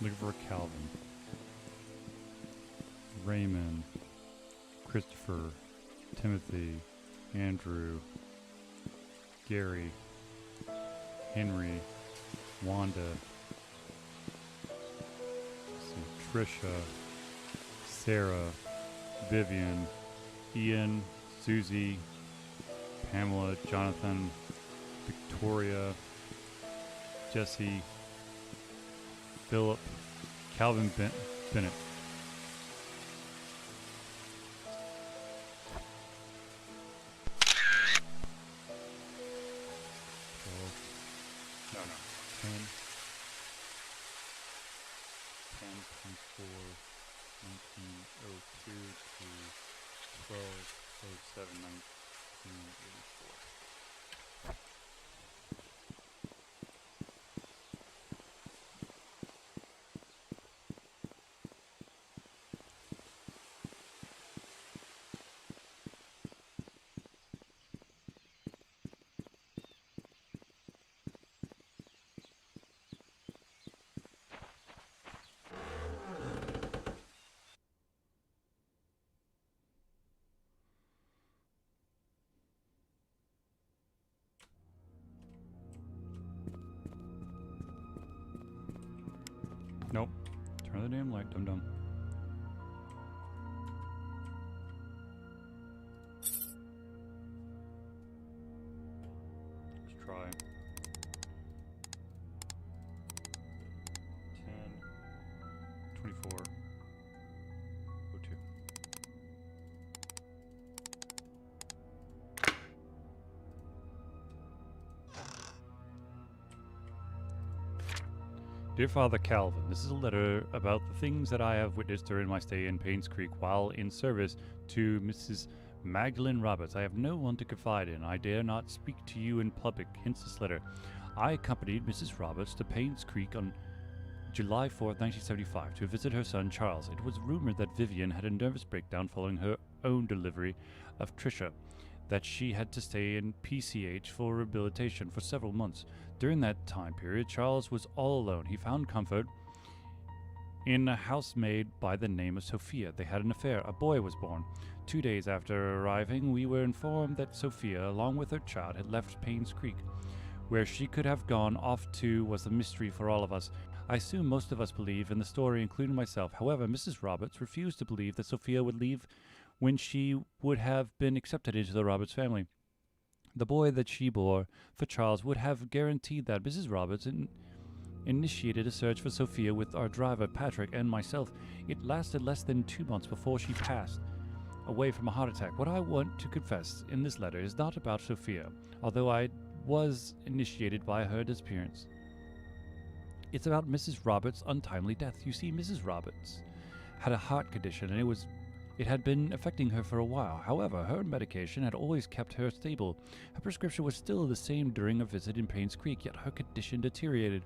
Speaker 1: Looking for a Calvin. Raymond, Christopher, Timothy, Andrew, Gary, Henry, Wanda, Trisha, Sarah, Vivian, Ian, Susie, Pamela, Jonathan, Victoria, Jesse, Philip, Calvin Bennett. No. 10 times 4, 1902 to 1207, 1984. Turn the damn light, dum-dum. Let's try. 10, 24, 02. Dear Father Calvin, this is a letter about the things that I have witnessed during my stay in Paynes Creek while in service to Mrs. Magdalene Roberts. I have no one to confide in. I dare not speak to you in public, hence this letter. I accompanied Mrs. Roberts to Paynes Creek on July 4th, 1975, to visit her son Charles. It was rumored that Vivian had a nervous breakdown following her own delivery of Tricia, that she had to stay in PCH for rehabilitation for several months. During that time period, Charles was all alone. He found comfort in a housemaid by the name of Sophia. They had an affair. A boy was born. 2 days after arriving, we were informed that Sophia, along with her child, had left Paynes Creek. Where she could have gone off to was a mystery for all of us. I assume most of us believe in the story, including myself. However, Mrs. Roberts refused to believe that Sophia would leave when she would have been accepted into the Roberts family. The boy that she bore for Charles would have guaranteed that. Mrs. Roberts initiated a search for Sophia with our driver, Patrick, and myself. It lasted less than 2 months before she passed away from a heart attack. What I want to confess in this letter is not about Sophia, although I was initiated by her disappearance. It's about Mrs. Roberts' untimely death. You see, Mrs. Roberts had a heart condition, and it had been affecting her for a while. However, her medication had always kept her stable. Her prescription was still the same during a visit in Paynes Creek, yet her condition deteriorated.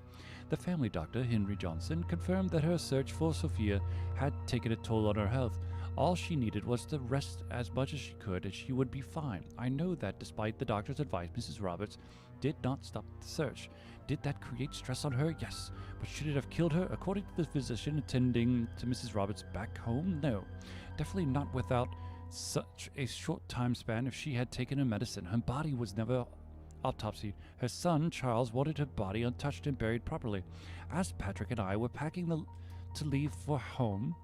Speaker 1: The family doctor, Henry Johnson, confirmed that her search for Sophia had taken a toll on her health. All she needed was to rest as much as she could, and she would be fine. I know that despite the doctor's advice, Mrs. Roberts did not stop the search. Did that create stress on her? Yes. But should it have killed her? According to the physician attending to Mrs. Roberts back home, no. Definitely not without such a short time span if she had taken her medicine. Her body was never autopsied. Her son, Charles, wanted her body untouched and buried properly. As Patrick and I were packing to leave for home,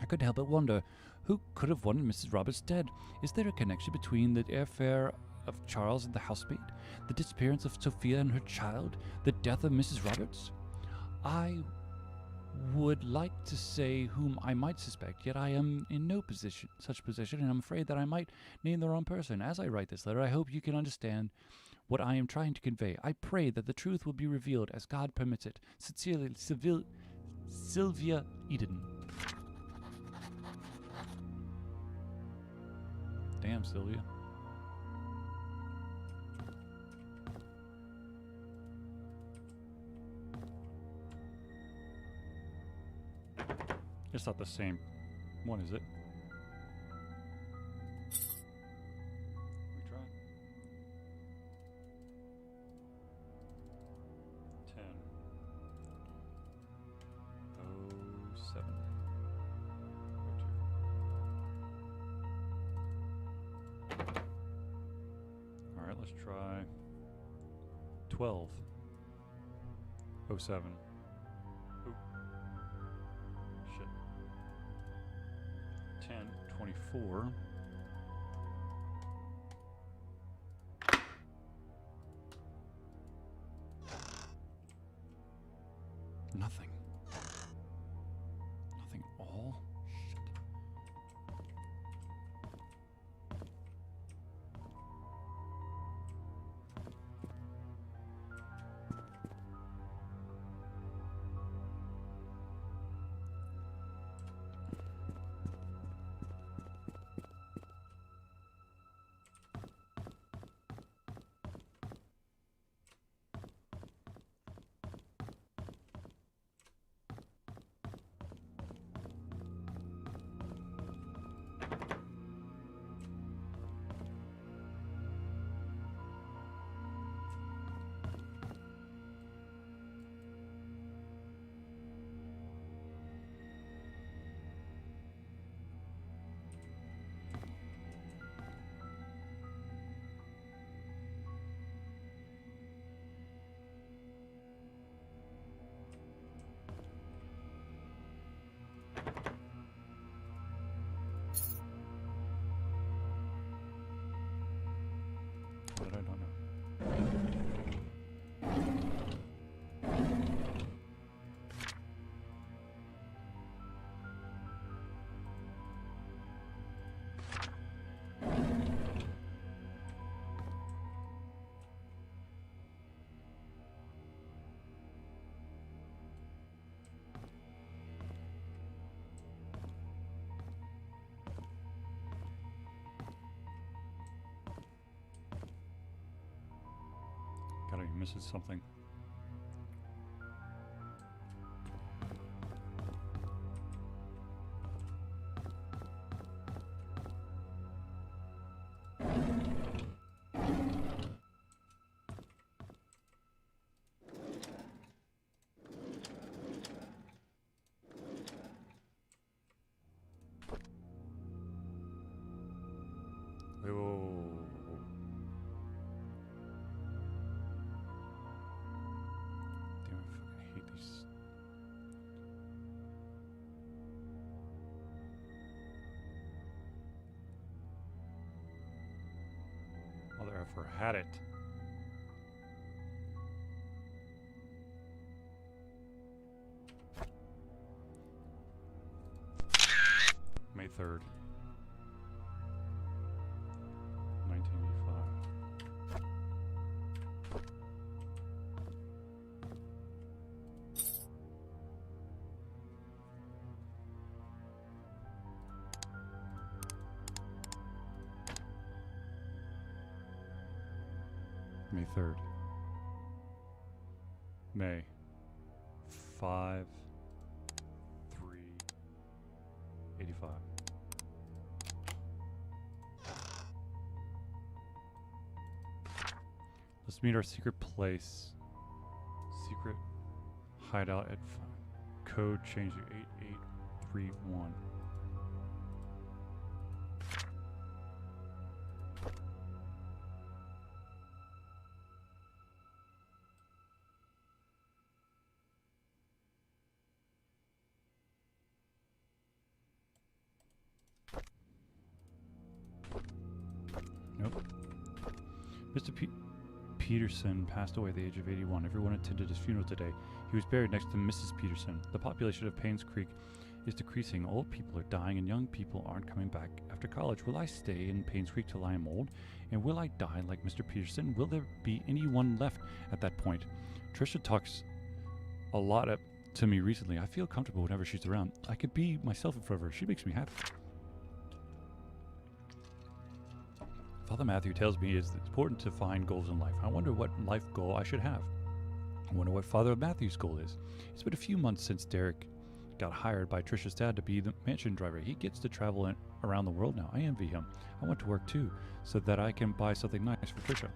Speaker 1: I couldn't help but wonder, who could have wanted Mrs. Roberts dead? Is there a connection between the airfare of Charles and the housemaid, the disappearance of Sophia and her child, the death of Mrs. Roberts? I would like to say whom I might suspect, yet I am in no such position, and I'm afraid that I might name the wrong person. As I write this letter, I hope you can understand what I am trying to convey. I pray that the truth will be revealed as God permits it. Sincerely, Sylvia Eden. Damn, Sylvia. It's not the same one, is it? We try. 10. 07. 02. Alright, let's try 12. 07. Oop. Shit. 10, 24. Nothing. Nothing at all? Shit. What did I don't know? Gotta be missing something. Wait, whoa, whoa, whoa, whoa, whoa. Damn, I fucking hate these. Mother effer had it. May 3rd, 1985. May 3rd. May 5 3 85. Let's meet our secret place. Secret hideout at code change to 8831. Nope. Mr. Peterson passed away at the age of 81. Everyone attended his funeral today. He was buried next to Mrs. Peterson. The population of Paynes Creek is decreasing. Old people are dying and young people aren't coming back after college. Will I stay in Paynes Creek till I am old? And will I die like Mr. Peterson? Will there be anyone left at that point? Trisha talks a lot to me recently. I feel comfortable whenever she's around. I could be myself in front of her. She makes me happy. Father Matthew tells me it's important to find goals in life. I wonder what life goal I should have. I wonder what Father Matthew's goal is. It's been a few months since Derek got hired by Trisha's dad to be the mansion driver. He gets to travel around the world now. I envy him. I want to work too, so that I can buy something nice for Trisha.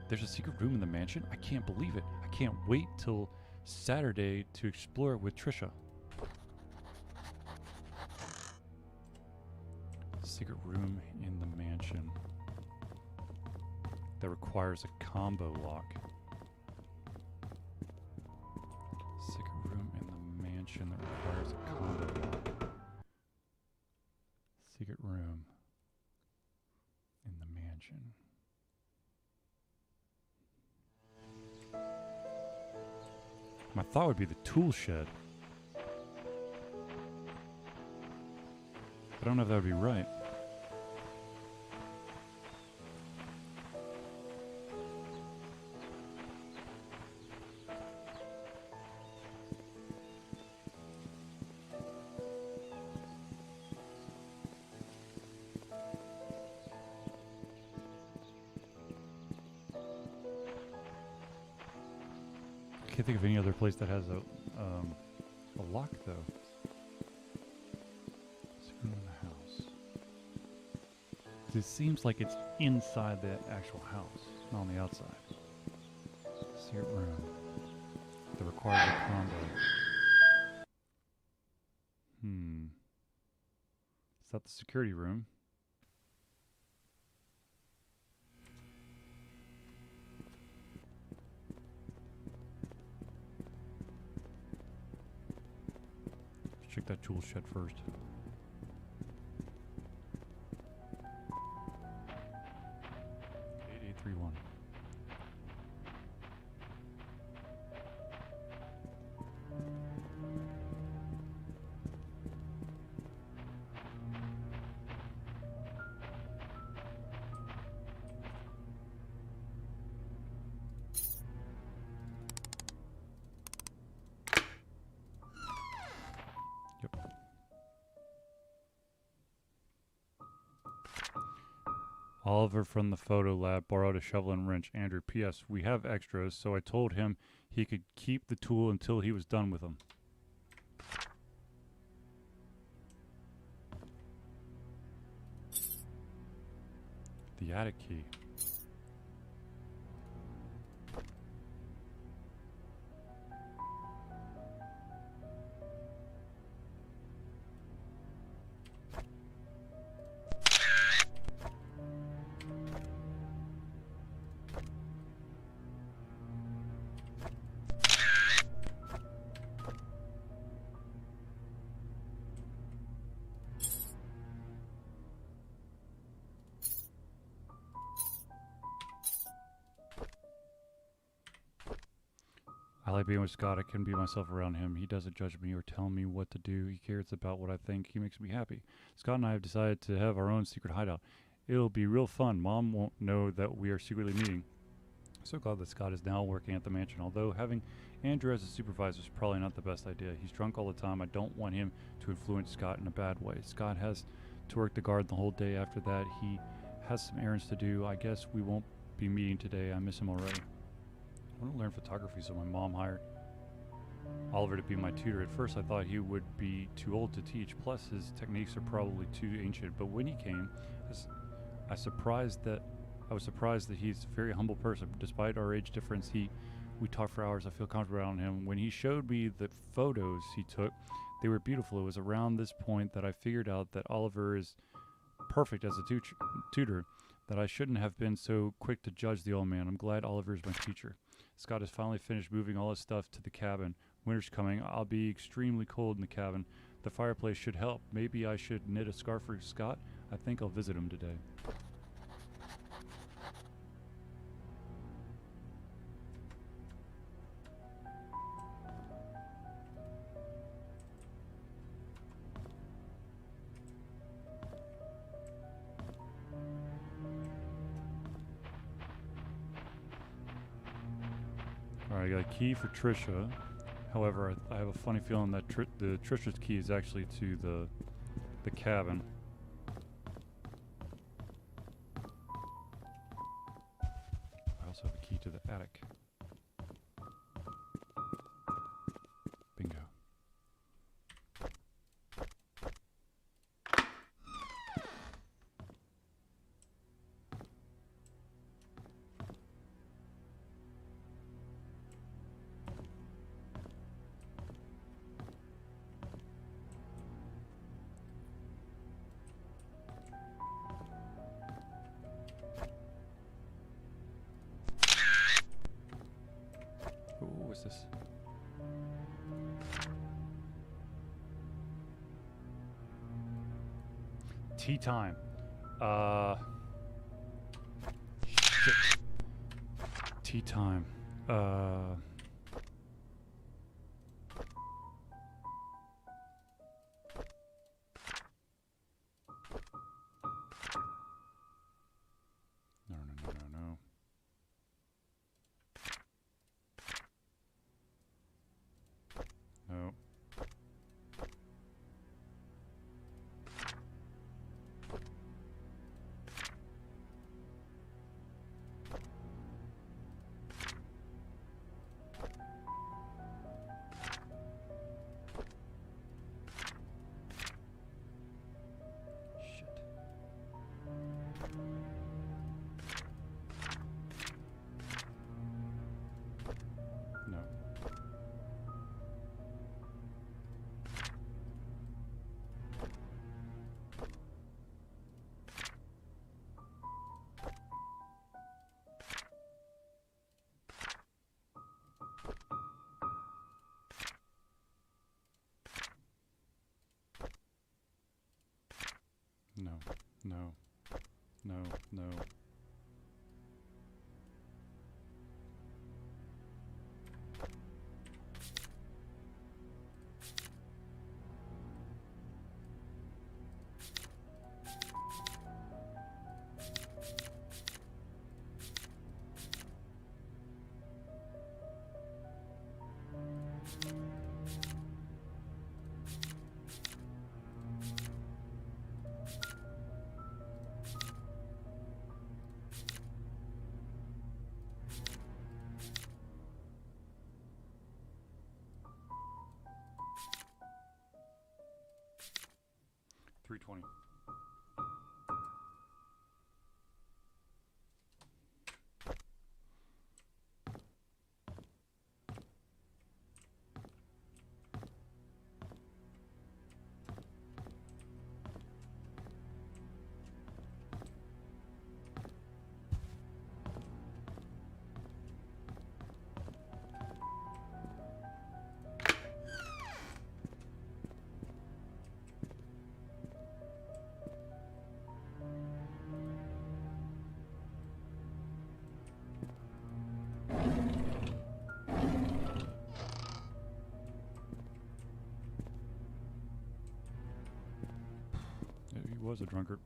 Speaker 1: There's a secret room in the mansion? I can't believe it. I can't wait till Saturday to explore it with Trisha. Secret room in the mansion that requires a combo lock. Secret room in the mansion that requires a combo lock. Secret room in the mansion. My thought would be the tool shed. I don't know if that would be right. I can't think of any other place that has a lock though. Secret room in the house. It seems like it's inside the actual house, not on the outside. Secret room that requires a combo. Is that the security room? Let's check that tool shed first. Oliver from the photo lab borrowed a shovel and wrench. Andrew, P.S. We have extras, so I told him he could keep the tool until he was done with them. The attic key. I like being with Scott. I can be myself around him. He doesn't judge me or tell me what to do. He cares about what I think. He makes me happy. Scott and I have decided to have our own secret hideout. It'll be real fun. Mom won't know that we are secretly meeting. So glad that Scott is now working at the mansion. Although having Andrew as a supervisor is probably not the best idea. He's drunk all the time. I don't want him to influence Scott in a bad way. Scott has to work the garden the whole day. After that, he has some errands to do. I guess we won't be meeting today. I miss him already. I want to learn photography, so my mom hired Oliver to be my tutor. At first I thought he would be too old to teach, plus his techniques are probably too ancient, but when he came, I was surprised that he's a very humble person. Despite our age difference, we talked for hours. I feel comfortable around him. When he showed me the photos he took, they were beautiful. It was around this point that I figured out that Oliver is perfect as a tutor, that I shouldn't have been so quick to judge the old man. I'm glad Oliver is my teacher. Scott has finally finished moving all his stuff to the cabin. Winter's coming. I'll be extremely cold in the cabin. The fireplace should help. Maybe I should knit a scarf for Scott. I think I'll visit him today. Alright, I got a key for Trisha. However, I have a funny feeling that Trisha's key is actually to the cabin. I also have a key to the attic. Bingo. Ooh, what's this? Tea time. Shit. Tea time. No. No. Shit. No. No. 320. He was a drunkard.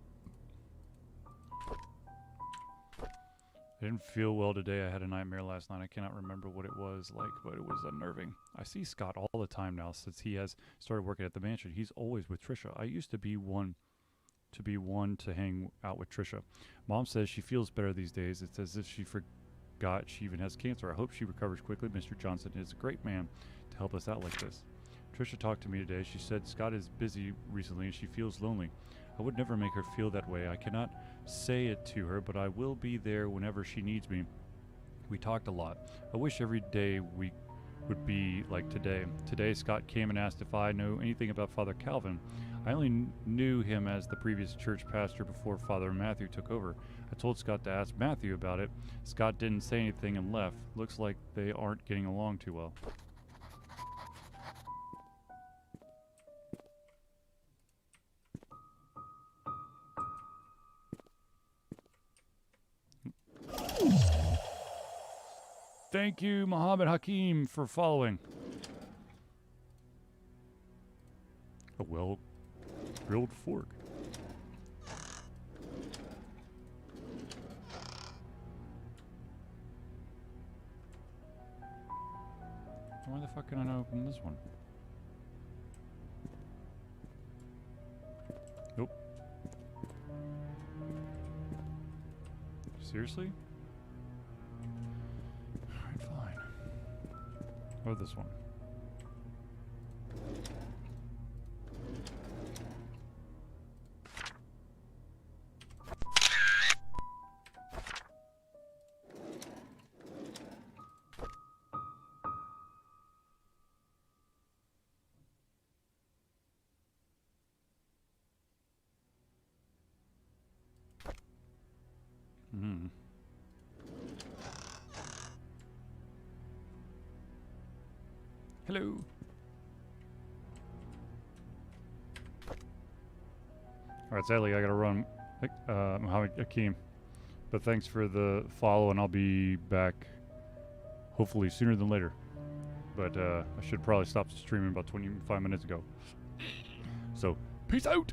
Speaker 1: I didn't feel well today. I had a nightmare last night. I cannot remember what it was like, but it was unnerving. I see Scott all the time now since he has started working at the mansion. He's always with Trisha. I used to be one to hang out with Trisha. Mom says she feels better these days. It's as if she forgot she even has cancer. I hope she recovers quickly. Mr. Johnson is a great man to help us out like this. Trisha talked to me today. She said Scott is busy recently and she feels lonely. I would never make her feel that way. I cannot say it to her, but I will be there whenever she needs me. We talked a lot. I wish every day we would be like today. Today, Scott came and asked if I know anything about Father Calvin. I only knew him as the previous church pastor before Father Matthew took over. I told Scott to ask Matthew about it. Scott didn't say anything and left. Looks like they aren't getting along too well. Thank you, Muhammad Hakim, for following. A well-grilled fork. Why the fuck can I not open this one? Nope. Seriously? Alright, fine. Or this one. Hmm. Hello. Alright, sadly I gotta run, Muhammad Hakim. But thanks for the follow, and I'll be back hopefully sooner than later. But I should probably stop streaming about 25 minutes ago. So, peace out!